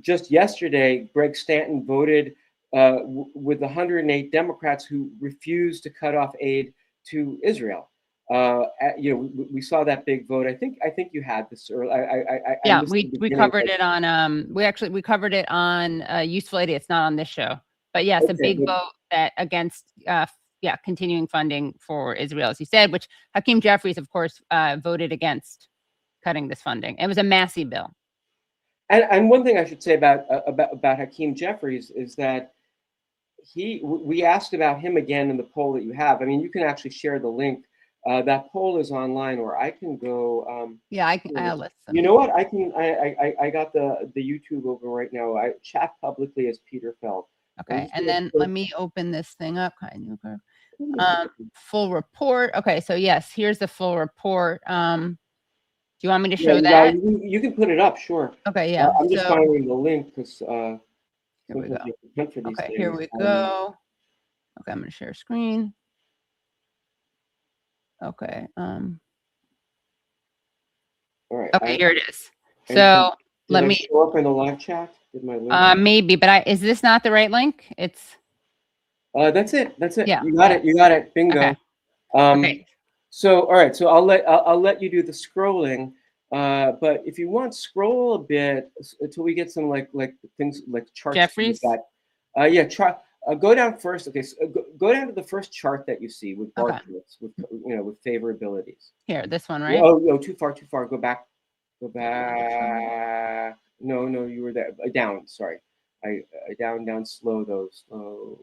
just yesterday, Greg Stanton voted with 108 Democrats who refused to cut off aid to Israel. We saw that big vote. I think you had this early. Yeah, we covered it on we covered it on Useful Idiots, not on this show. But yes, a big vote that against continuing funding for Israel, as you said, which Hakeem Jeffries, of course, voted against cutting this funding. It was a massive bill. And one thing I should say about Hakeem Jeffries is that we asked about him again in the poll that you have. I mean, you can actually share the link. That poll is online, or I can go. I'll list them. You know what? I can. I got the YouTube open right now. I chat publicly as Peter Feld. Okay, and then let me open this thing up. Full report. Okay, so yes, here's the full report. Do you want me to show that? You can put it up, sure. Okay, yeah. I'm just finding the link because. Here we go. Okay, here we go. Okay, I'm going to share screen. Okay. All right. Okay, here it is. So let me show up in the live chat. Did my link? Maybe, but is this not the right link? It's. That's it. That's it. Yeah. You got it. You got it. Bingo. Okay. Okay. So all right. So I'll let you do the scrolling. But if you want, scroll a bit until we get some like things like charts. Jeffries. Yeah. Try. Go down first. Okay. So go down to the first chart that you see with bar charts, with with favorabilities. Here, this one, right? Oh no, too far. Go back. Go back. No, you were there. Down. Sorry. I down slow those. Slow.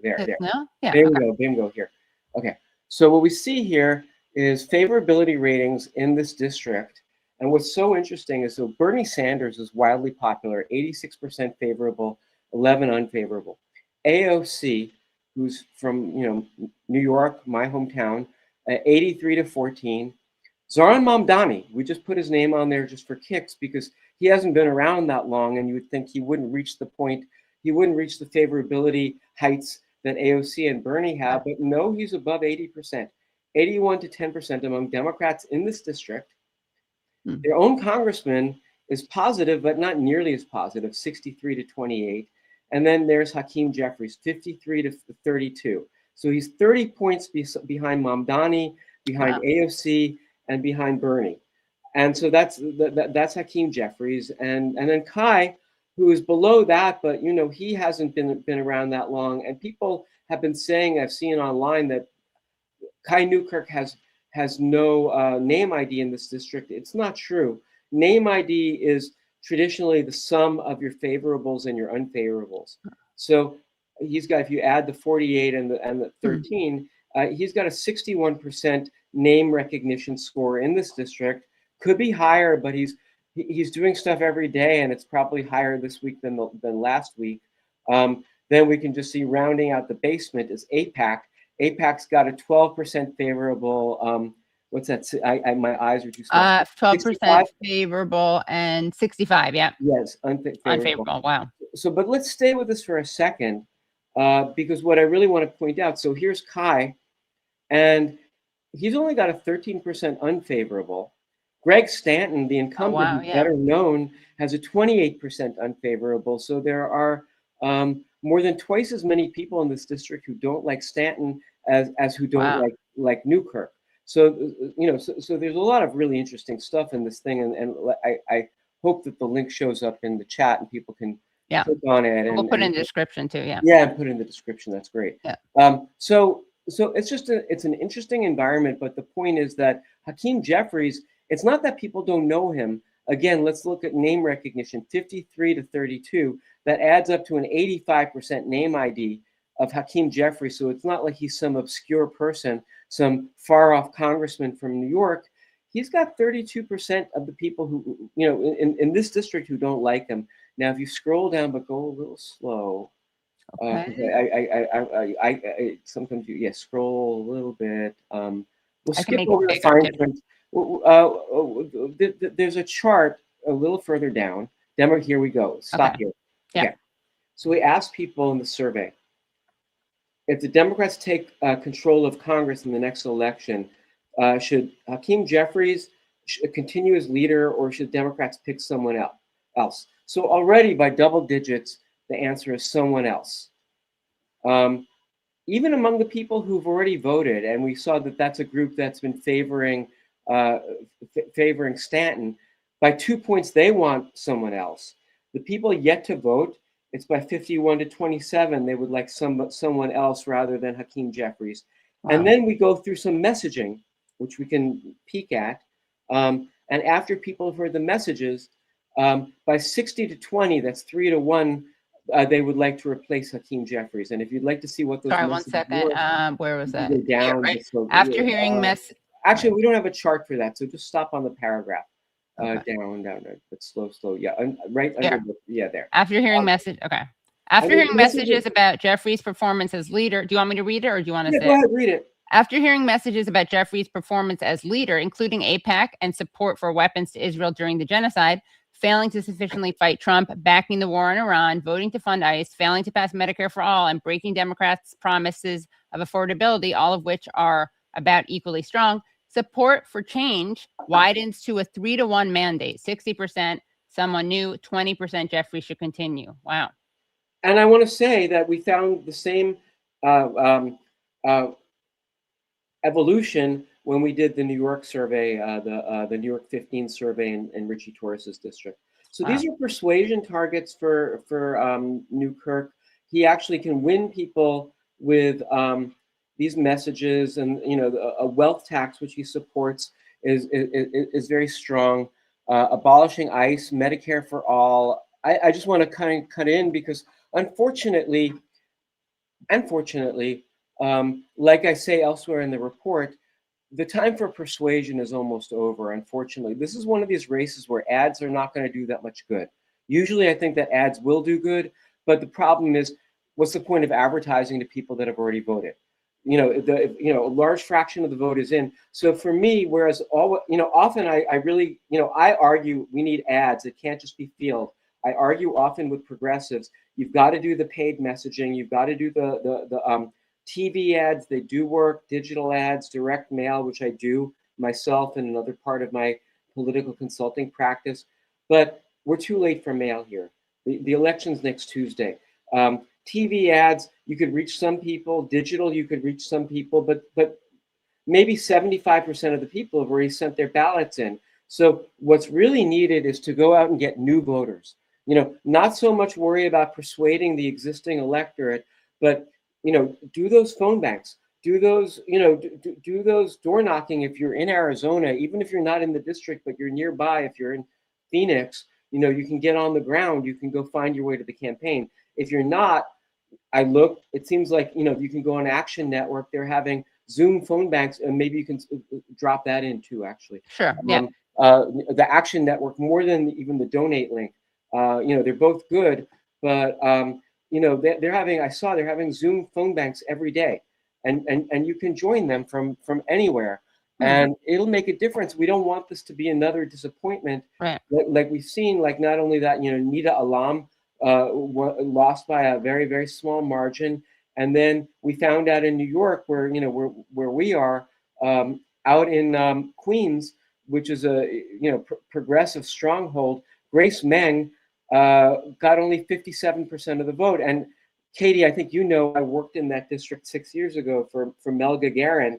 There. No? Yeah. Bingo here. Okay. So what we see here is favorability ratings in this district. And what's so interesting is so Bernie Sanders is wildly popular, 86% favorable, 11 unfavorable. AOC, who's from New York, my hometown, 83-14. Zoran Mamdani, we just put his name on there just for kicks because he hasn't been around that long, and you would think he wouldn't reach the point, he wouldn't reach the favorability heights that AOC and Bernie have, but no, he's above 80%, 81-10% among Democrats in this district. Their own congressman is positive, but not nearly as positive, 63-28. And then there's Hakeem Jeffries, 53-32. So he's 30 points behind Mamdani, behind AOC, and behind Bernie. And so that's Hakeem Jeffries. And then Kai, who is below that, but he hasn't been around that long. And people have been saying, I've seen online, that Kai Newkirk has no name ID in this district. It's not true. Name ID is traditionally the sum of your favorables and your unfavorables. So he's got, if you add the 48 and the 13, he's got a 61% name recognition score in this district. Could be higher, but he's doing stuff every day, and it's probably higher this week than last week. Then we can just see rounding out the basement is AIPAC. AIPAC's got a 12% favorable. What's that? My eyes are too small. 12% favorable and 65. Yeah. Yes, unfavorable. Wow. So, but let's stay with this for a second, because what I really want to point out. So here's Kai, and he's only got a 13% unfavorable. Greg Stanton, the incumbent, better known, has a 28% unfavorable. So there are more than twice as many people in this district who don't like Stanton as who don't like Newkirk. So so there's a lot of really interesting stuff in this thing, and I hope that the link shows up in the chat and people can click on it. And we'll put it in the description too. Yeah. Yeah, put it in the description. That's great. Yeah. So it's just it's an interesting environment, but the point is that Hakeem Jeffries, it's not that people don't know him. Again, let's look at name recognition, 53-32. That adds up to an 85% name ID of Hakeem Jeffries. So it's not like he's some obscure person, some far off congressman from New York. He's got 32% of the people who, in this district who don't like him. Now, if you scroll down, but go a little slow. I sometimes scroll a little bit. We'll skip over the fine print. There's a chart a little further down. Demo, here we go. Stop here. Yeah. So we asked people in the survey, if the Democrats take control of Congress in the next election, should Hakeem Jeffries continue as leader, or should Democrats pick someone else? So already by double digits, the answer is someone else. even among the people who've already voted, and we saw that that's a group that's been favoring Stanton, by 2 points they want someone else. The people yet to vote, it's by 51 to 27. They would like someone else rather than Hakeem Jeffries. Wow. And then we go through some messaging, which we can peek at. And after people have heard the messages, by 60 to 20, that's 3 to 1, they would like to replace Hakeem Jeffries. And if you'd like to see what those Sorry, 1 second. Where was that? Down, yeah, right. After hearing actually, we don't have a chart for that, so just stop on the paragraph. Down, but slow. Yeah, right under there. After hearing After hearing messages about Jeffries' performance as leader, do you want me to read it, or do you want to say? Go ahead, read it. After hearing messages about Jeffries' performance as leader, including AIPAC and support for weapons to Israel during the genocide, failing to sufficiently fight Trump, backing the war in Iran, voting to fund ICE, failing to pass Medicare for all, and breaking Democrats' promises of affordability, all of which are about equally strong, support for change widens to a 3 to 1 mandate. 60% someone new, 20% Jeffries should continue. Wow. And I want to say that we found the same evolution when we did the New York survey, the New York 15 survey in Richie Torres's district. So these are persuasion targets for Newkirk. He actually can win people with these messages, and a wealth tax, which he supports, is very strong. Abolishing ICE, Medicare for all. I just want to kind of cut in because unfortunately, like I say elsewhere in the report, the time for persuasion is almost over. Unfortunately, this is one of these races where ads are not going to do that much good. Usually, I think that ads will do good, but the problem is, what's the point of advertising to people that have already voted? A large fraction of the vote is in. So for me, whereas often I really, I argue we need ads. It can't just be field. I argue often with progressives, you've got to do the paid messaging. You've got to do the TV ads. They do work. Digital ads, direct mail, which I do myself and another part of my political consulting practice. But we're too late for mail here. The election's next Tuesday. TV ads, you could reach some people. Digital, you could reach some people, but maybe 75% of the people have already sent their ballots in. So what's really needed is to go out and get new voters. Not so much worry about persuading the existing electorate, but do those phone banks, do those, do those door knocking. If you're in Arizona, even if you're not in the district, but you're nearby, if you're in Phoenix, you can get on the ground, you can go find your way to the campaign. If you're not, it seems like, you can go on Action Network. They're having Zoom phone banks, and maybe you can drop that in too, actually. Sure, yeah. The Action Network, more than even the donate link, they're both good, but, they're having Zoom phone banks every day, and you can join them from anywhere. And it'll make a difference. We don't want this to be another disappointment, right? Like we've seen, like not only that, Nida Alam lost by a very, very small margin, and then we found out in New York, where where we are, out in Queens, which is a progressive stronghold, Grace Meng got only 57% of the vote. And Katie, I think I worked in that district 6 years ago for Mel Gagarin.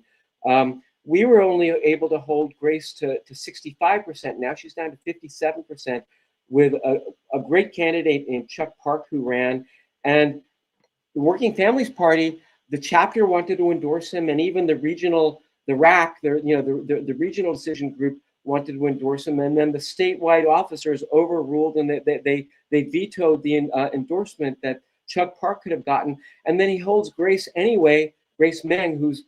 We were only able to hold Grace to 65%. Now she's down to 57% with a great candidate named Chuck Park who ran. And the Working Families Party, the chapter wanted to endorse him, and even the regional, the RAC, the regional decision group wanted to endorse him. And then the statewide officers overruled, and they vetoed the endorsement that Chuck Park could have gotten. And then he holds Grace anyway, Grace Meng, who's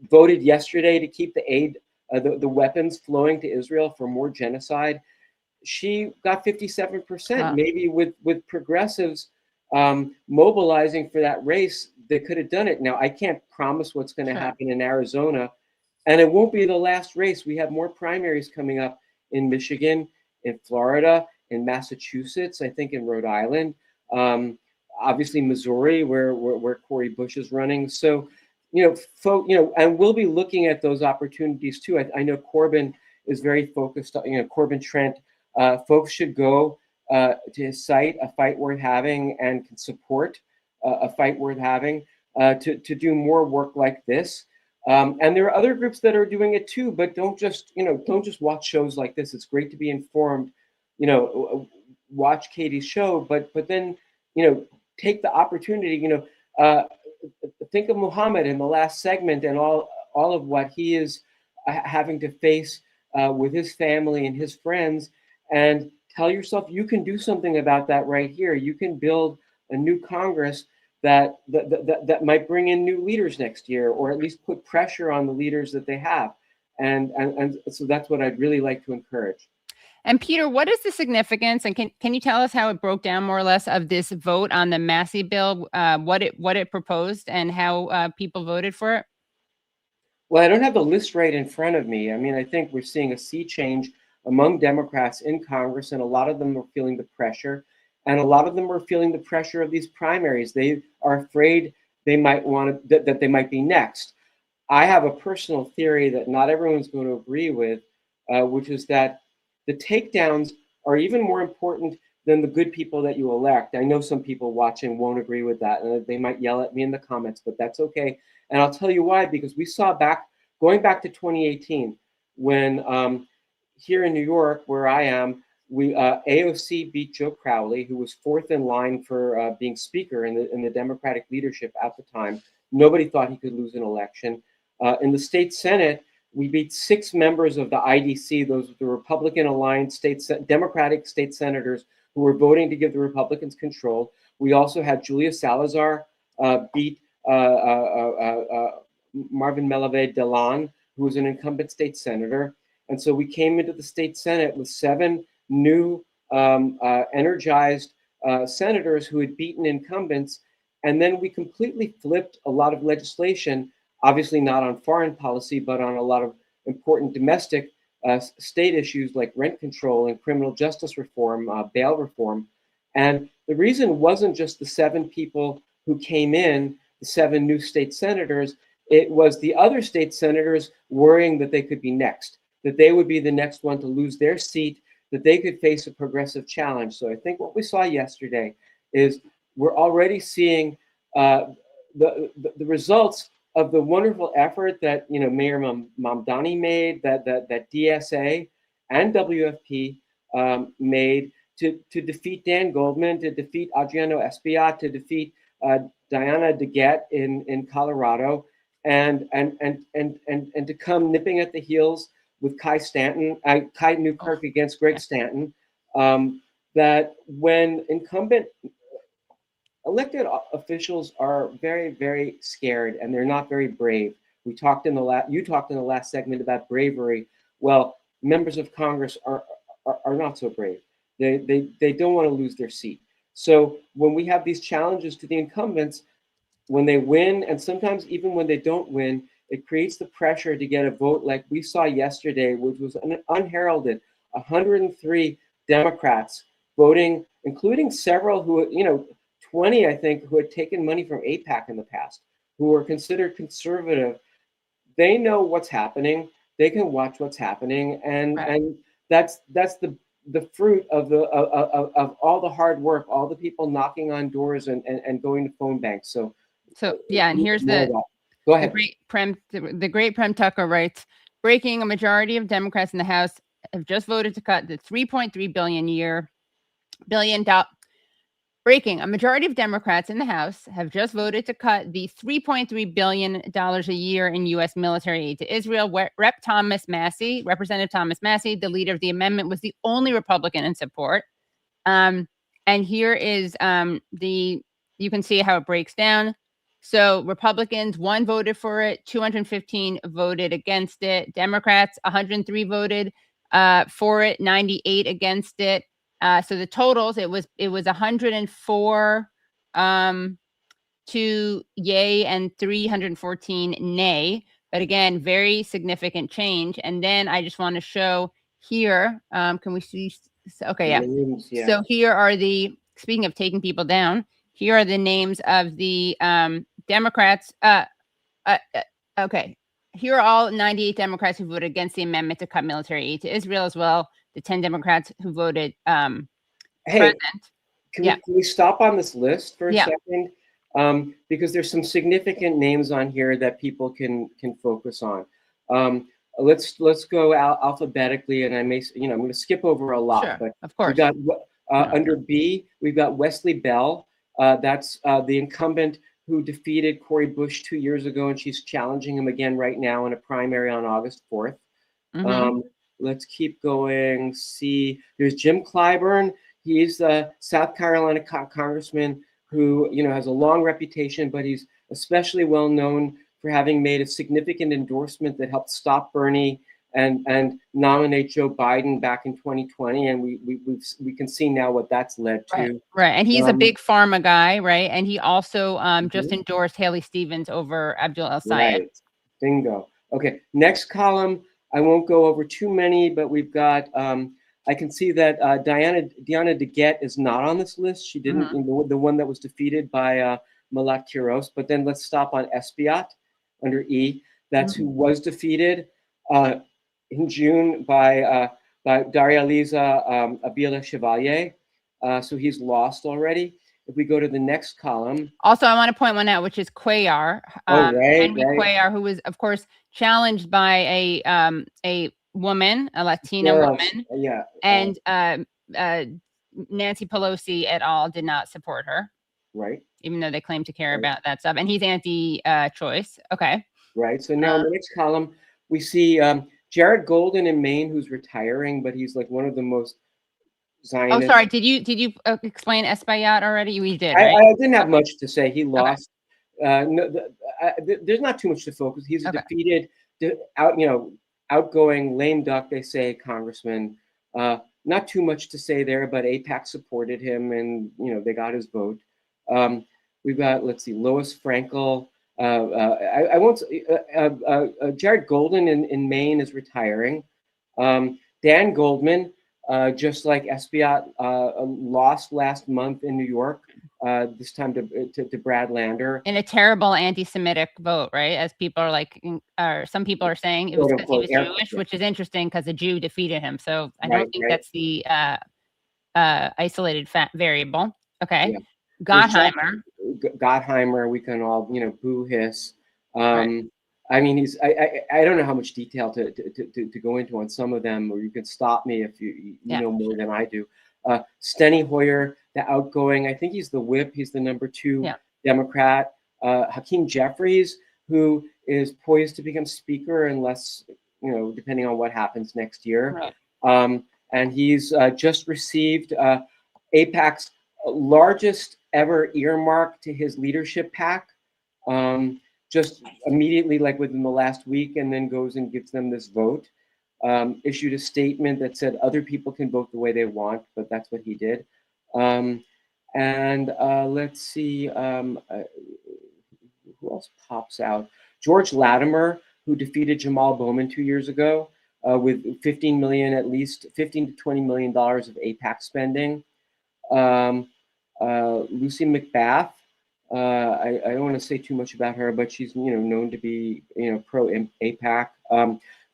voted yesterday to keep the aid, the weapons flowing to Israel for more genocide. She got 57%. Wow. Maybe with progressives mobilizing for that race, they could have done it. Now, I can't promise what's going to happen in Arizona, and it won't be the last race. We have more primaries coming up in Michigan, in Florida, in Massachusetts, I think in Rhode Island, obviously Missouri, where Cori Bush is running. So, and we'll be looking at those opportunities too. I know Corbin is very focused on, Corbin Trent. Folks should go to his site, A Fight Worth Having, and can support A Fight Worth Having. to do more work like this. And there are other groups that are doing it too, but don't just watch shows like this. It's great to be informed, watch Katie's show, but then, take the opportunity, think of Mohammad in the last segment and all of what he is having to face with his family and his friends, and tell yourself you can do something about that right here. You can build a new Congress that might bring in new leaders next year, or at least put pressure on the leaders that they have. And so that's what I'd really like to encourage. And Peter, what is the significance, and can you tell us how it broke down more or less of this vote on the Massey bill, what it proposed and how people voted for it? Well, I don't have the list right in front of me. I mean, I think we're seeing a sea change among Democrats in Congress, and a lot of them are feeling the pressure. And a lot of them are feeling the pressure of these primaries. They are afraid they might want to, that they might be next. I have a personal theory that not everyone's going to agree with, which is that the takedowns are even more important than the good people that you elect. I know some people watching won't agree with that, and they might yell at me in the comments, but that's okay. And I'll tell you why, because we saw going back to 2018, when here in New York, where I am, AOC beat Joe Crowley, who was fourth in line for being speaker in the Democratic leadership at the time. Nobody thought he could lose an election. In the state Senate, we beat 6 members of the IDC, those the Republican Alliance Democratic state senators who were voting to give the Republicans control. We also had Julia Salazar beat Marvin Melave Delan, who was an incumbent state senator. And so we came into the state Senate with 7 new energized senators who had beaten incumbents. And then we completely flipped a lot of legislation, obviously not on foreign policy, but on a lot of important domestic state issues like rent control and criminal justice reform, bail reform. And the reason wasn't just the 7 people who came in, the 7 new state senators, it was the other state senators worrying that they could be next, that they would be the next one to lose their seat, that they could face a progressive challenge. So I think what we saw yesterday is we're already seeing the results of the wonderful effort that Mayor Mamdani made, that DSA and WFP made to defeat Dan Goldman, to defeat Adriano Espaillat, to defeat Diana DeGette in Colorado, and to come nipping at the heels with Kai Newkirk against Greg Stanton, that when incumbent elected officials are very, very scared and they're not very brave. You talked in the last segment about bravery. Well, members of Congress are not so brave. They don't want to lose their seat. So when we have these challenges to the incumbents, when they win, and sometimes even when they don't win, it creates the pressure to get a vote like we saw yesterday, which was unheralded. 103 Democrats voting, including several who, 20, I think, who had taken money from AIPAC in the past, who were considered conservative. They know what's happening. They can watch what's happening, and that's the fruit of all the hard work, all the people knocking on doors and going to phone banks. So yeah, and here's go ahead. The great Prem Tucker writes, breaking: a majority of Democrats in the House have just voted to cut the $3.3 billion. Breaking: a majority of Democrats in the House have just voted to cut the $3.3 billion a year in U.S. military aid to Israel. Representative Thomas Massey, the leader of the amendment, was the only Republican in support. And here is you can see how it breaks down. So Republicans, 1 voted for it, 215 voted against it. Democrats, 103 voted for it, 98 against it. So the totals, it was 104 to yay and 314 nay. But again, very significant change. And then I just want to show here. Can we see? Okay, yeah. So here are speaking of taking people down, here are the names of the Democrats. Okay. Here are all 98 Democrats who voted against the amendment to cut military aid to Israel, as well the 10 Democrats who voted Hey, can we stop on this list for a second? because there's some significant names on here that people can focus on. Let's go alphabetically, and I'm going to skip over a lot. Sure, but of course. We got under B, we've got Wesley Bell. That's the incumbent who defeated Cori Bush 2 years ago, and she's challenging him again right now in a primary on August 4th. Let's keep going. See, there's Jim Clyburn. He's the South Carolina congressman who has a long reputation, but he's especially well known for having made a significant endorsement that helped stop Bernie and nominate Joe Biden back in 2020, and we can see now what that's led to. Right, and he's a big pharma guy, right? And he also just endorsed Haley Stevens over Abdul El Sayed. Right. Bingo. Okay, next column. I won't go over too many, but we've got. I can see that Diana DeGette is not on this list. She didn't. The one that was defeated by Malat Kiros. But then let's stop on Espiat under E. That's who was defeated in June by Daria Liza Abila Chevalier. So he's lost already. If we go to the next column. Also, I want to point one out, which is Cuellar. Henry Cuellar, who was, of course, challenged by a woman, a Latina woman. And Nancy Pelosi et al. Did not support her. Right. Even though they claim to care about that stuff. And he's anti-choice. Okay. Right. So now in the next column, we see Jared Golden in Maine, who's retiring, but he's like one of the most Zionist. Oh, sorry. Did you explain Espaillat already? We did. Right? I didn't have much to say. He lost. There's not too much to focus. He's a defeated, outgoing lame duck, they say, congressman. Not too much to say there, but AIPAC supported him, and they got his vote. We've got, let's see, Lois Frankel. I won't. Jared Golden in Maine is retiring. Dan Goldman, just like Espiat, lost last month in New York. This time to Brad Lander in a terrible anti-Semitic vote, right? As people are like, or some people are saying it was because he was Jewish, which is interesting because a Jew defeated him. So I don't think that's the isolated variable. Okay. Yeah. Gottheimer, we can all boo hiss. I mean, I don't know how much detail to go into on some of them, or you can stop me if you know more than I do. Steny Hoyer, the outgoing, I think he's the whip. He's the number 2 Democrat. Hakeem Jeffries, who is poised to become speaker unless, depending on what happens next year. Right. And he's just received AIPAC's largest ever earmark to his leadership PAC, just immediately, like within the last week, and then goes and gives them this vote. Issued a statement that said other people can vote the way they want, but that's what he did. Let's see, who else pops out? George Latimer, who defeated Jamal Bowman 2 years ago with 15 million, at least $15 to $20 million of AIPAC spending. Lucy McBath, I don't want to say too much about her, but she's known to be pro AIPAC.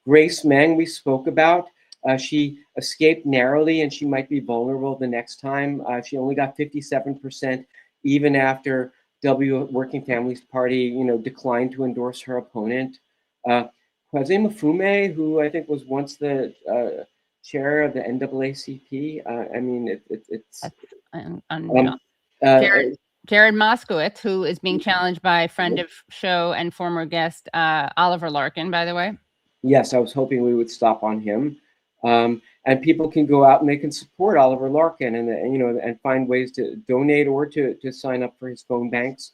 Grace Meng, we spoke about. She escaped narrowly, and she might be vulnerable the next time. She only got 57%, even after Working Families Party, declined to endorse her opponent. Kwesi Mfume, who I think was once the chair of the NAACP. I mean, it's Jared Moskowitz, who is being challenged by friend of show and former guest Oliver Larkin, by the way. Yes, I was hoping we would stop on him. And people can go out and they can support Oliver Larkin and find ways to donate or to sign up for his phone banks.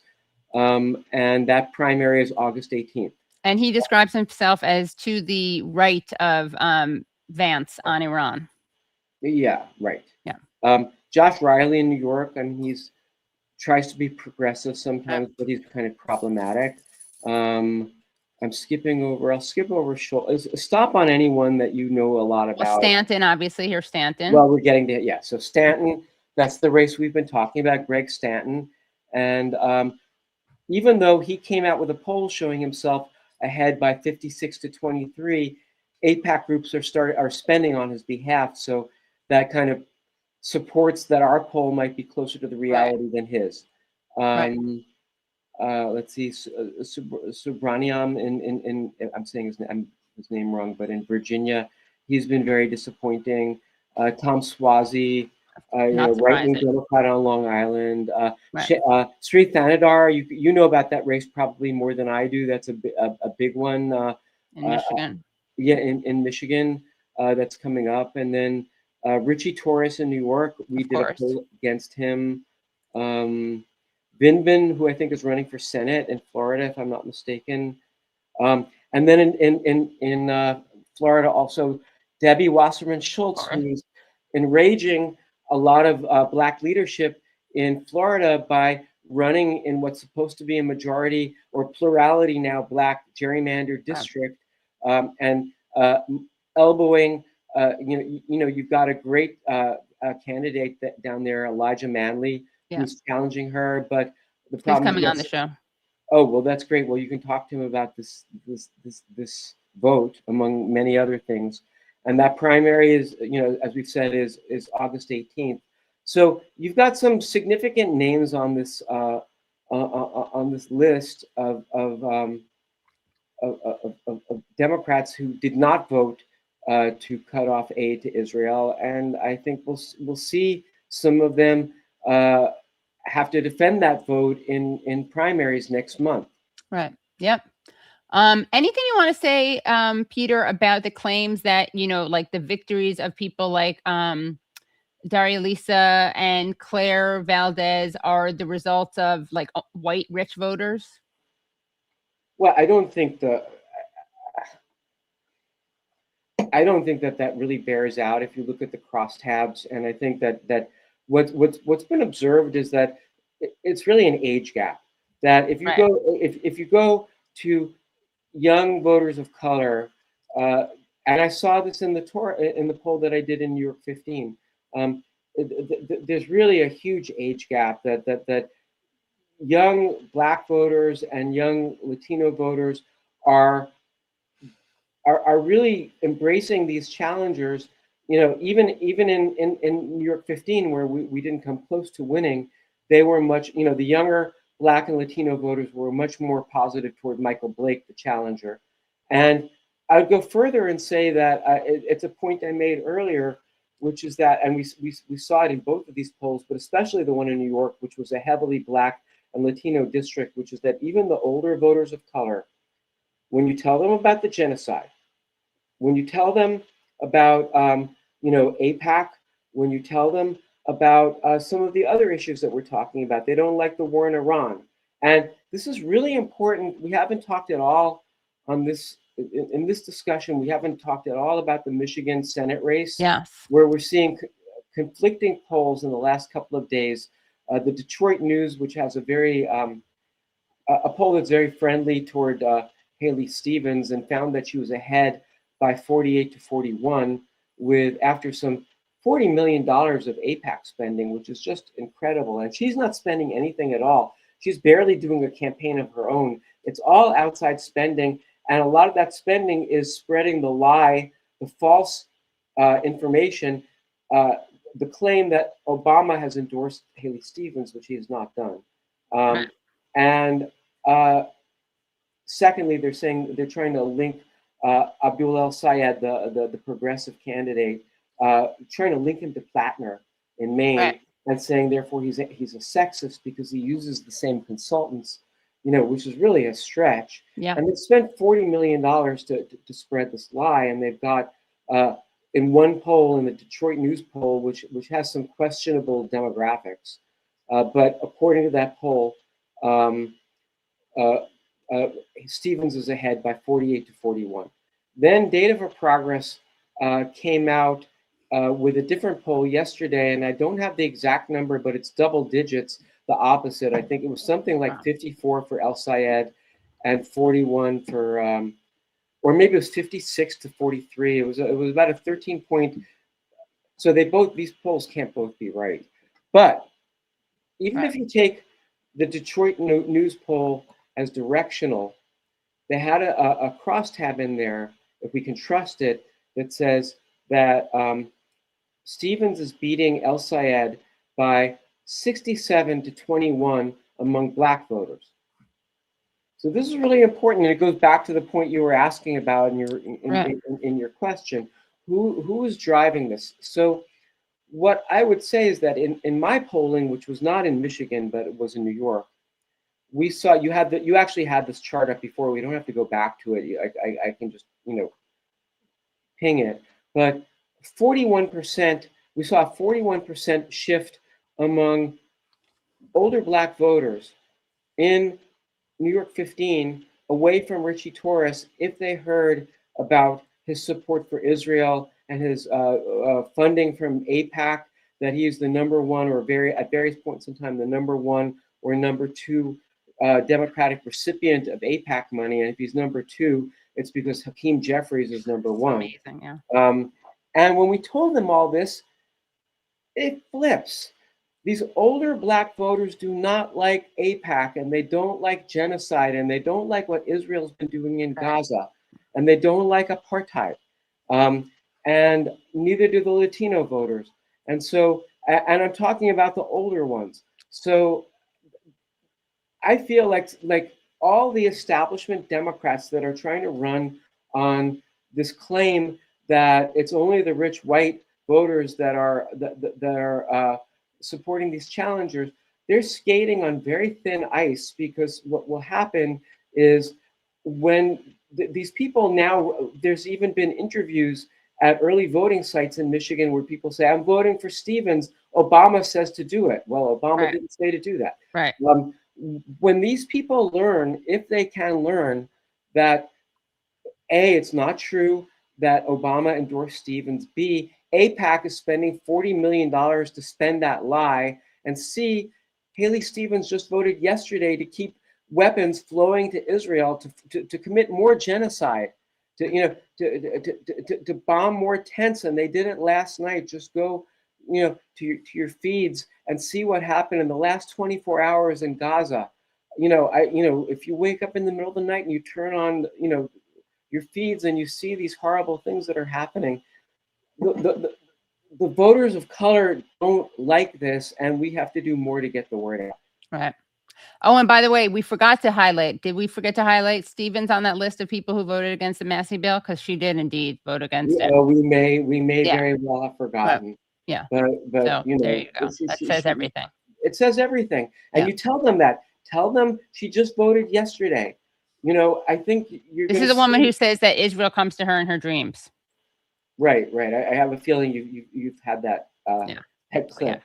And that primary is August 18th. And he describes himself as to the right of Vance on Iran. Yeah, right. Yeah. Josh Riley in New York, I mean, tries to be progressive sometimes, but he's kind of problematic. I'm skipping over. I'll skip over. Stop on anyone that you know a lot about. Well, Stanton, obviously, here's Stanton. Well, we're getting to So Stanton, that's the race we've been talking about. Greg Stanton, and even though he came out with a poll showing himself ahead by 56 to 23, AIPAC groups are spending on his behalf. So that kind of supports that our poll might be closer to the reality than his. let's see, Subraniam in I'm saying his name wrong, but in Virginia, he's been very disappointing. Tom Swazi, right-wing Democrat on Long Island. Sri Thanadar, you know about that race probably more than I do. That's a big one. In Michigan. Yeah, in Michigan, that's coming up. And then Richie Torres in New York, we did a poll against him. Binbin, who I think is running for Senate in Florida, if I'm not mistaken. And then in Florida also, Debbie Wasserman Schultz, who's enraging a lot of Black leadership in Florida by running in what's supposed to be a majority or plurality now Black gerrymandered district, and elbowing. You've got a great candidate down there, Elijah Manley, who's challenging her. But the problem he's coming on the show. Oh well, that's great. Well, you can talk to him about this vote, among many other things. And that primary is, as we've said, is August 18th. So you've got some significant names on this list of Democrats who did not vote to cut off aid to Israel, and I think we'll see some of them have to defend that vote in primaries next month. Right. Yep. Anything you want to say, Peter, about the claims that, like the victories of people like Daria Lisa and Claire Valdez are the results of like white rich voters? Well, I don't think that really bears out if you look at the crosstabs. And I think that what's been observed is that it's really an age gap. That if you go to young voters of color, and I saw this in the poll that I did in New York 15. There's really a huge age gap that young Black voters and young Latino voters are really embracing these challengers. Even in New York 15, where we didn't come close to winning, they were much. The younger Black and Latino voters were much more positive toward Michael Blake, the challenger. And I would go further and say that it's a point I made earlier, which is that, and we saw it in both of these polls, but especially the one in New York, which was a heavily Black and Latino district, which is that even the older voters of color, when you tell them about the genocide, when you tell them about AIPAC, when you tell them about some of the other issues that we're talking about, they don't like the war in Iran. And this is really important. We haven't talked at all on this, in this discussion, we haven't talked at all about the Michigan Senate race, where we're seeing conflicting polls in the last couple of days. The Detroit News, which has a very, a poll that's very friendly toward Haley Stevens, and found that she was ahead by 48 to 41 after some $40 million of AIPAC spending, which is just incredible. And she's not spending anything at all. She's barely doing a campaign of her own. It's all outside spending. And a lot of that spending is spreading the lie, the false information, the claim that Obama has endorsed Haley Stevens, which he has not done. And secondly, they're saying they're trying to link Abdul El Sayed, the progressive candidate, trying to link him to Plattner in Maine, and saying therefore he's a sexist because he uses the same consultants, which is really a stretch. And they spent $40 million to spread this lie, and they've got in one poll, in the Detroit News poll, which has some questionable demographics, but according to that poll, Stevens is ahead by 48 to 41. Then Data for Progress came out with a different poll yesterday, and I don't have the exact number, but it's double digits, the opposite. I think it was something like 54 for El Sayed and 41 for, or maybe it was 56 to 43. It was about a 13-point. So these polls can't both be right. But even if you take the Detroit News poll as directional, they had a crosstab in there, if we can trust it, that says that Stevens is beating El Sayed by 67 to 21 among Black voters. So this is really important, and it goes back to the point you were asking about in your question. Who is driving this? So what I would say is that in my polling, which was not in Michigan, but it was in New York, we saw you actually had this chart up before. We don't have to go back to it. I can just ping it. But 41%, we saw a 41% shift among older Black voters in New York 15 away from Richie Torres if they heard about his support for Israel and his funding from AIPAC, that he is the number one, or at various points in time, the number one or number two Democratic recipient of AIPAC money. And if he's number two, it's because Hakeem Jeffries is number one. Amazing, yeah. And when we told them all this, it flips. These older Black voters do not like AIPAC, and they don't like genocide, and they don't like what Israel's been doing in Gaza, and they don't like apartheid. And neither do the Latino voters. And so, and I'm talking about the older ones. So I feel like all the establishment Democrats that are trying to run on this claim that it's only the rich white voters that are supporting these challengers, they're skating on very thin ice, because what will happen is when these people now, there's even been interviews at early voting sites in Michigan where people say, I'm voting for Stevens, Obama says to do it. Well, Obama didn't say to do that. Right. When these people learn, if they can learn, that A, it's not true that Obama endorsed Stevens, B, AIPAC is spending $40 million to spend that lie, and C, Haley Stevens just voted yesterday to keep weapons flowing to Israel to commit more genocide, to bomb more tents, and they did it last night. Just go to your feeds and see what happened in the last 24 hours in Gaza. If you wake up in the middle of the night and you turn on your feeds and you see these horrible things that are happening, the voters of color don't like this, and we have to do more to get the word out. Right. Oh, and by the way, we forgot to highlight. Did we forget to highlight Stevens on that list of people who voted against the Massey bill? Because she did indeed vote against it. We may very well have forgotten. Yeah. But so, there you go. That says everything. It says everything, and you tell them that. Tell them she just voted yesterday. I think this is a woman who says that Israel comes to her in her dreams. Right. I have a feeling you've had that headset.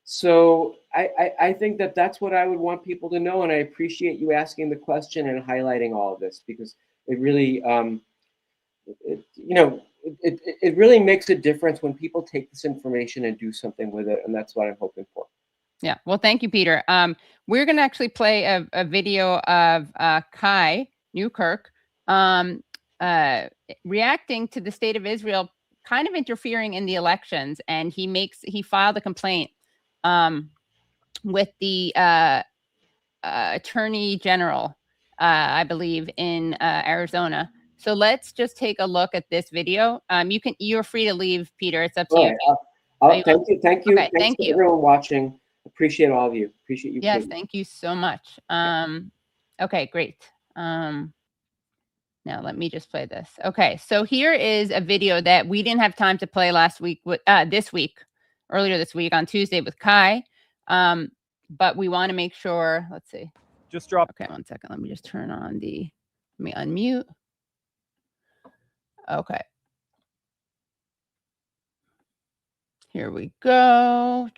So I think that's what I would want people to know, and I appreciate you asking the question and highlighting all of this, because it really, it really makes a difference when people take this information and do something with it, and that's what I'm hoping for. Yeah. Well, thank you, Peter. We're going to actually play a video of Kai Newkirk reacting to the state of Israel kind of interfering in the elections, and he filed a complaint with the Attorney General, I believe, in Arizona. So let's just take a look at this video. You're free to leave, Peter. It's up to you. Thank you. Okay, thank you, everyone watching. Appreciate all of you. Appreciate you. Yes, thank you so much. Okay, great. Now let me just play this. Okay, so here is a video that we didn't have time to play earlier this week on Tuesday with Kai. But we want to make sure, let's see. Just drop. Okay, 1 second. Let me just turn on let me unmute. Okay. Here we go.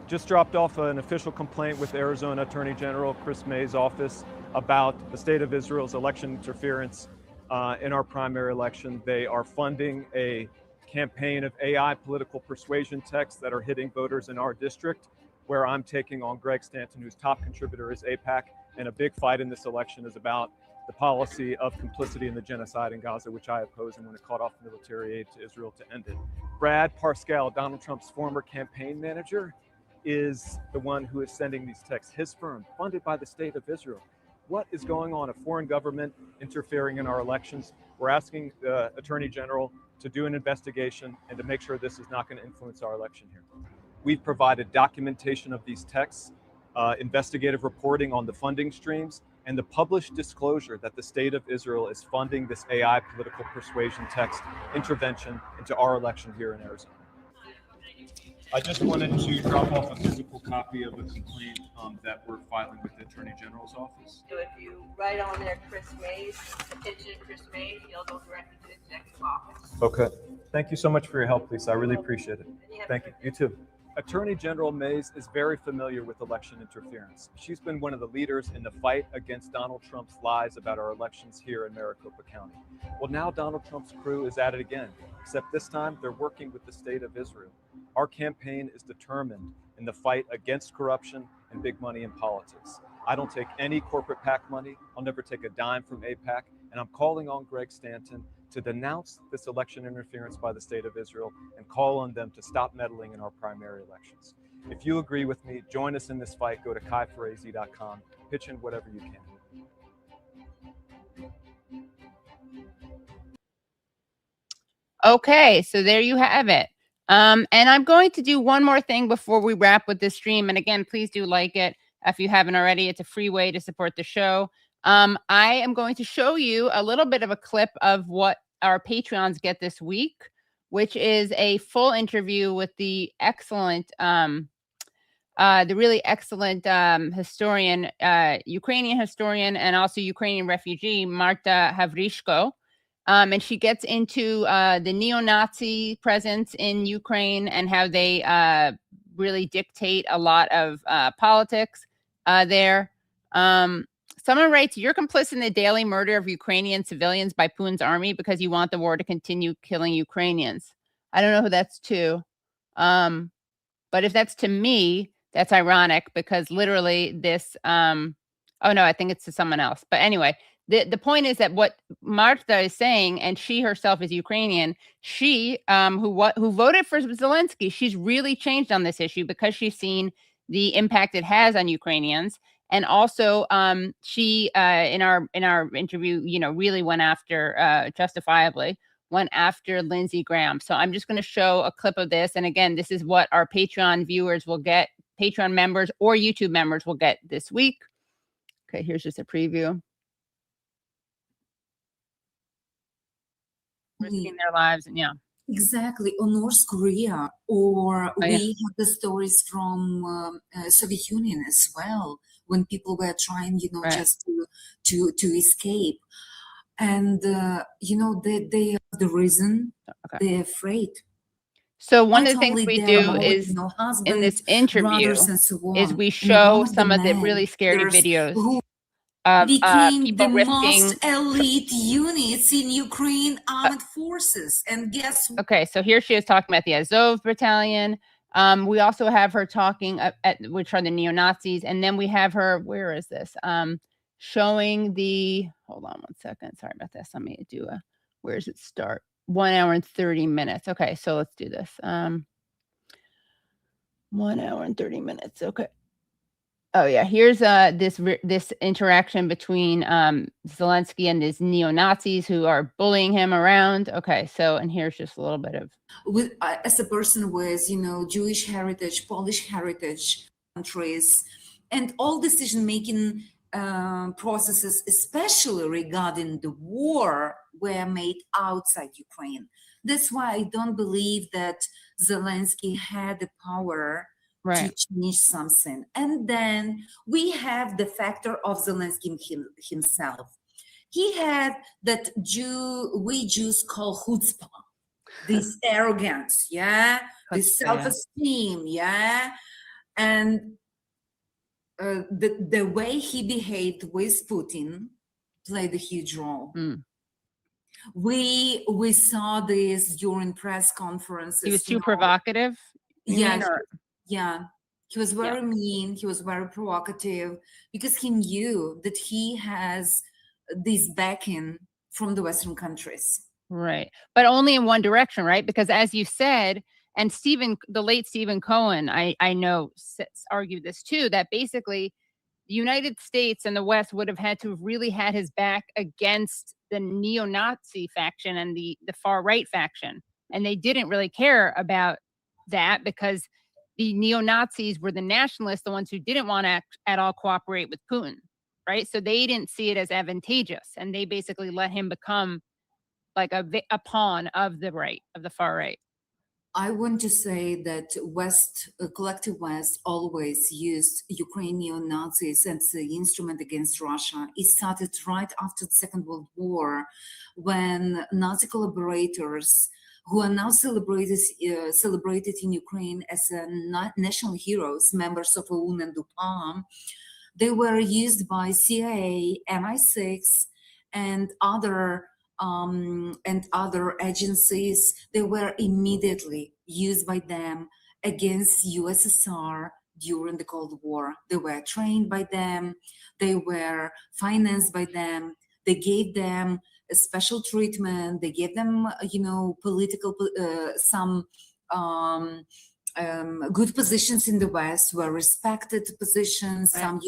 Just dropped off an official complaint with Arizona Attorney General Chris May's office about the state of Israel's election interference in our primary election. They are funding a campaign of AI political persuasion texts that are hitting voters in our district, where I'm taking on Greg Stanton, whose top contributor is AIPAC, and a big fight in this election is about the policy of complicity in the genocide in Gaza, which I oppose, and want to cut off military aid to Israel to end it. Brad Parscale, Donald Trump's former campaign manager, is the one who is sending these texts. His firm, funded by the state of Israel. What is going on? A foreign government interfering in our elections. We're asking the Attorney General to do an investigation and to make sure this is not going to influence our election here. We've provided documentation of these texts investigative reporting on the funding streams, and the published disclosure that the State of Israel is funding this AI political persuasion text intervention into our election here in Arizona. I just wanted to drop off a physical copy of a complaint that we're filing with the Attorney General's office. So if you write on there Chris Mays, attention Chris Mays, you'll go directly to the executive office. Okay. Thank you so much for your help, Lisa. I really appreciate it. Thank you. You too. Attorney General Mays is very familiar with election interference. She's been one of the leaders in the fight against Donald Trump's lies about our elections here in Maricopa County. Well, now Donald Trump's crew is at it again, except this time they're working with the State of Israel. Our campaign is determined in the fight against corruption and big money in politics. I don't take any corporate PAC money. I'll never take a dime from AIPAC. And I'm calling on Greg Stanton to denounce this election interference by the State of Israel and call on them to stop meddling in our primary elections. If you agree with me, join us in this fight. Go to kaiforaz.com, pitch in whatever you can. Okay, so there you have it. And I'm going to do one more thing before we wrap with this stream. And again, please do like it if you haven't already. It's a free way to support the show. I am going to show you a little bit of a clip of what our Patreons get this week, which is a full interview with the excellent, really excellent historian, Ukrainian historian, and also Ukrainian refugee, Marta Havryshko. And she gets into the neo-Nazi presence in Ukraine and how they really dictate a lot of politics there. Someone writes, you're complicit in the daily murder of Ukrainian civilians by Putin's army because you want the war to continue killing Ukrainians. I don't know who that's to. But if that's to me, that's ironic because literally this, oh no, I think it's to someone else. But anyway, the point is that what Marta is saying, and she herself is Ukrainian, she, who voted for Zelensky, she's really changed on this issue because she's seen the impact it has on Ukrainians. And also, she in our interview, really went after, justifiably, went after Lindsey Graham. So I'm just going to show a clip of this. And again, this is what our Patreon viewers will get, Patreon members or YouTube members will get this week. Okay, here's just a preview. Risking their lives, and yeah. Exactly, or North Korea, or we have the stories from Soviet Union as well, when people were trying, just to escape, and they are the reason they're afraid. So one of the things we do is in this interview is we show some of the really scary videos. Became the most elite units in Ukraine armed forces. And guess what? Okay, so here she is talking about the Azov battalion. We also have her talking which are the neo-Nazis. And then we have her, where is this? Showing the, hold on one second. Sorry about this. Let me do where does it start? 1 hour and 30 minutes. Okay, so let's do this. 1 hour and 30 minutes. Okay. Oh yeah, here's this interaction between Zelensky and his neo-Nazis who are bullying him around. Okay, so and here's just a little bit of. As a person with Jewish heritage, Polish heritage, countries, and all decision-making processes, especially regarding the war, were made outside Ukraine. That's why I don't believe that Zelensky had the power to change something. And then we have the factor of Zelensky himself. He had that we Jews call chutzpah, this arrogance, this self-esteem, and the way he behaved with Putin played a huge role. We saw this during press conferences. He was too provocative. Yeah, he was very mean. He was very provocative because he knew that he has this backing from the Western countries. Right. But only in one direction, right? Because as you said, and the late Stephen Cohen, I know argued this too, that basically the United States and the West would have had to have really had his back against the neo-Nazi faction and the far right faction. And they didn't really care about that because the neo-Nazis were the nationalists, the ones who didn't want to at all cooperate with Putin, right? So they didn't see it as advantageous, and they basically let him become like a pawn of the right, of the far right. I want to say that collective West always used Ukrainian Nazis as the instrument against Russia. It started right after the Second World War, when Nazi collaborators, who are now celebrated in Ukraine as national heroes, members of OUN and DUPA, they were used by CIA, MI6, and other agencies. They were immediately used by them against USSR during the Cold War. They were trained by them. They were financed by them. They gave them a special treatment. They gave them, political, some good positions in the West, were respected positions, some,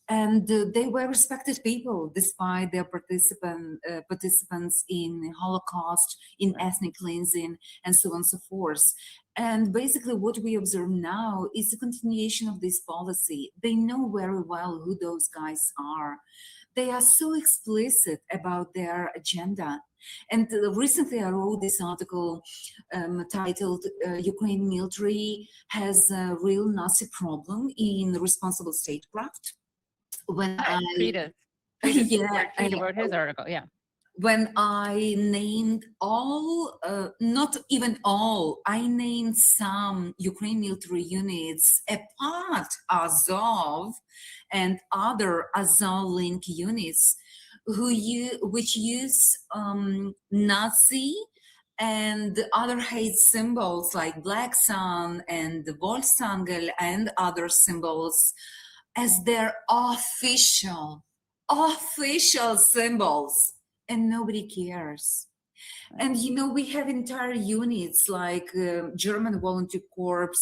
and they were respected people despite their participants in Holocaust, in ethnic cleansing, and so on and so forth. And basically what we observe now is the continuation of this policy. They know very well who those guys are. They are so explicit about their agenda. And recently I wrote this article titled Ukraine military has a real Nazi problem in responsible statecraft. When Frida wrote his article, yeah. When I named all, not even all, I named some Ukraine military units apart Azov and other Azov-linked units which use Nazi and other hate symbols like Black Sun and the Volksangel and other symbols as their official symbols, and nobody cares. And we have entire units like German Volunteer Corps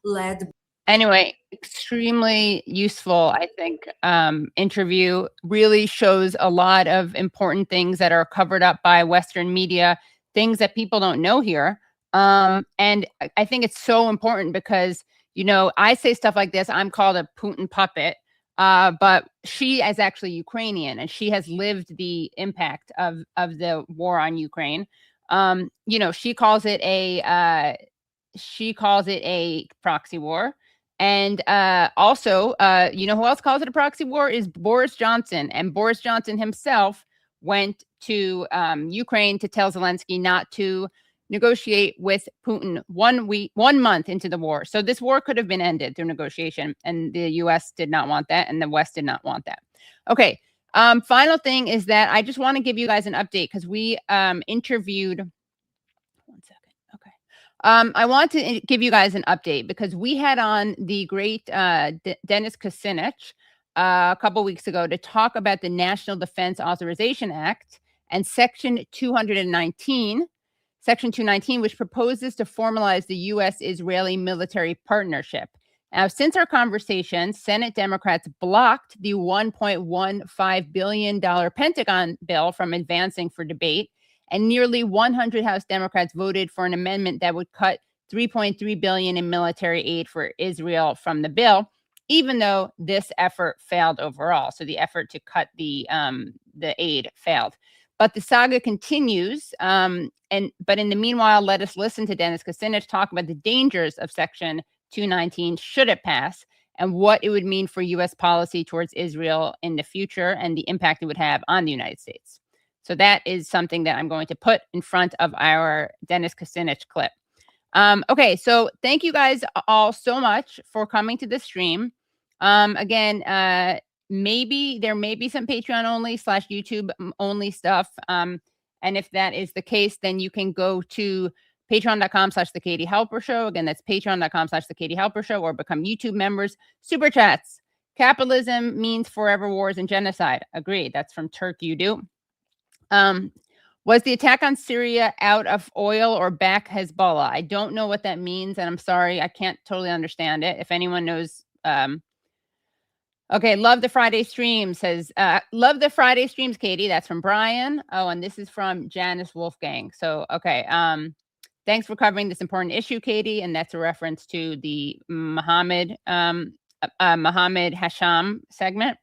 led. Anyway, extremely useful, I think, interview. Really shows a lot of important things that are covered up by Western media, things that people don't know here. And I think it's so important because I say stuff like this. I'm called a Putin puppet, but she is actually Ukrainian, and she has lived the impact of the war on Ukraine. She calls it a proxy war, and also, who else calls it a proxy war is Boris Johnson, and Boris Johnson himself went to Ukraine to tell Zelensky not to negotiate with Putin 1 month into the war. So this war could have been ended through negotiation, and the US did not want that, and the West did not want that. Okay. Final thing is that I just want to give you guys an update because we interviewed. One second. Okay. I want to give you guys an update because we had on the great Dennis Kucinich a couple weeks ago to talk about the National Defense Authorization Act and Section 219. Section 219, which proposes to formalize the U.S.-Israeli military partnership. Now, since our conversation, Senate Democrats blocked the $1.15 billion Pentagon bill from advancing for debate, and nearly 100 House Democrats voted for an amendment that would cut $3.3 billion in military aid for Israel from the bill, even though this effort failed overall. So the effort to cut the aid failed. But the saga continues. But in the meanwhile, let us listen to Dennis Kucinich talk about the dangers of Section 219 should it pass, and what it would mean for U.S. policy towards Israel in the future and the impact it would have on the United States. So that is something that I'm going to put in front of our Dennis Kucinich clip. Okay, so thank you guys all so much for coming to the stream. Again, maybe there may be some Patreon only / YouTube only stuff. And if that is the case, then you can go to patreon.com/The Katie Halper Show. Again, that's patreon.com/The Katie Halper Show, or become YouTube members. Super chats. Capitalism means forever wars and genocide. Agreed. That's from Turk Udu. Was the attack on Syria out of oil or back Hezbollah? I don't know what that means, and I'm sorry, I can't totally understand it. If anyone knows, okay, love the Friday stream says, love the Friday streams, Katie. That's from Brian. Oh, and this is from Janice Wolfgang. So, okay. Thanks for covering this important issue, Katie. And that's a reference to the Mohammad Hesham segment.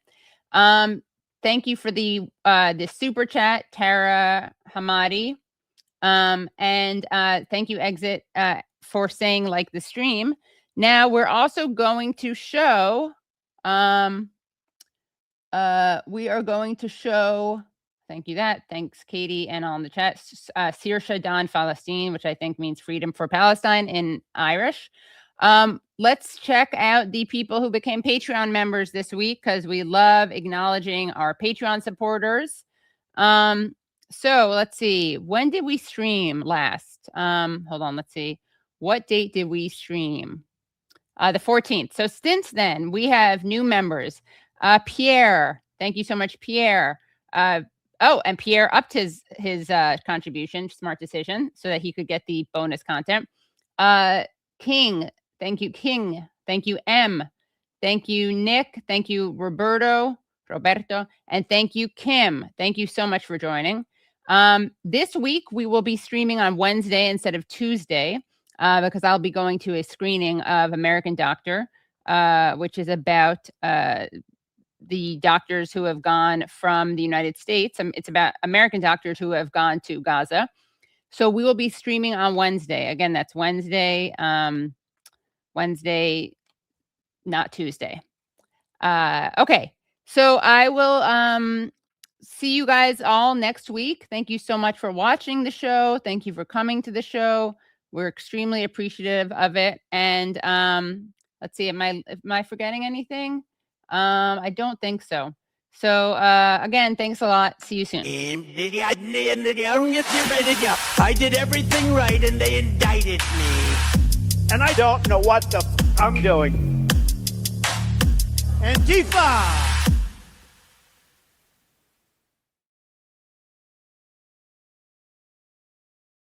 Thank you for the super chat, Tara Hamadi. And thank you, Exit, for saying like the stream. Now we're also going to show, we are going to show, thank you that, thanks Katie and all in the chat, Sirsha Dan Palestine, which I think means freedom for Palestine in Irish. Let's check out the people who became Patreon members this week because we love acknowledging our Patreon supporters. So let's see, when did we stream last? Hold on, let's see. What date did we stream? The 14th. So since then, we have new members. Pierre, thank you so much, Pierre. And Pierre upped his contribution, smart decision, so that he could get the bonus content. King, thank you, King. Thank you, M. Thank you, Nick. Thank you, Roberto, and thank you, Kim. Thank you so much for joining. This week, we will be streaming on Wednesday instead of Tuesday. Because I'll be going to a screening of American Doctor, which is about the doctors who have gone from the United States. It's about American doctors who have gone to Gaza. So we will be streaming on Wednesday. Again, that's Wednesday, not Tuesday. Okay, so I will see you guys all next week. Thank you so much for watching the show. Thank you for coming to the show. We're extremely appreciative of it. And let's see, am I forgetting anything? I don't think so. So again, thanks a lot. See you soon. I did everything right and they indicted me. And I don't know what the I'm doing. Antifa!